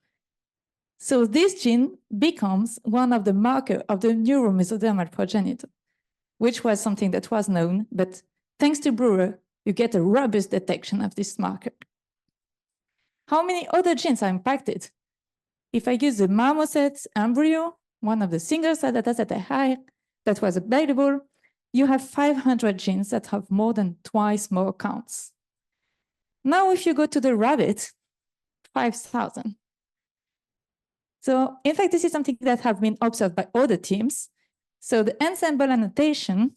So this gene becomes one of the markers of the neuromesodermal progenitor, which was something that was known, but thanks to Brewer, you get a robust detection of this marker. How many other genes are impacted? If I use the marmoset embryo, one of the single-cell datasets I had that was available, you have 500 genes that have more than twice more counts. Now, if you go to the rabbit, 5,000. So in fact, this is something that have been observed by other teams. So the ensemble annotation,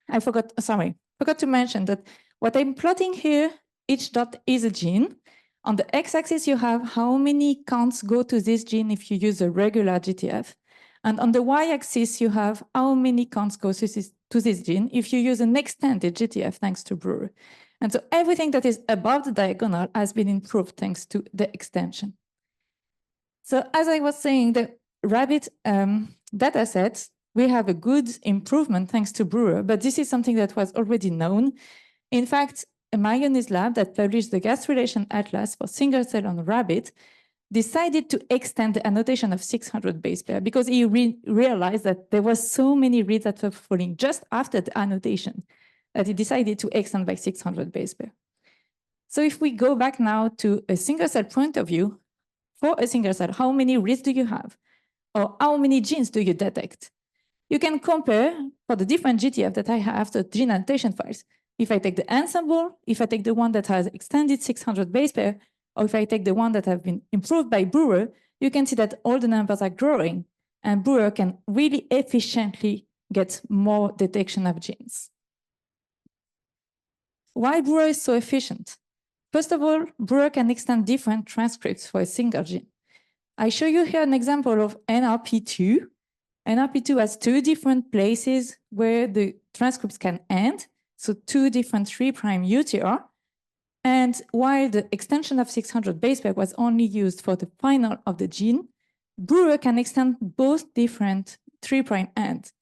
I forgot to mention that what I'm plotting here, each dot is a gene. On the x-axis, you have how many counts go to this gene if you use a regular GTF. And on the y-axis, you have how many counts go to this gene if you use an extended GTF, thanks to Brewer. And so everything that is above the diagonal has been improved thanks to the extension. So as I was saying, the rabbit datasets, we have a good improvement thanks to Brewer, but this is something that was already known. In fact, Mayonnaise lab that published the gastrulation atlas for single cell on rabbit decided to extend the annotation of 600 base pair because he realized that there were so many reads that were falling just after the annotation that he decided to extend by 600 base pair. So if we go back now to a single cell point of view, for a single cell, how many reads do you have? Or how many genes do you detect? You can compare for the different GTF that I have the gene annotation files. If I take the ensemble, if I take the one that has extended 600 base pair, or if I take the one that have been improved by Brewer, you can see that all the numbers are growing, and Brewer can really efficiently get more detection of genes. Why Brewer is so efficient? First of all, Brewer can extend different transcripts for a single gene. I show you here an example of NRP2, NRP2 has two different places where the transcripts can end, so two different 3' UTR. And while the extension of 600 base pair was only used for the final of the gene, Brewer can extend both different 3' ends.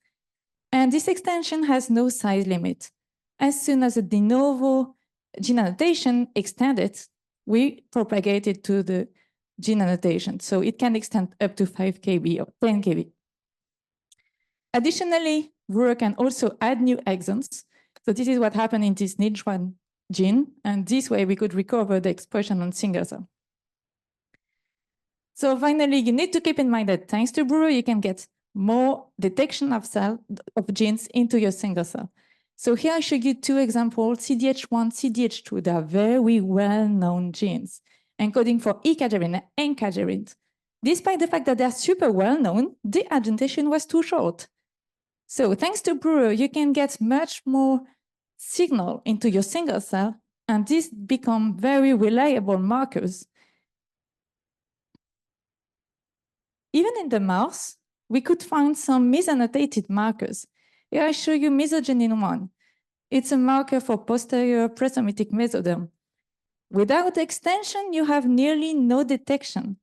And this extension has no size limit. As soon as the de novo gene annotation extended, we propagate it to the gene annotation. So it can extend up to 5 kb or 10 kb. Additionally, Brewer can also add new exons. So this is what happened in this NIDJ1 gene. And this way we could recover the expression on single cell. So finally, you need to keep in mind that thanks to Brewer, you can get more detection of genes into your single cell. So here I show you two examples, CDH1, CDH2. They are very well-known genes, encoding for E-cadherin and cadherin. Despite the fact that they are super well-known, the agitation was too short. So thanks to Brewer, you can get much more signal into your single cell, and these become very reliable markers. Even in the mouse, we could find some misannotated markers. Here I show you mesogenin 1. It's a marker for posterior presomatic mesoderm. Without the extension, you have nearly no detection.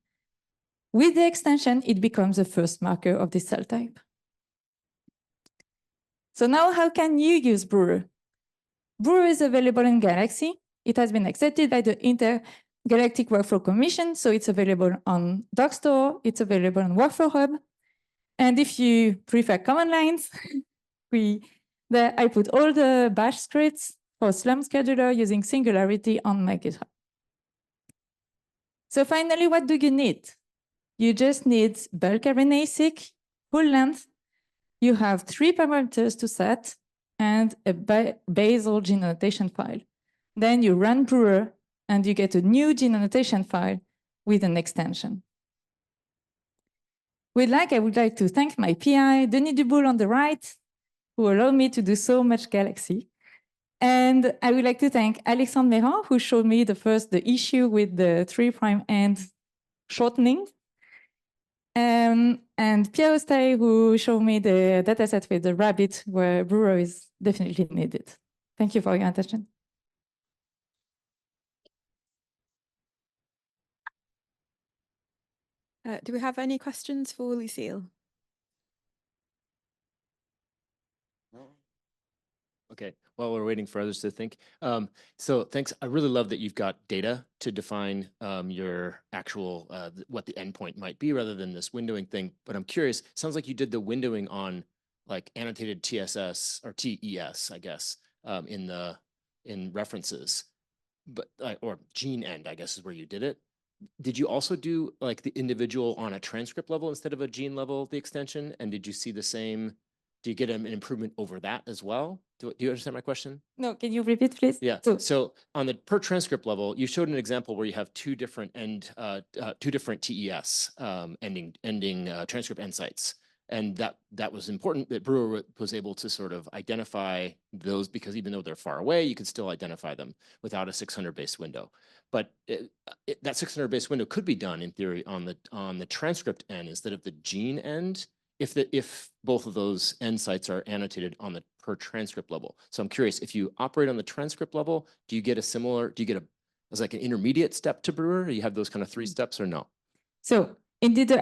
With the extension, it becomes the first marker of this cell type. So now how can you use Brewer? Brewer is available in Galaxy. It has been accepted by the Intergalactic Workflow Commission, so it's available on Dockstore, it's available on Workflow Hub. And if you prefer command lines, I put all the bash scripts for Slum Scheduler using Singularity on my GitHub. So finally, what do you need? You just need bulk RNA-seq, full length. You have 3 parameters to set and a basal gene annotation file. Then you run Brewer and you get a new gene annotation file with an extension. I would like to thank my PI, Denis Duboul on the right, who allowed me to do so much Galaxy. And I would like to thank Alexandre Méran, who showed me the issue with the 3' end shortening. And Pierre Ostay, who showed me the dataset with the rabbit, where Brewer is definitely needed. Thank you for your attention. Do we have any questions for Lucille? Okay, while we're waiting for others to think. So thanks. I really love that you've got data to define your actual, what the endpoint might be rather than this windowing thing. But I'm curious, sounds like you did the windowing on like annotated TSS or TES, I guess, in references, but or gene end, I guess is where you did it. Did you also do like the individual on a transcript level instead of a gene level, the extension? And did you see the same? Do you get an improvement over that as well? Do you understand my question? No, can you repeat, please? Yeah. So on the per transcript level, you showed an example where you have two different TES ending transcript end sites, and that was important. That Brewer was able to sort of identify those because even though they're far away, you could still identify them without a 600 base window. But that 600 base window could be done in theory on the transcript end instead of the gene end, if both of those end sites are annotated on the per transcript level. So I'm curious, if you operate on the transcript level, do you get as like an intermediate step to Brewer? Or you have those kind of 3 steps or no? So indeed,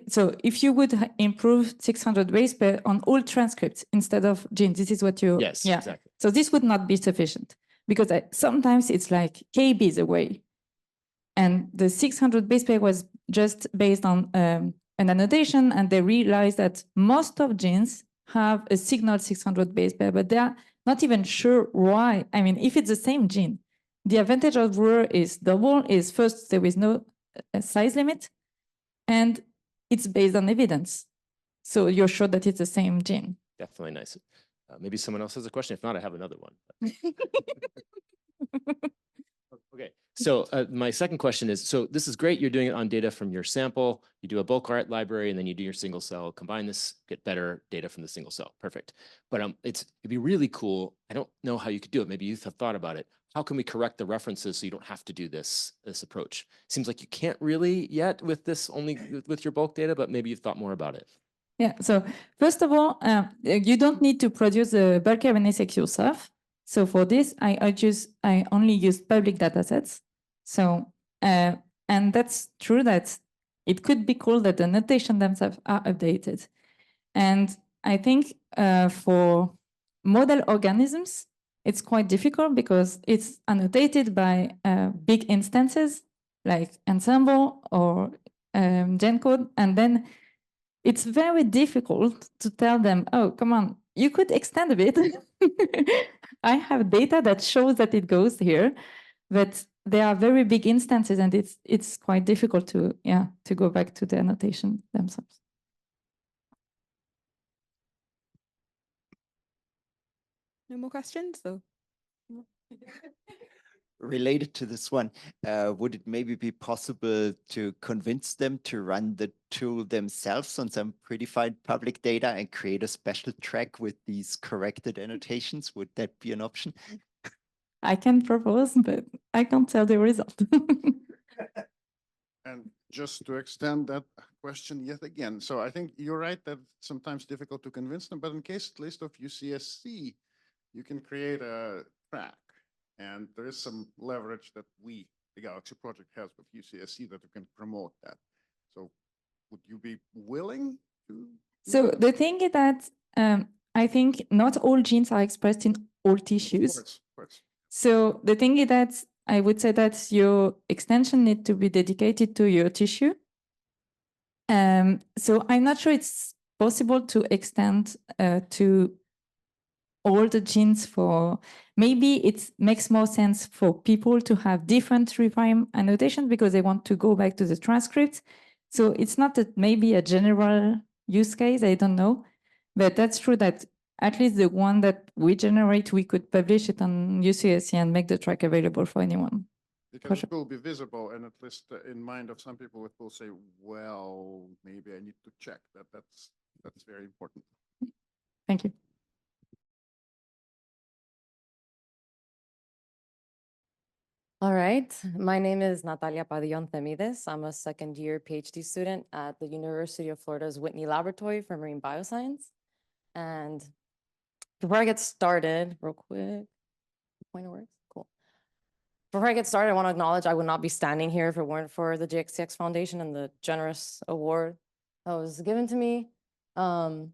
so if you would improve 600 base pair on all transcripts instead of genes, this is what you. Yes, exactly. So this would not be sufficient because sometimes it's like kbs away. And the 600 base pair was just based on an annotation, and they realized that most of genes have a signal 600 base pair, but they're not even sure why. I mean, if it's the same gene, the advantage of Brewer is double, is first, there is no size limit, and it's based on evidence. So you're sure that it's the same gene. Definitely nice. Maybe someone else has a question. If not, I have another one. Okay, so my second question is, so this is great. You're doing it on data from your sample. You do a bulk art library, and then you do your single cell. Combine this, get better data from the single cell. Perfect. But it'd be really cool. I don't know how you could do it. Maybe you have thought about it. How can we correct the references so you don't have to do this approach? Seems like you can't really yet with this only with your bulk data, but maybe you've thought more about it. Yeah, so first of all, you don't need to produce the bulk RNA-seq yourself. So for this, I only use public datasets. So, and that's true that it could be cool that the notation themselves are updated. And I think for model organisms, it's quite difficult because it's annotated by big instances like ensemble or GenCode, and then it's very difficult to tell them, oh, come on, you could extend a bit. I have data that shows that it goes here, but there are very big instances, and it's quite difficult to go back to the annotation themselves. No more questions, though. Related to this one, would it maybe be possible to convince them to run the tool themselves on some predefined public data and create a special track with these corrected annotations? Would that be an option? I can propose, but I can't tell the result. And just to extend that question yet again, so I think you're right that it's sometimes difficult to convince them, but in case at least of UCSC, you can create a track. And there is some leverage that we, the Galaxy project, has with UCSC that we can promote that. So would you be willing to? So the thing is that I think not all genes are expressed in all tissues. Of course. So the thing is that I would say that your extension needs to be dedicated to your tissue. So I'm not sure it's possible to extend to all the genes for, maybe it makes more sense for people to have different reprime annotations because they want to go back to the transcript. So it's not that maybe a general use case, I don't know, but that's true that at least the one that we generate, we could publish it on UCSC and make the track available for anyone. Because it will be visible, and at least in mind of some people, it will say, well, maybe I need to check that. That's very important. Thank you. All right, my name is Natalia Padillon Temides. I'm a second-year PhD student at the University of Florida's Whitney Laboratory for Marine Bioscience. And before I get started, real quick, pointer works, cool. Before I get started, I want to acknowledge I would not be standing here if it weren't for the GXTX Foundation and the generous award that was given to me. The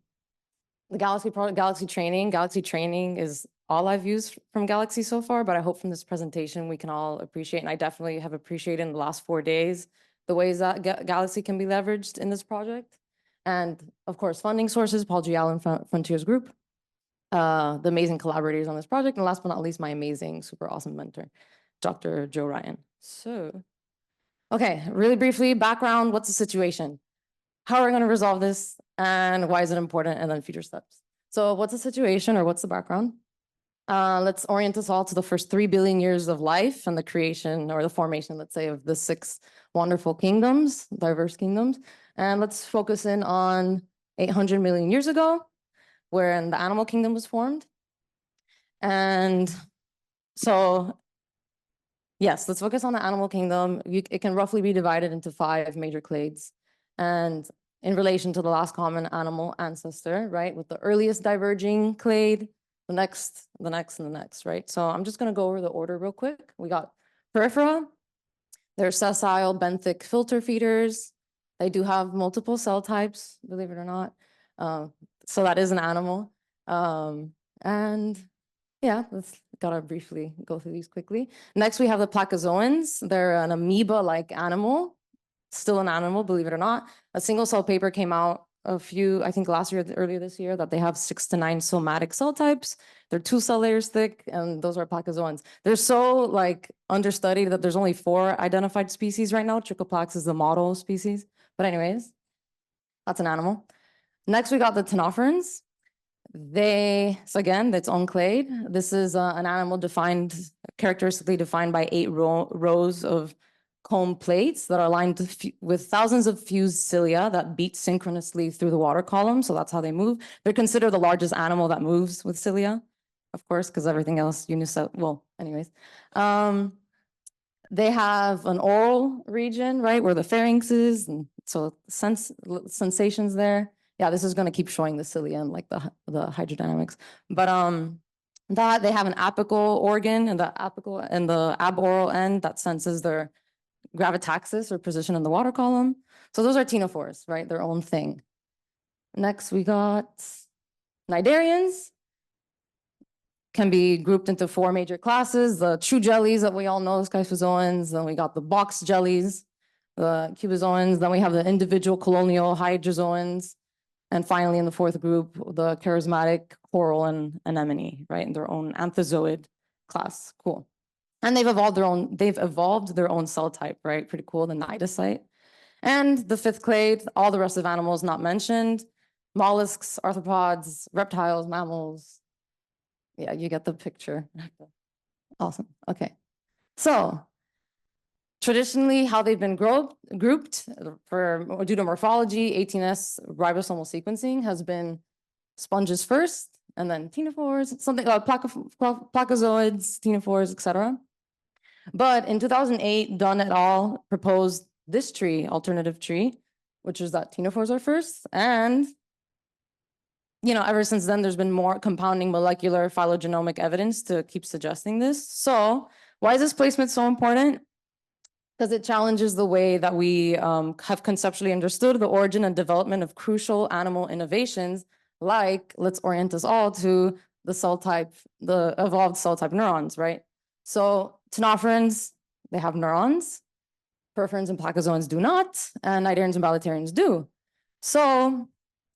Galaxy product, Galaxy Training is all I've used from Galaxy so far, but I hope from this presentation we can all appreciate, and I definitely have appreciated in the last 4 days, the ways that Galaxy can be leveraged in this project. And of course, funding sources, Paul G. Allen Frontiers Group, the amazing collaborators on this project, and last but not least, my amazing, super awesome mentor, Dr. Joe Ryan. So, okay, really briefly, background, what's the situation? How are we going to resolve this, and why is it important, and then future steps. So what's the situation, or what's the background? Let's orient us all to the first 3 billion years of life and the creation or the formation, let's say, of the 6 wonderful kingdoms, diverse kingdoms. And let's focus in on 800 million years ago, wherein the animal kingdom was formed. And so, yes, let's focus on the animal kingdom. It can roughly be divided into 5 major clades. And in relation to the last common animal ancestor, right, with the earliest diverging clade, the next, and the next, right? So I'm just going to go over the order real quick. We got Peripera. They're sessile, benthic filter feeders. They do have multiple cell types, believe it or not. So that is an animal. And yeah, let's gotta briefly go through these quickly. Next, we have the Placozoans. They're an amoeba-like animal, still an animal, believe it or not. A single cell paper came out I think last year, earlier this year, that they have 6 to 9 somatic cell types. They're 2 cell layers thick, and those are placozoans. They're so like understudied that there's only 4 identified species right now. Trichoplax is the model species. But anyways, that's an animal. Next, we got the tenofferans. So again, that's on clade. This is an animal characteristically defined by 8 rows of comb plates that are lined with thousands of fused cilia that beat synchronously through the water column. So that's how they move. They're considered the largest animal that moves with cilia, of course, because everything else well, anyways. They have an oral region, right, where the pharynx is, and so sensations there. Yeah, this is going to keep showing the cilia and like the hydrodynamics. But that they have an apical organ and the apical and the aboral end that senses their gravitaxis or position in the water column. So those are ctenophores, right? Their own thing. Next, we got cnidarians. Can be grouped into 4 major classes: the true jellies that we all know, scyphozoans. Then we got the box jellies, the cubozoans. Then we have the individual colonial hydrozoans. And finally, in the 4th group, the charismatic coral and anemone, right, in their own anthozoid class. Cool. And they've evolved their own cell type, right? Pretty cool, the cnidocyte. And the 5th clade, all the rest of animals not mentioned: mollusks, arthropods, reptiles, mammals. Yeah, you get the picture. Awesome. Okay. So traditionally, how they've been grouped due to morphology, 18S ribosomal sequencing has been sponges first, and then ctenophores, something like placozoids, ctenophores, etc. But in 2008, Dunn et al. Proposed this tree, alternative tree, which is that ctenophores are first. And ever since then, there's been more compounding molecular phylogenomic evidence to keep suggesting this. So why is this placement so important? Because it challenges the way that we have conceptually understood the origin and development of crucial animal innovations, like, let's orient us all to the cell type, the evolved cell type neurons, right? So ctenophorans, they have neurons. Perforans and placozoans do not, and cnidarians and bilaterians do. So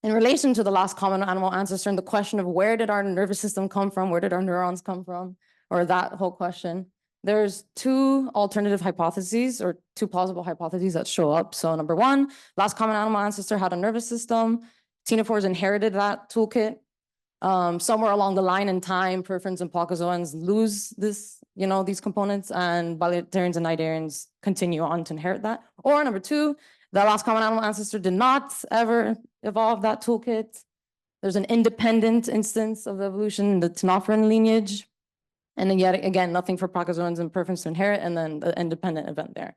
in relation to the last common animal ancestor and the question of where did our nervous system come from, where did our neurons come from, or that whole question, there's 2 alternative hypotheses or 2 plausible hypotheses that show up. So number 1, last common animal ancestor had a nervous system. Ctenophores inherited that toolkit. Somewhere along the line in time, perforans and placozoans lose this, these components, and bilaterians and cnidarians continue on to inherit that. Or number 2, the last common animal ancestor did not ever evolve that toolkit. There's an independent instance of the evolution in the ctenophoran lineage. And then yet again, nothing for placozoans and perforans to inherit, and then the independent event there.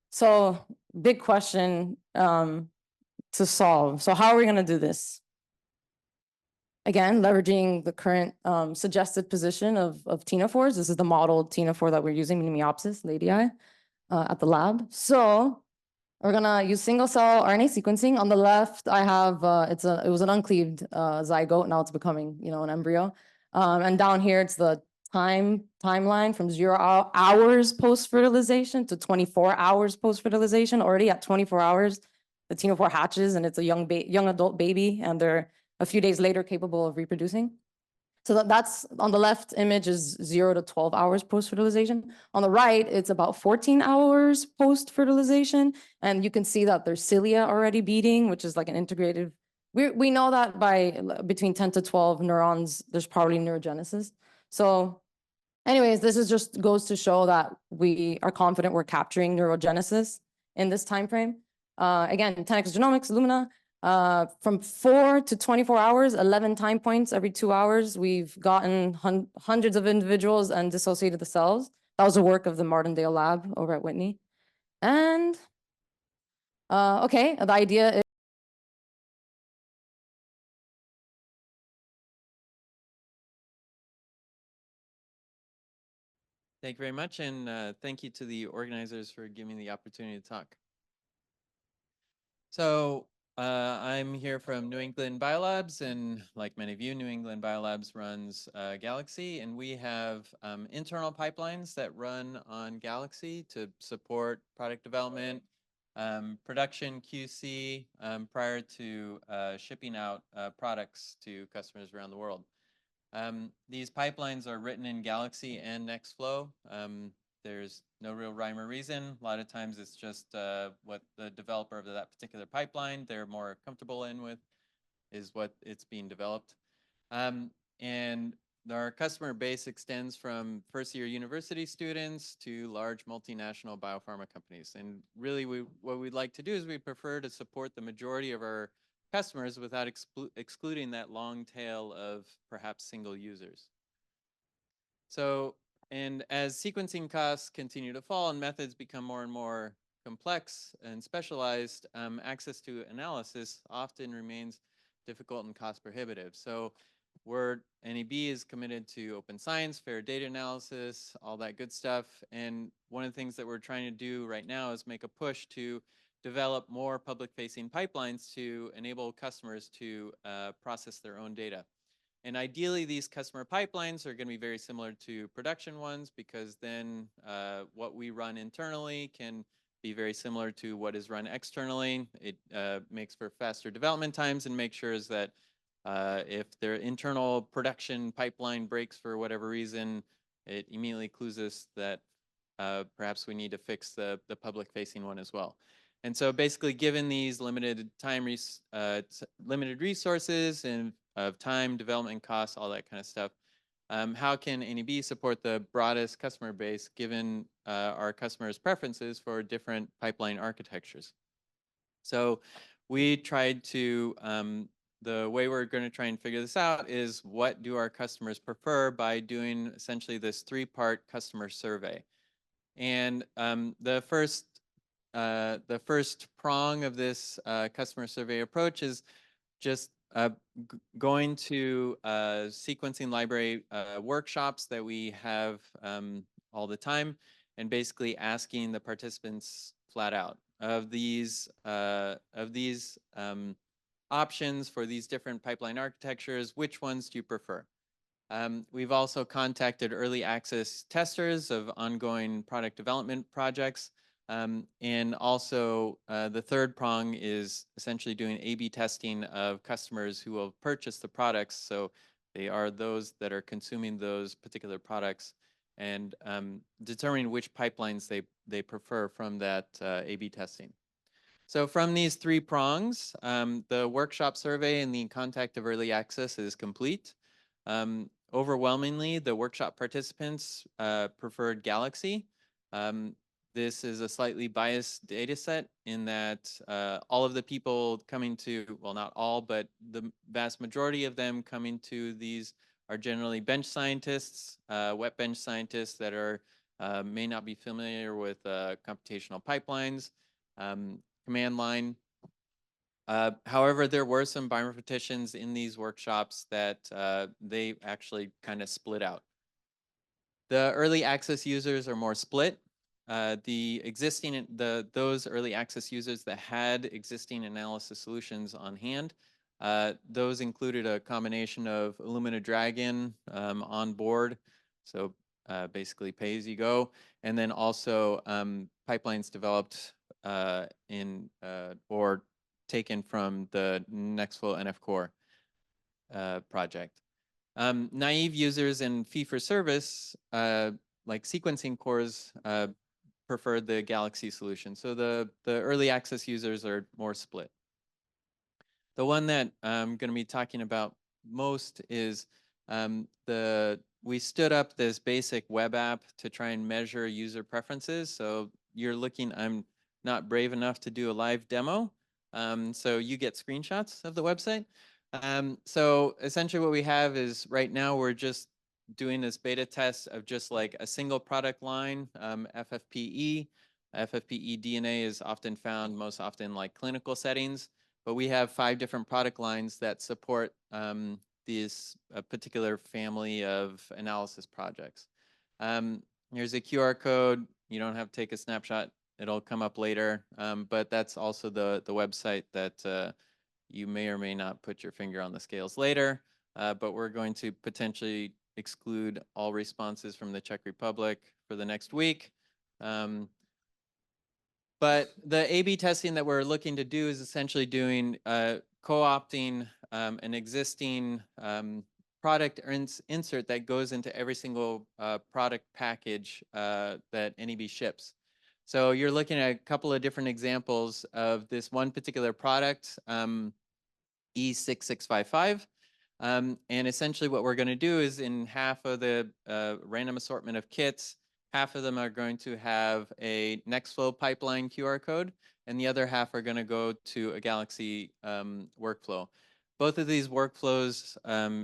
So big question to solve. So how are we going to do this? Again, leveraging the current suggested position of ctenophores. This is the modeled ctenophore that we're using, Miniopsis ladii, at the lab. So we're gonna use single cell RNA sequencing. On the left, I have it was an uncleaved zygote. Now it's becoming an embryo. And down here, it's the timeline from 0 hours post fertilization to 24 hours post fertilization. Already at 24 hours, the ctenophore hatches, and it's a young adult baby, and they're a few days later capable of reproducing. So that's on the left image is 0 to 12 hours post-fertilization. On the right, it's about 14 hours post-fertilization. And you can see that there's cilia already beating, which is like an integrative. We know that by between 10 to 12 neurons, there's probably neurogenesis. So anyways, this is just goes to show that we are confident we're capturing neurogenesis in this time frame. Again, 10x genomics, Illumina. From 4 to 24 hours, 11 time points every 2 hours, we've gotten hundreds of individuals and dissociated the cells. That was the work of the Martindale lab over at Whitney. And okay, the idea is Thank you very much, and thank you to the organizers for giving me the opportunity to talk. So I'm here from New England Biolabs, and like many of you, New England Biolabs runs Galaxy, and we have internal pipelines that run on Galaxy to support product development, production, QC, prior to shipping out products to customers around the world. These pipelines are written in Galaxy and Nextflow. There's no real rhyme or reason. A lot of times it's just what the developer of that particular pipeline they're more comfortable in with is what it's being developed. And our customer base extends from first-year university students to large multinational biopharma companies. And really what we'd like to do is we prefer to support the majority of our customers without excluding that long tail of perhaps single users. So, and as sequencing costs continue to fall and methods become more and more complex and specialized, access to analysis often remains difficult and cost prohibitive. So NEB is committed to open science, fair data analysis, all that good stuff. And one of the things that we're trying to do right now is make a push to develop more public-facing pipelines to enable customers to process their own data. And ideally, these customer pipelines are going to be very similar to production ones, because then what we run internally can be very similar to what is run externally. It makes for faster development times and makes sure that if their internal production pipeline breaks for whatever reason, it immediately clues us that perhaps we need to fix the public-facing one as well. And so basically, given these limited limited resources and of time, development costs, all that kind of stuff, how can NEB support the broadest customer base given our customers' preferences for different pipeline architectures? So we tried to, the way we're going to try and figure this out is, what do our customers prefer, by doing essentially this 3-part customer survey. And the first prong of this customer survey approach is just going to sequencing library workshops that we have all the time, and basically asking the participants flat out, of these options for these different pipeline architectures, which ones do you prefer? We've also contacted early access testers of ongoing product development projects. And also the third prong is essentially doing A/B testing of customers who will purchase the products. So they are those that are consuming those particular products, and determining which pipelines they prefer from that A/B testing. So from these 3 prongs, the workshop survey and the contact of early access is complete. Overwhelmingly, the workshop participants preferred Galaxy. This is a slightly biased data set in that all of the people coming to, well, not all, but the vast majority of them coming to these are generally bench scientists, wet bench scientists that are may not be familiar with computational pipelines, command line. However, there were some bioinformaticians in these workshops that they actually kind of split out. The early access users are more split. Those early access users that had existing analysis solutions on hand, those included a combination of Illumina Dragon on board, so basically pay as you go, and then also pipelines developed or taken from the Nextflow NF Core project. Naive users and fee-for-service, like sequencing cores, preferred the Galaxy solution. So the early access users are more split. The one that I'm going to be talking about most is we stood up this basic web app to try and measure user preferences. So you're looking, I'm not brave enough to do a live demo, so you get screenshots of the website. So essentially what we have is, right now we're just doing this beta test of just like a single product line, FFPE. FFPE DNA is often found most often like clinical settings, but we have 5 different product lines that support this particular family of analysis projects. Here's a QR code. You don't have to take a snapshot. It'll come up later, but that's also the website that you may or may not put your finger on the scales later, but we're going to potentially exclude all responses from the Czech Republic for the next week. But the A/B testing that we're looking to do is essentially doing co-opting an existing product insert that goes into every single product package that NEB ships. So you're looking at a couple of different examples of this one particular product, E6655. And essentially what we're going to do is, in half of the random assortment of kits, half of them are going to have a Nextflow pipeline QR code, and the other half are going to go to a Galaxy workflow. Both of these workflows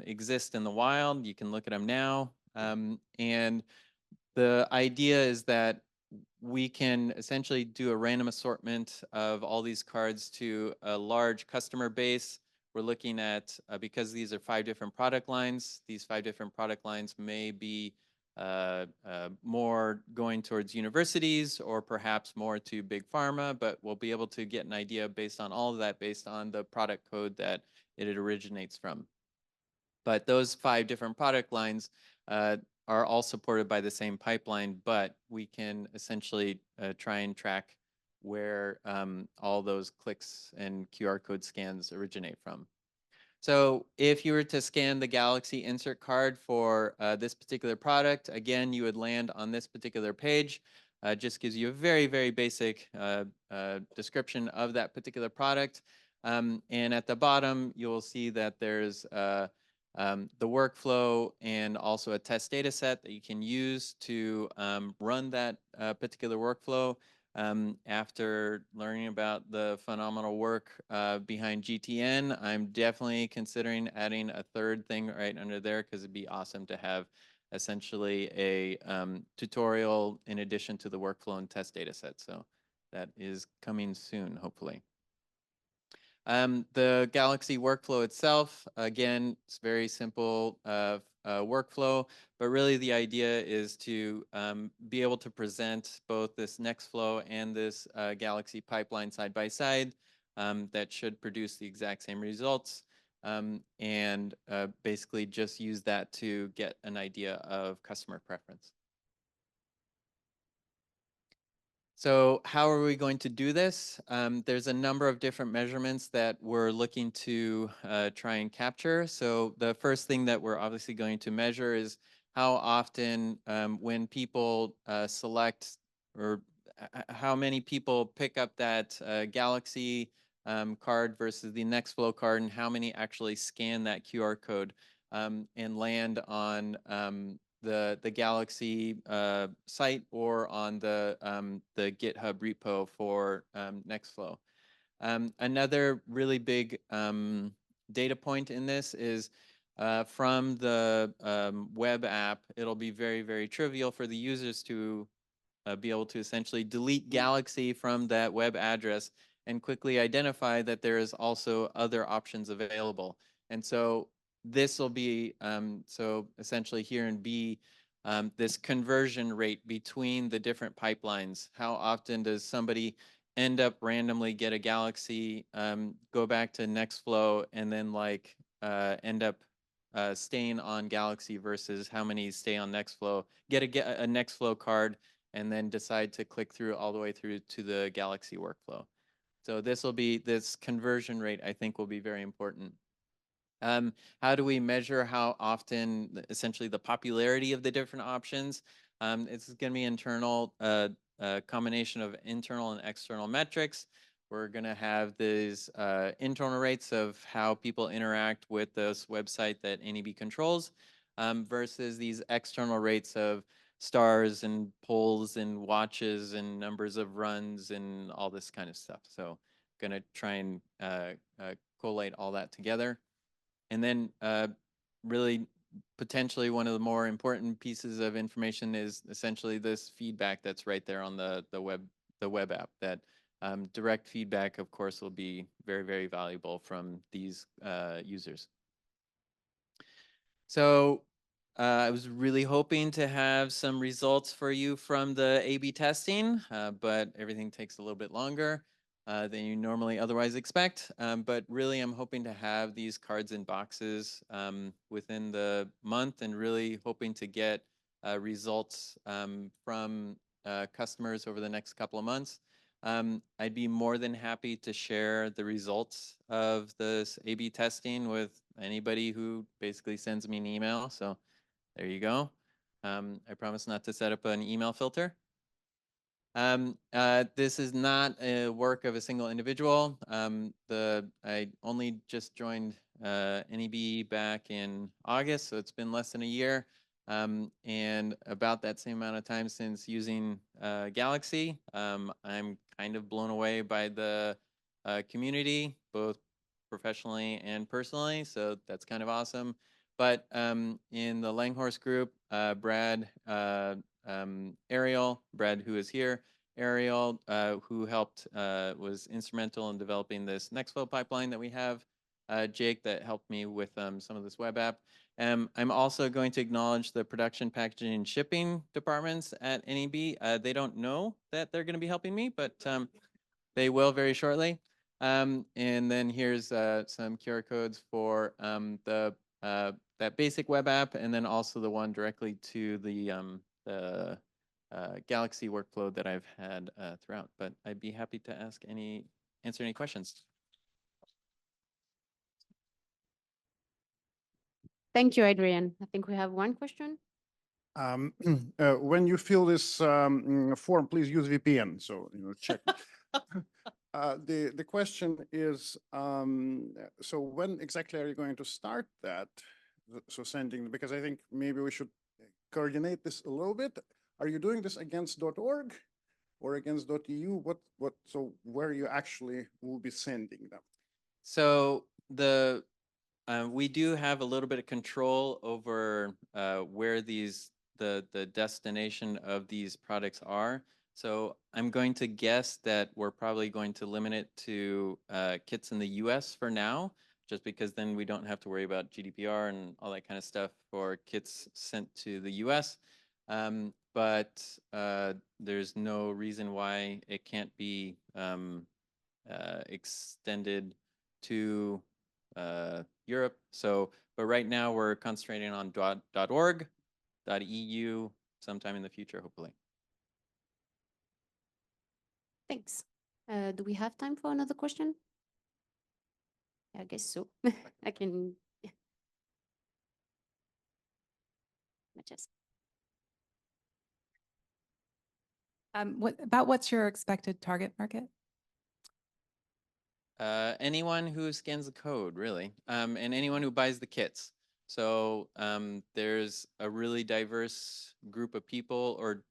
exist in the wild. You can look at them now. And the idea is that we can essentially do a random assortment of all these cards to a large customer base. We're looking at, because these are 5 different product lines, these 5 different product lines may be more going towards universities or perhaps more to big pharma, but we'll be able to get an idea based on all of that, based on the product code that it originates from. But those 5 different product lines are all supported by the same pipeline, but we can essentially try and track where all those clicks and QR code scans originate from. So if you were to scan the Galaxy insert card for this particular product, again, you would land on this particular page. Just gives you a very, very basic description of that particular product. And at the bottom, you'll see that there's the workflow and also a test data set that you can use to run that particular workflow. After learning about the phenomenal work behind GTN, I'm definitely considering adding a 3rd thing right under there, because it'd be awesome to have essentially a tutorial in addition to the workflow and test data set. So that is coming soon, hopefully. The Galaxy workflow itself, again, it's very simple workflow, but really the idea is to be able to present both this Nextflow and this Galaxy pipeline side by side that should produce the exact same results, and basically just use that to get an idea of customer preference. So how are we going to do this? There's a number of different measurements that we're looking to try and capture. So the first thing that we're obviously going to measure is how often when people select, or how many people pick up that Galaxy card versus the Nextflow card, and how many actually scan that QR code and land on the Galaxy site or on the GitHub repo for Nextflow. Another really big data point in this is from the web app. It'll be very, very trivial for the users to be able to essentially delete Galaxy from that web address and quickly identify that there is also other options available. And so this will be, so essentially here in B, this conversion rate between the different pipelines. How often does somebody end up randomly get a Galaxy, go back to Nextflow, and then like end up staying on Galaxy versus how many stay on Nextflow, get a Nextflow card, and then decide to click through all the way through to the Galaxy workflow. So this conversion rate, I think, will be very important. How do we measure how often, essentially the popularity of the different options? It's going to be internal, a combination of internal and external metrics. We're going to have these internal rates of how people interact with this website that NEB controls versus these external rates of stars and polls and watches and numbers of runs and all this kind of stuff. So going to try and collate all that together. And then really potentially one of the more important pieces of information is essentially this feedback that's right there on the web app. That direct feedback, of course, will be very, very valuable from these users. So I was really hoping to have some results for you from the A/B testing, but everything takes a little bit longer than you normally otherwise expect. But really, I'm hoping to have these cards in boxes within the month, and really hoping to get results from customers over the next couple of months. I'd be more than happy to share the results of this A/B testing with anybody who basically sends me an email. So there you go. I promise not to set up an email filter. This is not a work of a single individual. I only just joined NEB back in August, so it's been less than a year. And about that same amount of time since using Galaxy. I'm kind of blown away by the community, both professionally and personally, so that's kind of awesome. But in the Langhorse group, Brad, Ariel, Brad, who is here, Ariel, who helped, was instrumental in developing this Nextflow pipeline that we have, Jake, that helped me with some of this web app. I'm also going to acknowledge the production, packaging, and shipping departments at NEB. They don't know that they're going to be helping me, but they will very shortly. And then here's some QR codes for that basic web app, and then also the one directly to the Galaxy workflow that I've had throughout. But I'd be happy to answer any questions. Thank you, Adrian. I think we have one question. When you fill this form, please use VPN. So check. The question is, so when exactly are you going to start that? So sending, because I think maybe we should coordinate this a little bit. Are you doing this against .org or against .eu? So where you actually will be sending them? So we do have a little bit of control over where the destination of these products are. So I'm going to guess that we're probably going to limit it to kits in the US for now, just because then we don't have to worry about GDPR and all that kind of stuff for kits sent to the US. But there's no reason why it can't be extended to Europe. So, but right now we're concentrating on .org, .eu, sometime in the future, hopefully. Thanks. Do we have time for another question? I guess so. I can. Just. What's your expected target market? Anyone who scans the code, really, and anyone who buys the kits. So there's a really diverse group of people or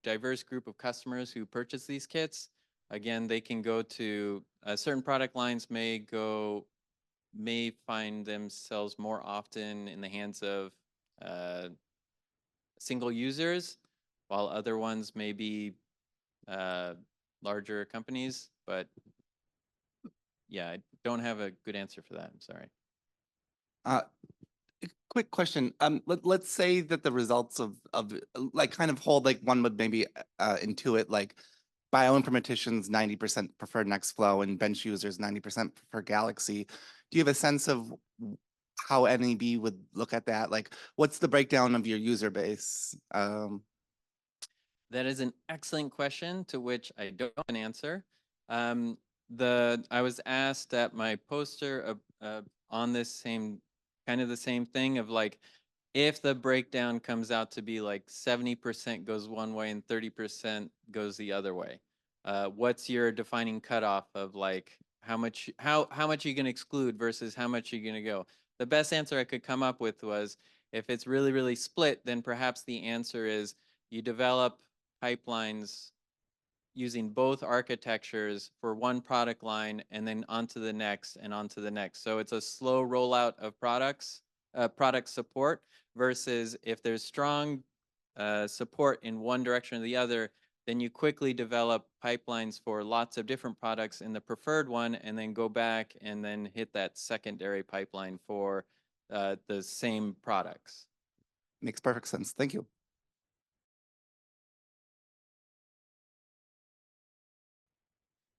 diverse group of customers who purchase these kits. Again, they can go to certain product lines may find themselves more often in the hands of single users, while other ones may be larger companies. But yeah, I don't have a good answer for that. I'm sorry. Quick question. Let's say that the results of like kind of hold, like one would maybe intuit, like bioinformaticians 90% prefer Nextflow and bench users 90% prefer Galaxy. Do you have a sense of how NEB would look at that? Like, what's the breakdown of your user base? That is an excellent question to which I don't have an answer. I was asked at my poster on this same kind of the same thing of like, if the breakdown comes out to be like 70% goes one way and 30% goes the other way, what's your defining cutoff of like how much are you going to exclude versus how much are you going to go? The best answer I could come up with was, if it's really, really split, then perhaps the answer is you develop pipelines using both architectures for one product line and then onto the next and onto the next. So it's a slow rollout of products, product support, versus if there's strong support in one direction or the other, then you quickly develop pipelines for lots of different products in the preferred one, and then go back and then hit that secondary pipeline for the same products. Makes perfect sense. Thank you.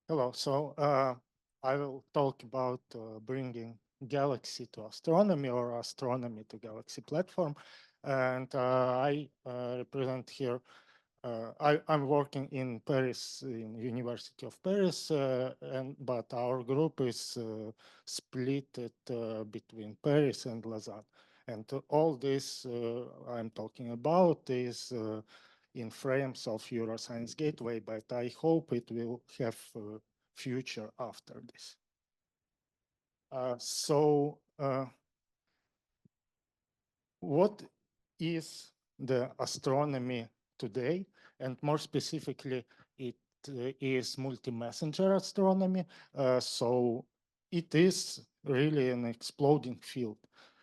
Hello. So I will talk about bringing Galaxy to astronomy or astronomy to Galaxy platform. And I represent here, I'm working in Paris, in University of Paris, but our group is split between Paris and Lausanne. And all this I'm talking about is in frames of Euroscience Gateway, but I hope it will have a future after this. What is the astronomy today? And more specifically, it is multi-messenger astronomy. So it is really an exploding field.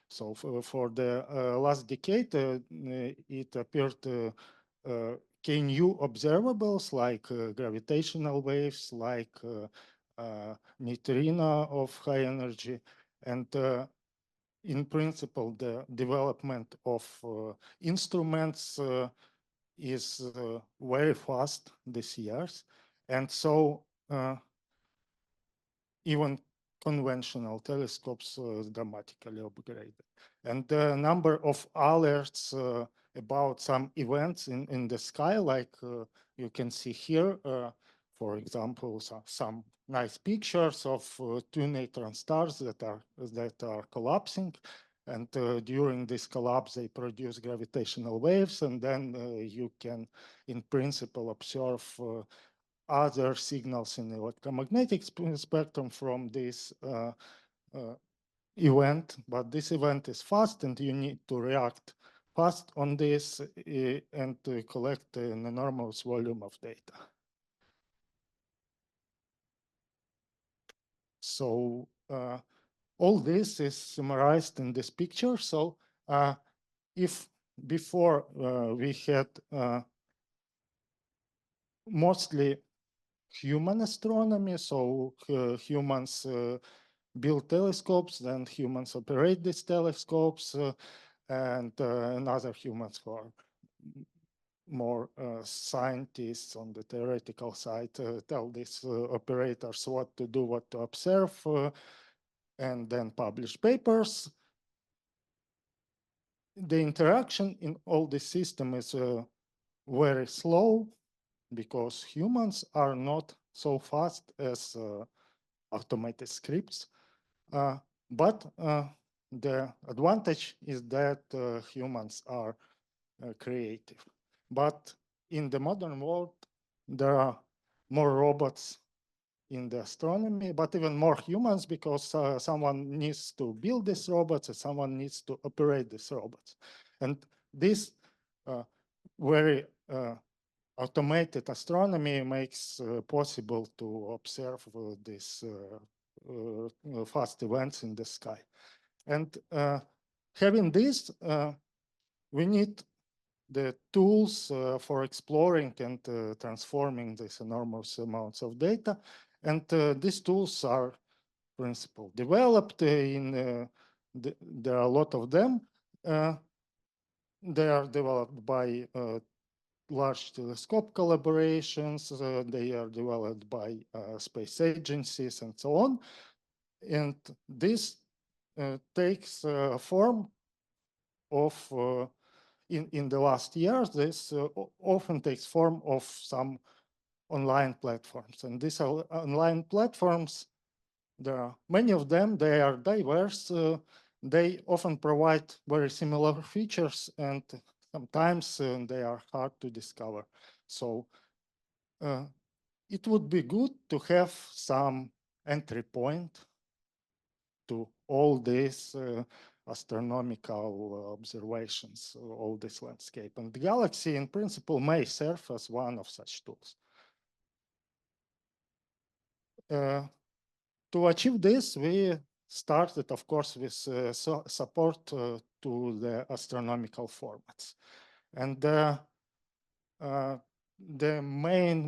So for the last decade, it appeared K-new observables like gravitational waves, like neutrino of high energy, and in principle, the development of instruments is very fast these years. And so even conventional telescopes dramatically upgraded. And the number of alerts about some events in the sky, like you can see here, for example, some nice pictures of two neutron stars that are collapsing. And during this collapse, they produce gravitational waves, and then you can, in principle, observe other signals in the electromagnetic spectrum from this event. But this event is fast, and you need to react fast on this and to collect an enormous volume of data. So all this is summarized in this picture. So if before we had mostly human astronomy, so humans build telescopes, then humans operate these telescopes, and other humans who are more scientists on the theoretical side tell these operators what to do, what to observe, and then publish papers. The interaction in all this system is very slow because humans are not so fast as automated scripts. But the advantage is that humans are creative. But in the modern world, there are more robots in the astronomy, but even more humans, because someone needs to build these robots and someone needs to operate these robots. And this very automated astronomy makes possible to observe these fast events in the sky. And having this, we need the tools for exploring and transforming these enormous amounts of data. And these tools are, in principle, developed there are a lot of them. They are developed by large telescope collaborations. They are developed by space agencies and so on. And this takes form of, in the last years, this often takes form of some online platforms. And these online platforms, there are many of them, they are diverse. They often provide very similar features, and sometimes they are hard to discover. So it would be good to have some entry point to all these astronomical observations, all this landscape. And the Galaxy, in principle, may serve as one of such tools. To achieve this, we started, of course, with support to the astronomical formats. And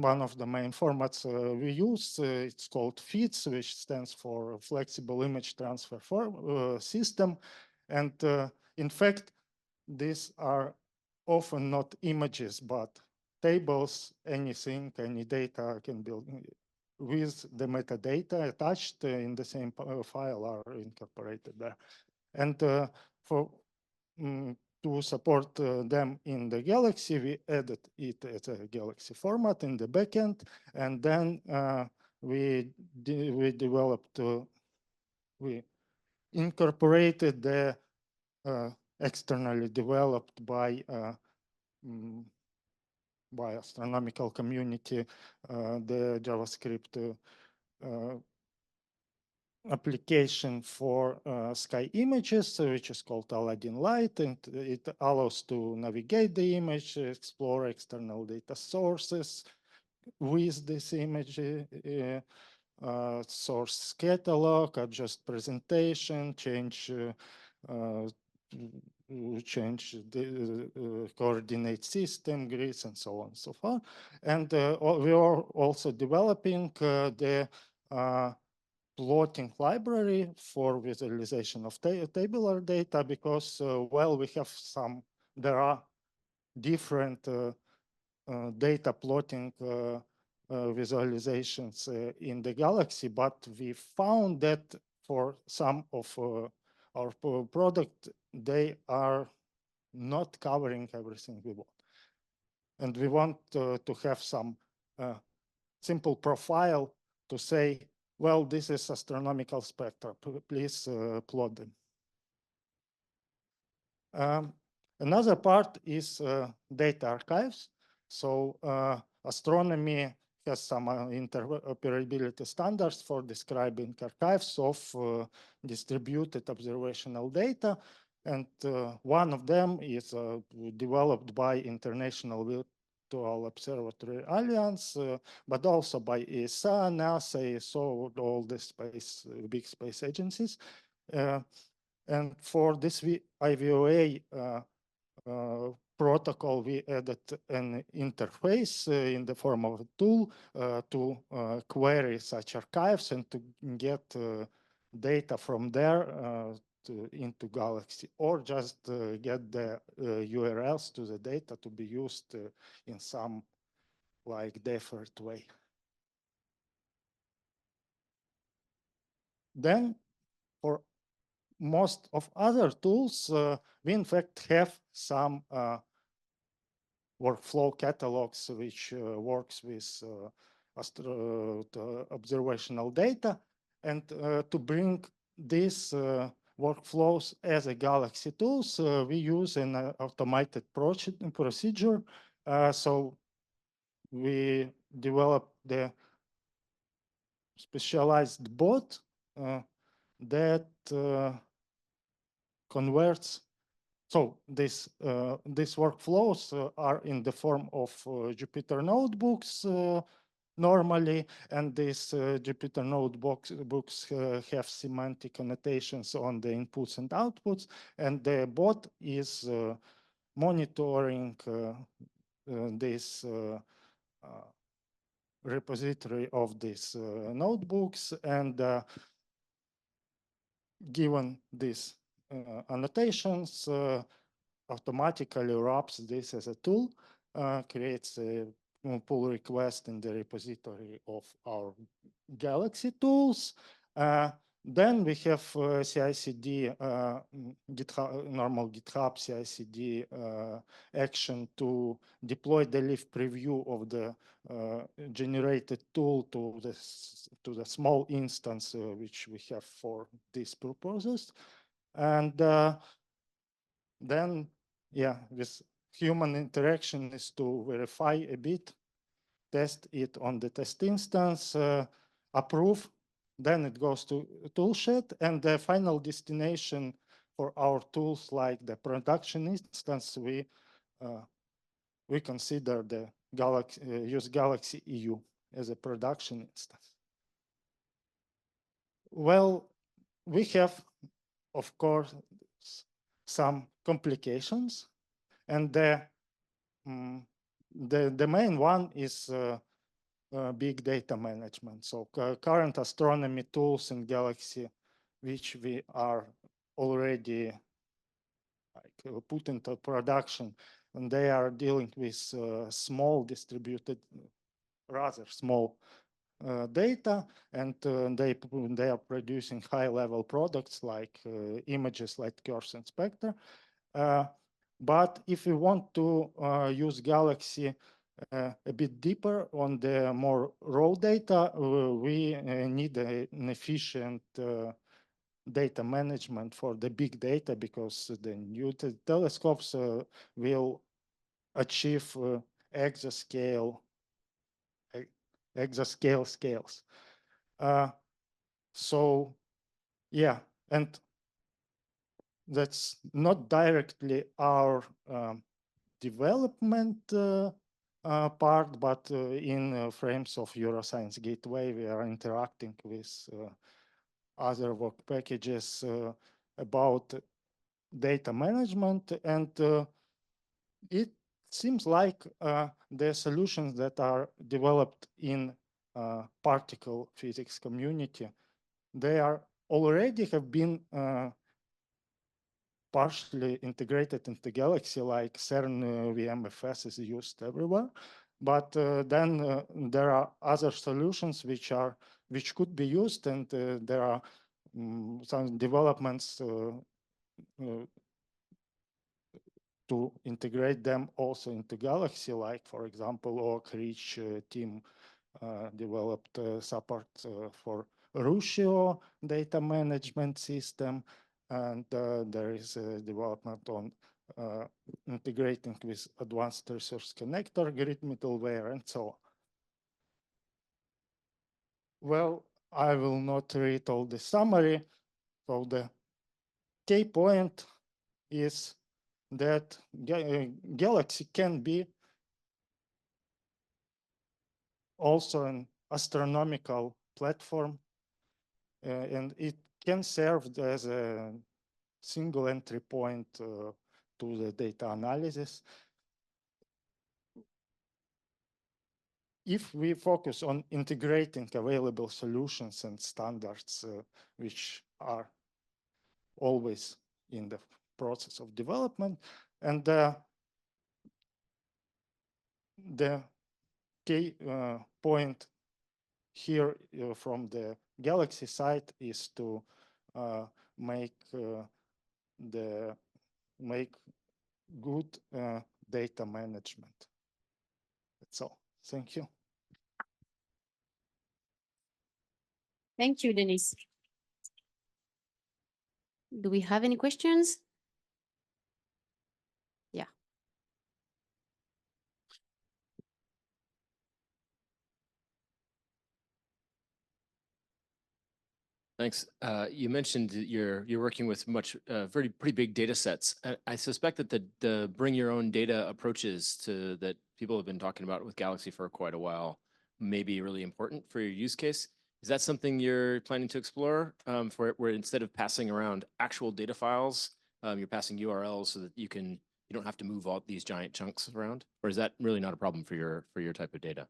one of the main formats we use, it's called FITS, which stands for Flexible Image Transfer System. And in fact, these are often not images, but tables, anything, any data can be with the metadata attached in the same file are incorporated there. And to support them in the Galaxy, we added it as a Galaxy format in the backend, and then we developed, we incorporated the externally developed by astronomical community, the JavaScript application for sky images, which is called Aladdin Light, and it allows to navigate the image, explore external data sources with this image, source catalog, adjust presentation, change change the coordinate system, grids, and so on and so forth. And we are also developing the plotting library for visualization of tabular data because, well, we have there are different data plotting visualizations in the Galaxy, but we found that for some of our product, they are not covering everything we want. And we want to have some simple profile to say, well, this is astronomical spectra, please plot them. Another part is data archives. So astronomy has some interoperability standards for describing archives of distributed observational data. And one of them is developed by International Virtual Observatory Alliance, but also by ESA, NASA, ESO, all the big space agencies. And for this IVOA protocol, we added an interface in the form of a tool to query such archives and to get data from there into Galaxy, or just get the URLs to the data to be used in some like deferred way. Then for most of other tools, we in fact have some workflow catalogs which works with observational data. And to bring these workflows as a Galaxy tools, we use an automated procedure. So we developed the specialized bot that converts. So these workflows are in the form of Jupyter notebooks normally, and these Jupyter notebooks have semantic annotations on the inputs and outputs, and the bot is monitoring this repository of these notebooks, and given these annotations, automatically wraps this as a tool, creates a pull request in the repository of our Galaxy tools. Then we have CI/CD, normal GitHub CI/CD action to deploy the live preview of the generated tool to the small instance which we have for these purposes. And then, yeah, with human interaction is to verify a bit, test it on the test instance, approve, then it goes to toolshed, and the final destination for our tools like the production instance, we consider the Galaxy, use Galaxy EU as a production instance. Well, we have, of course, some complications, and the main one is big data management. So current astronomy tools in Galaxy, which we are already put into production, and they are dealing with small distributed, rather small data, and they are producing high-level products like images like curves and spectra. But if we want to use Galaxy a bit deeper on the more raw data, we need an efficient data management for the big data, because the new telescopes will achieve exascale scales. So yeah, and that's not directly our development part, but in frames of Euroscience Gateway, we are interacting with other work packages about data management, and it seems like the solutions that are developed in particle physics community, they are already have been partially integrated into Galaxy, like CERN VMFS is used everywhere. But then there are other solutions which could be used, and there are some developments to integrate them also into Galaxy, like, for example, Oak Ridge team developed support for Ruscio data management system, and there is a development on integrating with advanced resource connector, grid middleware, and so on. Well, I will not read all the summary. So the key point is that Galaxy can be also an astronomical platform, and it can serve as a single entry point to the data analysis. If we focus on integrating available solutions and standards, which are always in the process of development, and the key point here from the Galaxy side is to make good data management. That's all. Thank you. Thank you, Denis. Do we have any questions? Yeah. Thanks. You mentioned that you're working with pretty big data sets. I suspect that the bring your own data approaches that people have been talking about with Galaxy for quite a while may be really important for your use case. Is that something you're planning to explore, where instead of passing around actual data files, you're passing URLs so that you don't have to move all these giant chunks around? Or is that really not a problem for your type of data?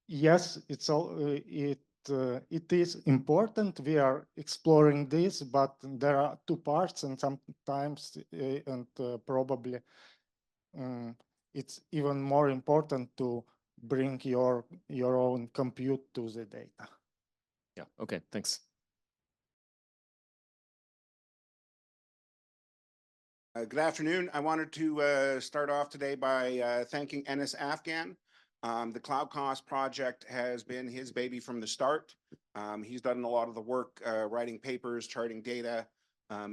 Yes, it is important. We are exploring this, but there are two parts, and sometimes probably it's even more important to bring your own compute to the data. Yeah. Okay. Thanks. Good afternoon. I wanted to start off today by thanking Enes Afgan. The Cloud Cost project has been his baby from the start. He's done a lot of the work writing papers, charting data,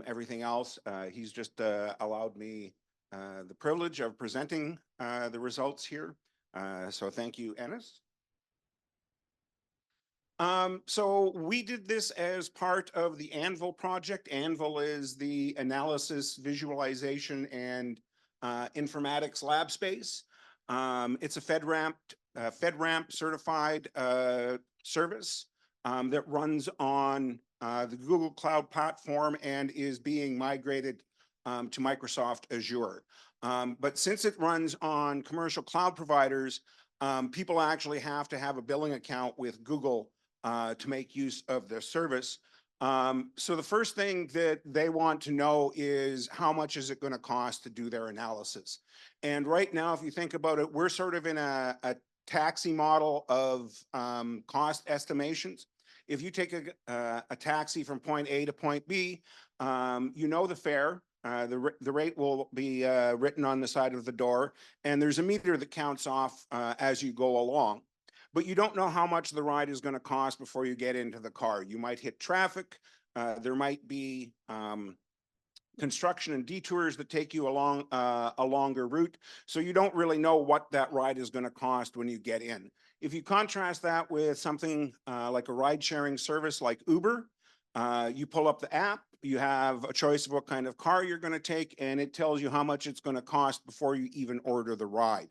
everything else. He's just allowed me the privilege of presenting the results here. So thank you, Enes. So we did this as part of the Anvil project. Anvil is the analysis, visualization, and informatics lab space. It's a FedRAMP certified service that runs on the Google Cloud Platform and is being migrated to Microsoft Azure. But since it runs on commercial cloud providers, people actually have to have a billing account with Google to make use of the service. So the first thing that they want to know is how much is it going to cost to do their analysis? And right now, if you think about it, we're sort of in a taxi model of cost estimations. If you take a taxi from point A to point B, you know the fare. The rate will be written on the side of the door, and there's a meter that counts off as you go along. But you don't know how much the ride is going to cost before you get into the car. You might hit traffic. There might be construction and detours that take you along a longer route. So you don't really know what that ride is going to cost when you get in. If you contrast that with something like a ride sharing service like Uber, you pull up the app, you have a choice of what kind of car you're going to take, and it tells you how much it's going to cost before you even order the ride.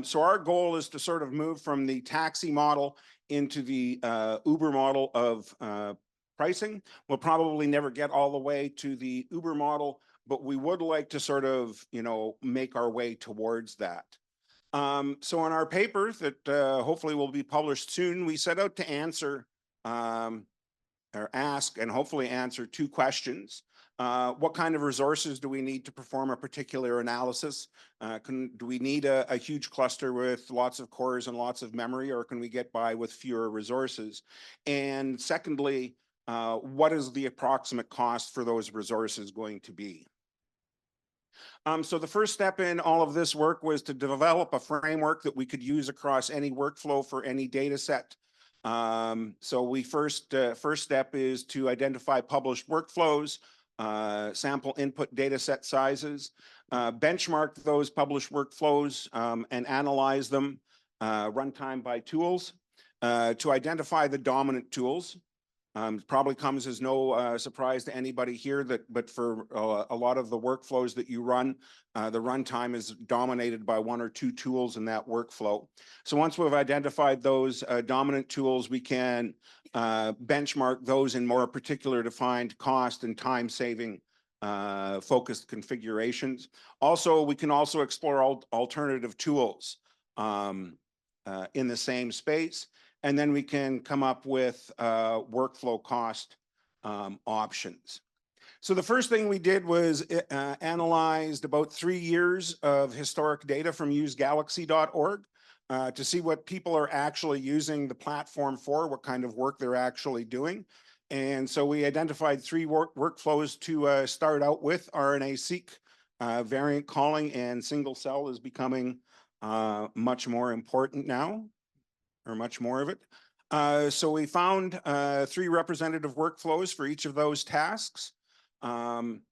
So our goal is to sort of move from the taxi model into the Uber model of pricing. We'll probably never get all the way to the Uber model, but we would like to sort of, make our way towards that. So in our paper that hopefully will be published soon, we set out to answer or ask and hopefully answer two questions. What kind of resources do we need to perform a particular analysis? Do we need a huge cluster with lots of cores and lots of memory, or can we get by with fewer resources? And secondly, what is the approximate cost for those resources going to be? So the first step in all of this work was to develop a framework that we could use across any workflow for any data set. So we first step is to identify published workflows, sample input data set sizes, benchmark those published workflows and analyze them, runtime by tools, to identify the dominant tools. Probably comes as no surprise to anybody here but for a lot of the workflows that you run, the runtime is dominated by one or two tools in that workflow. So once we've identified those dominant tools, we can benchmark those in more particular defined cost and time saving focused configurations. Also, we can also explore alternative tools in the same space. And then we can come up with workflow cost options. So the first thing we did was analyzed about 3 years of historic data from usegalaxy.org to see what people are actually using the platform for, what kind of work they're actually doing. And so we identified 3 workflows to start out with. RNA-seq, variant calling, and single cell is becoming much more important now, or much more of it. So we found 3 representative workflows for each of those tasks, and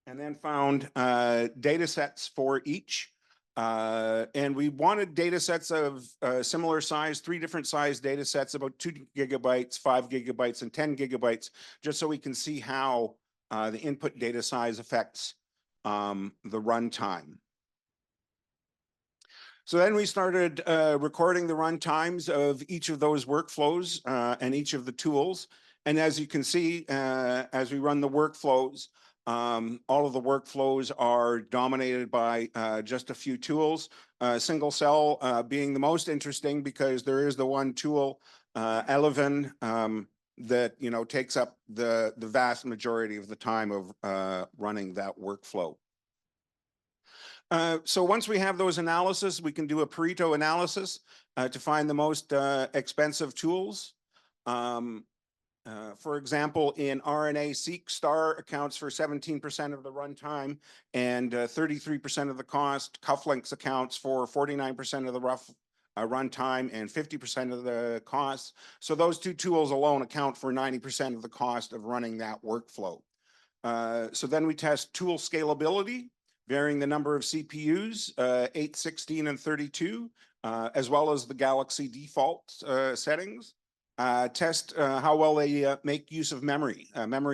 then found data sets for each. And we wanted data sets of similar size, 3 different size data sets, about 2 gigabytes, 5 gigabytes, and 10 gigabytes, just so we can see how the input data size affects the runtime. So then we started recording the run times of each of those workflows and each of the tools. And as you can see, as we run the workflows, all of the workflows are dominated by just a few tools. Single cell being the most interesting because there is the one tool, Eleven, that takes up the vast majority of the time of running that workflow. So once we have those analysis, we can do a Pareto analysis to find the most expensive tools. For example, in RNA-seq, star accounts for 17% of the runtime and 33% of the cost. Cufflinks accounts for 49% of the rough runtime and 50% of the cost. So those 2 tools alone account for 90% of the cost of running that workflow. So then we test tool scalability, varying the number of CPUs, 8, 16, and 32, as well as the Galaxy default settings. Test how well they make use of memory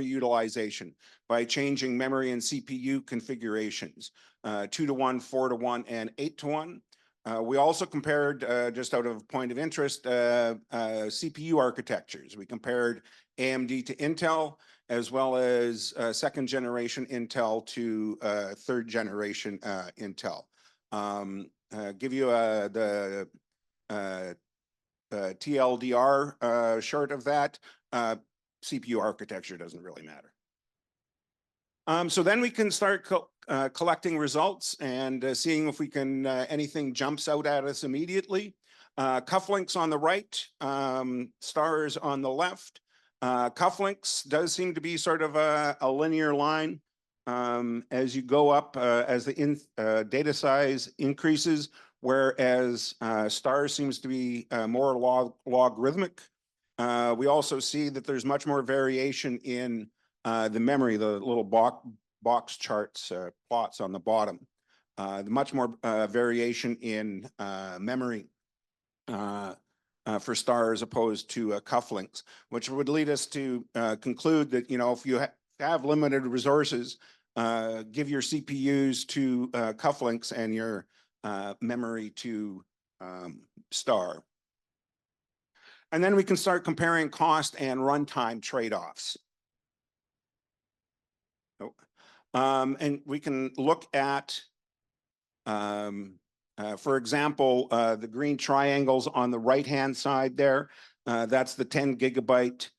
utilization by changing memory and CPU configurations, 2-to-1, 4-to-1, and 8-to-1. We also compared, just out of point of interest, CPU architectures. We compared AMD to Intel, as well as 2nd generation Intel to 3rd generation Intel. Give you the TLDR short of that. CPU architecture doesn't really matter. So then we can start collecting results and seeing if we can, anything jumps out at us immediately. Cufflinks on the right, stars on the left. Cufflinks does seem to be sort of a linear line as you go up, as the data size increases, whereas stars seems to be more logarithmic. We also see that there's much more variation in the memory, the little box charts, plots on the bottom. Much more variation in memory for stars opposed to cufflinks, which would lead us to conclude that, if you have limited resources, give your CPUs to cufflinks and your memory to star. And then we can start comparing cost and runtime trade-offs. And we can look at, for example, the green triangles on the right-hand side there. That's the 10 gigabyte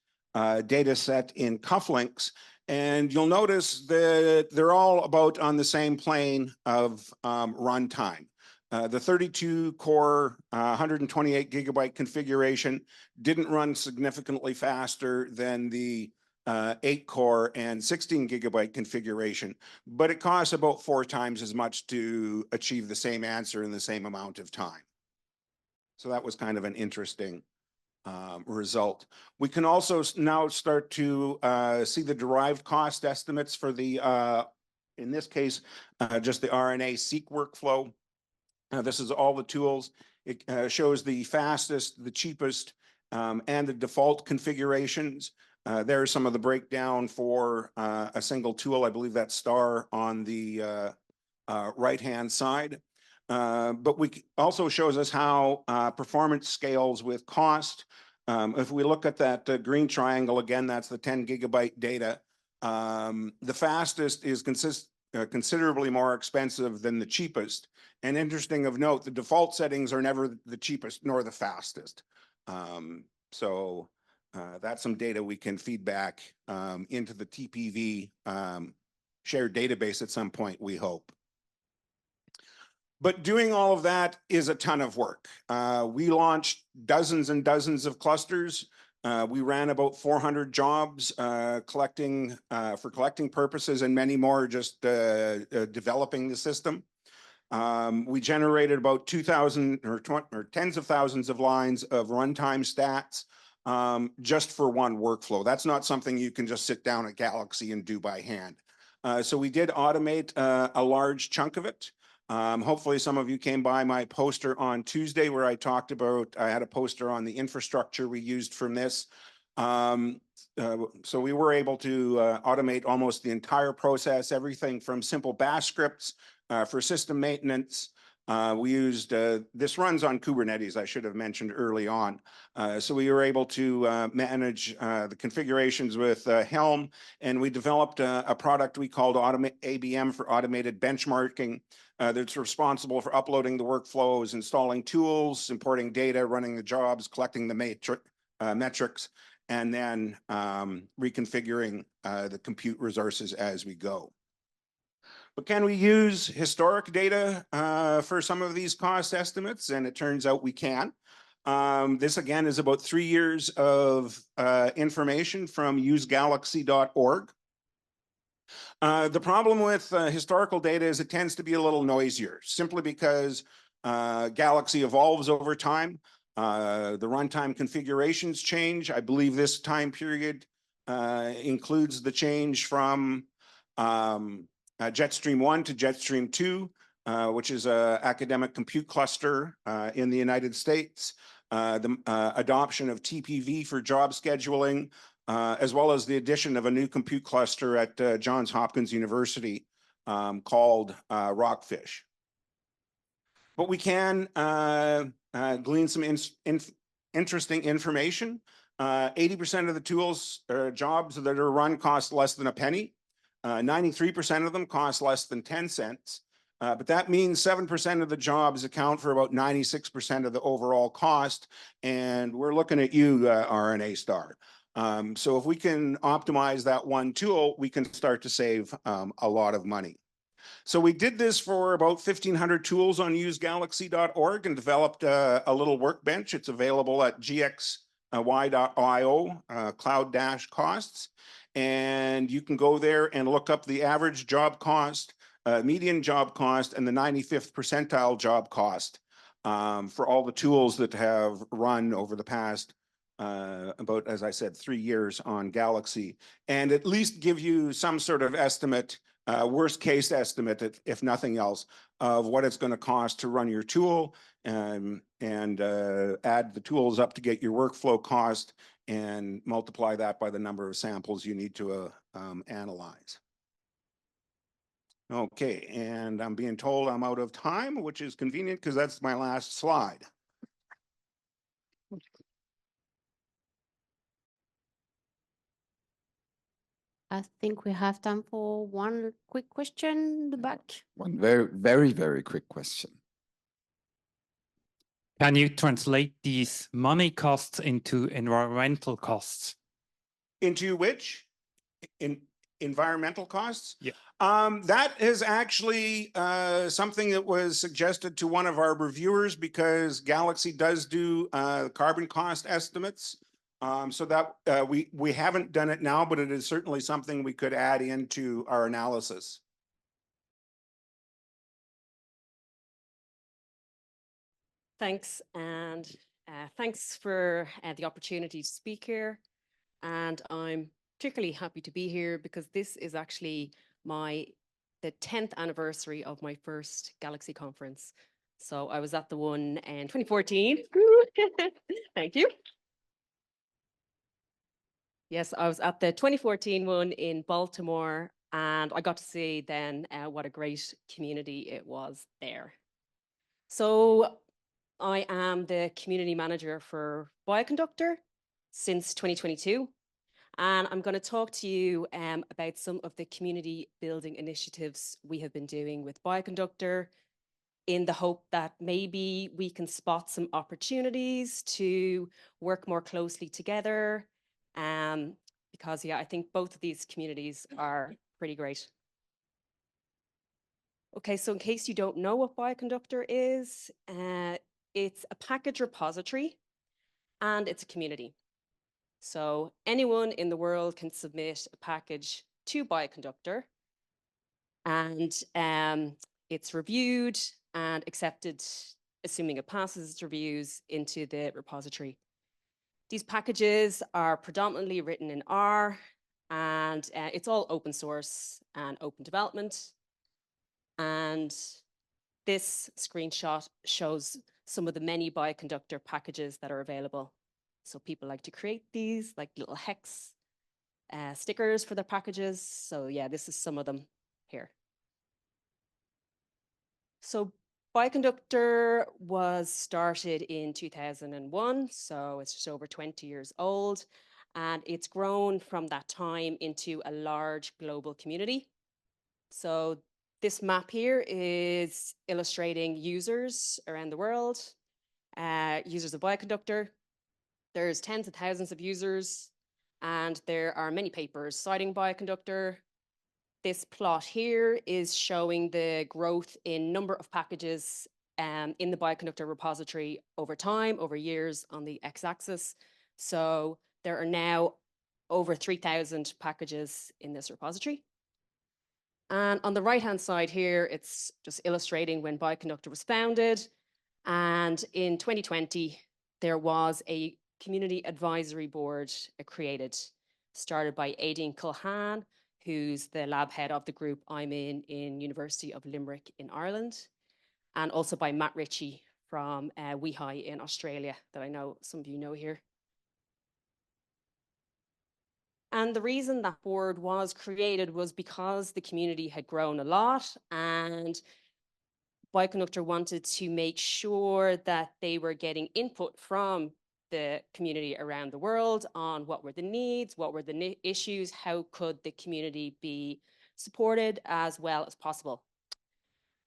data set in cufflinks. And you'll notice that they're all about on the same plane of runtime. The 32 core, 128 gigabyte configuration didn't run significantly faster than the 8 core and 16 gigabyte configuration, but it costs about 4 times as much to achieve the same answer in the same amount of time. So that was kind of an interesting result. We can also now start to see the derived cost estimates for the, in this case, just the RNA-seq workflow. This is all the tools. It shows the fastest, the cheapest, and the default configurations. There's some of the breakdown for a single tool. I believe that's star on the right-hand side. But also shows us how performance scales with cost. If we look at that green triangle again, that's the 10 gigabyte data. The fastest is considerably more expensive than the cheapest. And interesting of note, the default settings are never the cheapest nor the fastest. So that's some data we can feed back into the TPV shared database at some point, we hope. But doing all of that is a ton of work. We launched dozens and dozens of clusters. We ran about 400 jobs for collecting purposes and many more just developing the system. We generated about 2,000 or tens of thousands of lines of runtime stats just for one workflow. That's not something you can just sit down at Galaxy and do by hand. So we did automate a large chunk of it. Hopefully some of you came by my poster on Tuesday where I talked about, I had a poster on the infrastructure we used from this. So we were able to automate almost the entire process, everything from simple bash scripts for system maintenance. We used, this runs on Kubernetes, I should have mentioned early on. So we were able to manage the configurations with Helm, and we developed a product we called ABM for automated benchmarking that's responsible for uploading the workflows, installing tools, importing data, running the jobs, collecting the metrics, and then reconfiguring the compute resources as we go. But can we use historic data for some of these cost estimates? And it turns out we can. This again is about 3 years of information from usegalaxy.org. The problem with historical data is it tends to be a little noisier, simply because Galaxy evolves over time. The runtime configurations change. I believe this time period includes the change from Jetstream 1 to Jetstream 2, which is an academic compute cluster in the United States, the adoption of TPV for job scheduling, as well as the addition of a new compute cluster at Johns Hopkins University called Rockfish. But we can glean some interesting information. 80% of the tools or jobs that are run cost less than a penny. 93% of them cost less than 10 cents. But that means 7% of the jobs account for about 96% of the overall cost. And we're looking at you, RNA Star. So if we can optimize that one tool, we can start to save a lot of money. So we did this for about 1,500 tools on usegalaxy.org and developed a little workbench. It's available at gxy.io, cloud-costs. And you can go there and look up the average job cost, median job cost, and the 95th percentile job cost for all the tools that have run over the past about, as I said, 3 years on Galaxy, and at least give you some sort of estimate, worst case estimate, if nothing else, of what it's going to cost to run your tool and add the tools up to get your workflow cost and multiply that by the number of samples you need to analyze. Okay, and I'm being told I'm out of time, which is convenient because that's my last slide. I think we have time for one quick question in the back. One very quick question. Can you translate these money costs into environmental costs? Into which? In environmental costs? Yeah. That is actually something that was suggested to one of our reviewers, because Galaxy does do carbon cost estimates. So that we haven't done it now, but it is certainly something we could add into our analysis. Thanks, and thanks for the opportunity to speak here. And I'm particularly happy to be here because this is actually the 10th anniversary of my first Galaxy conference. So I was at the one in 2014. Thank you. Yes, I was at the 2014 one in Baltimore, and I got to see then what a great community it was there. So I am the community manager for Bioconductor since 2022. And I'm going to talk to you about some of the community building initiatives we have been doing with Bioconductor, in the hope that maybe we can spot some opportunities to work more closely together. Because yeah, I think both of these communities are pretty great. Okay, so in case you don't know what Bioconductor is, it's a package repository and it's a community. So anyone in the world can submit a package to Bioconductor, and it's reviewed and accepted, assuming it passes its reviews, into the repository. These packages are predominantly written in R, and it's all open source and open development. And this screenshot shows some of the many Bioconductor packages that are available. So people like to create these like little hex stickers for their packages. So yeah, this is some of them here. So Bioconductor was started in 2001, so it's just over 20 years old, and it's grown from that time into a large global community. So this map here is illustrating users around the world, users of Bioconductor. There's tens of thousands of users, and there are many papers citing Bioconductor. This plot here is showing the growth in number of packages in the Bioconductor repository over time, over years on the x-axis. So there are now over 3,000 packages in this repository. And on the right-hand side here, it's just illustrating when Bioconductor was founded. And in 2020, there was a community advisory board created, started by Aideen Culhan, who's the lab head of the group I'm in University of Limerick in Ireland, and also by Matt Ritchie from WeHi in Australia, that I know some of you know here. And the reason that board was created was because the community had grown a lot, and Bioconductor wanted to make sure that they were getting input from the community around the world on what were the needs, what were the issues, how could the community be supported as well as possible.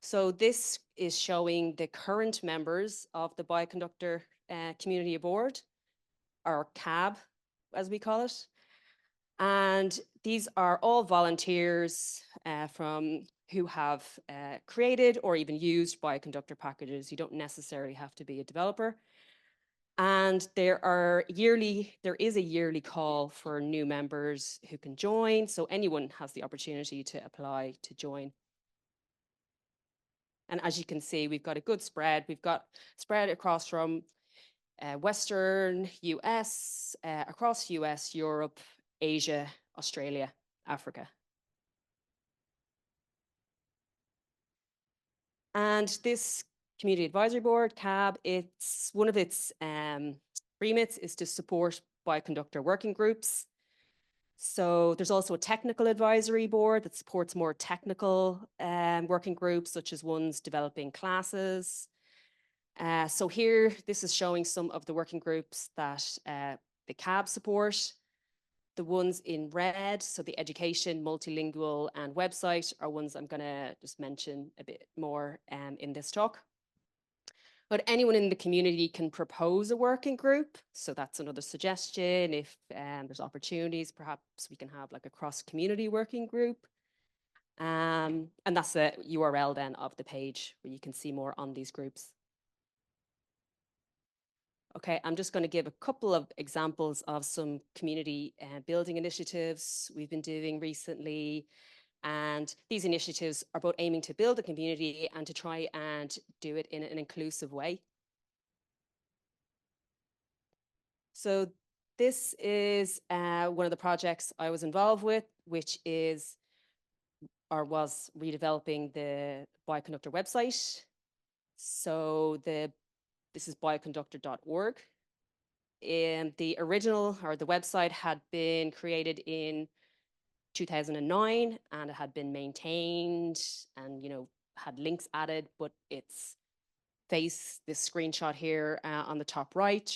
So this is showing the current members of the Bioconductor Community Board, or CAB, as we call it. And these are all volunteers from who have created or even used Bioconductor packages. You don't necessarily have to be a developer. And there is a yearly call for new members who can join. So anyone has the opportunity to apply to join. And as you can see, we've got a good spread. We've got spread across from Western US, across US, Europe, Asia, Australia, Africa. And this Community Advisory Board, CAB, it's one of its remits is to support Bioconductor working groups. So there's also a technical advisory board that supports more technical working groups, such as ones developing classes. So here, this is showing some of the working groups that the CAB support. The ones in red, so the education, multilingual, and website, are ones I'm going to just mention a bit more in this talk. But anyone in the community can propose a working group. So that's another suggestion. If there's opportunities, perhaps we can have like a cross-community working group. And that's the URL then of the page where you can see more on these groups. Okay, I'm just going to give a couple of examples of some community building initiatives we've been doing recently. And these initiatives are both aiming to build a community and to try and do it in an inclusive way. So this is one of the projects I was involved with, which is or was redeveloping the Bioconductor website. So this is bioconductor.org. And the original or the website had been created in 2009 and it had been maintained and, you know, had links added, but its face, this screenshot here on the top right,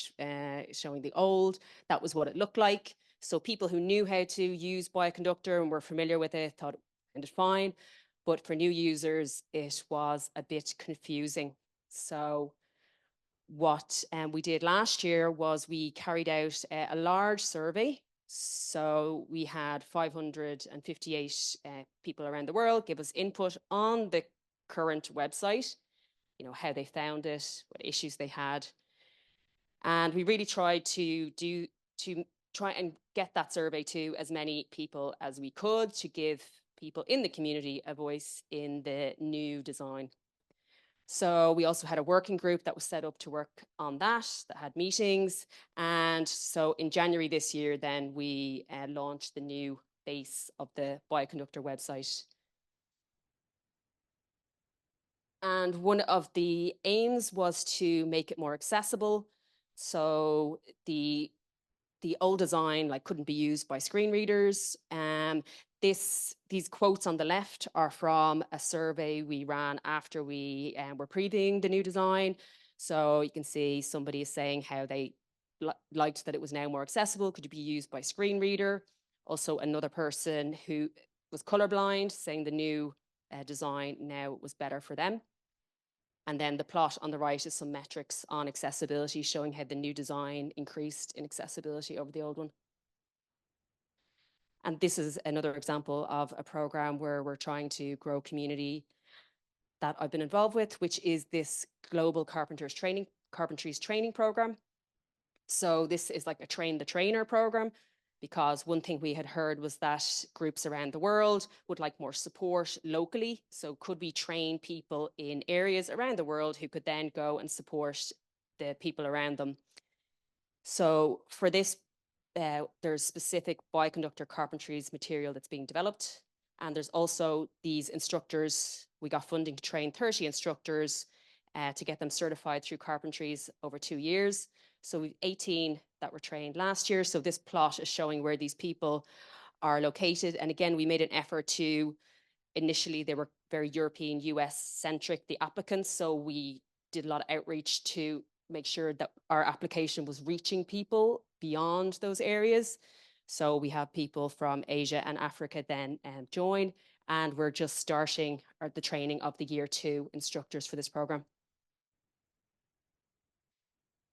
showing the old, that was what it looked like. So people who knew how to use Bioconductor and were familiar with it thought it ended fine. But for new users, it was a bit confusing. So what we did last year was we carried out a large survey. So we had 558 people around the world give us input on the current website, you know, how they found it, what issues they had. And we really tried to try and get that survey to as many people as we could to give people in the community a voice in the new design. So we also had a working group that was set up to work on that had meetings. And so in January this year, then we launched the new base of the Bioconductor website. And one of the aims was to make it more accessible. So the old design like couldn't be used by screen readers. These quotes on the left are from a survey we ran after we were previewing the new design. So you can see somebody is saying how they liked that it was now more accessible, could be used by screen reader. Also another person who was colorblind saying the new design now was better for them. And then the plot on the right is some metrics on accessibility showing how the new design increased in accessibility over the old one. And this is another example of a program where we're trying to grow community that I've been involved with, which is this global carpentries training program. So this is like a train the trainer program, because one thing we had heard was that groups around the world would like more support locally. So could we train people in areas around the world who could then go and support the people around them? So for this, there's specific Bioconductor carpentries material that's being developed. And there's also these instructors. We got funding to train 30 instructors to get them certified through carpentries over 2 years. So we've 18 that were trained last year. So this plot is showing where these people are located. And again, we made an effort to, initially they were very European, US centric, the applicants. So we did a lot of outreach to make sure that our application was reaching people beyond those areas. So we have people from Asia and Africa then join, and we're just starting the training of the year 2 instructors for this program.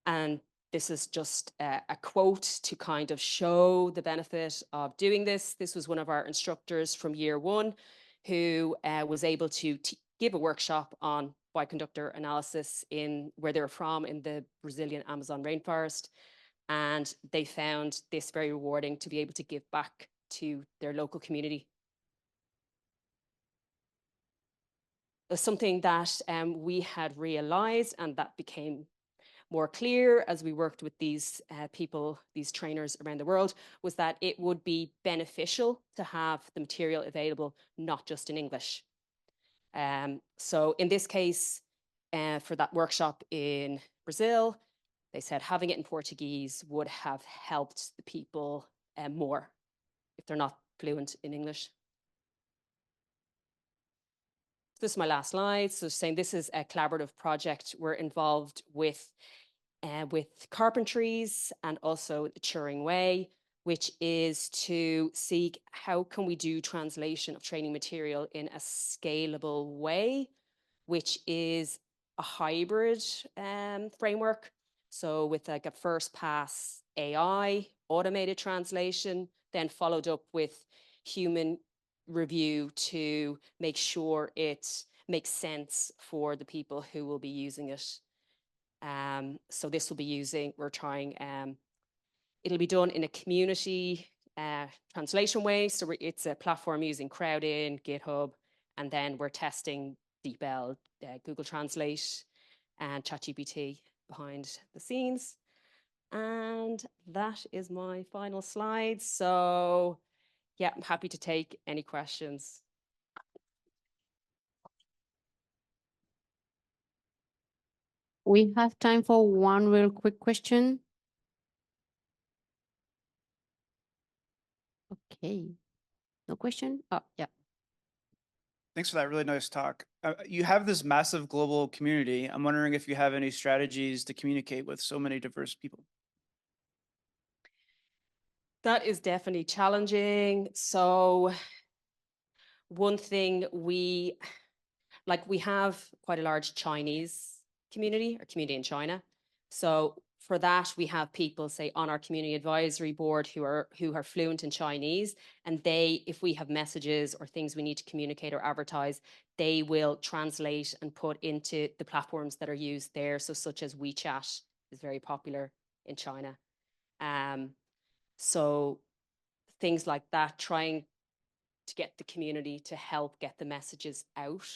And this is just a quote to kind of show the benefit of doing this. This was one of our instructors from year 1 who was able to give a workshop on Bioconductor analysis in where they were from in the Brazilian Amazon rainforest. And they found this very rewarding to be able to give back to their local community. Something that we had realized and that became more clear as we worked with these people, these trainers around the world, was that it would be beneficial to have the material available, not just in English. So in this case, for that workshop in Brazil, they said having it in Portuguese would have helped the people more if they're not fluent in English. This is my last slide. So saying this is a collaborative project. We're involved with carpentries and also the Turing Way, which is to seek how can we do translation of training material in a scalable way, which is a hybrid framework. So with like a first pass AI, automated translation, then followed up with human review to make sure it makes sense for the people who will be using it. So this will be we're trying, it'll be done in a community translation way. So it's a platform using Crowdin, GitHub, and then we're testing DeepL, Google Translate, and ChatGPT behind the scenes. And that is my final slide. So yeah, I'm happy to take any questions. We have time for one real quick question. Okay, no question? Oh, yeah. Thanks for that really nice talk. You have this massive global community. I'm wondering if you have any strategies to communicate with so many diverse people. That is definitely challenging. So one thing we have quite a large Chinese community or community in China. So for that, we have people say on our community advisory board who are fluent in Chinese, and they, if we have messages or things we need to communicate or advertise, they will translate and put into the platforms that are used there. So such as WeChat is very popular in China. So things like that, trying to get the community to help get the messages out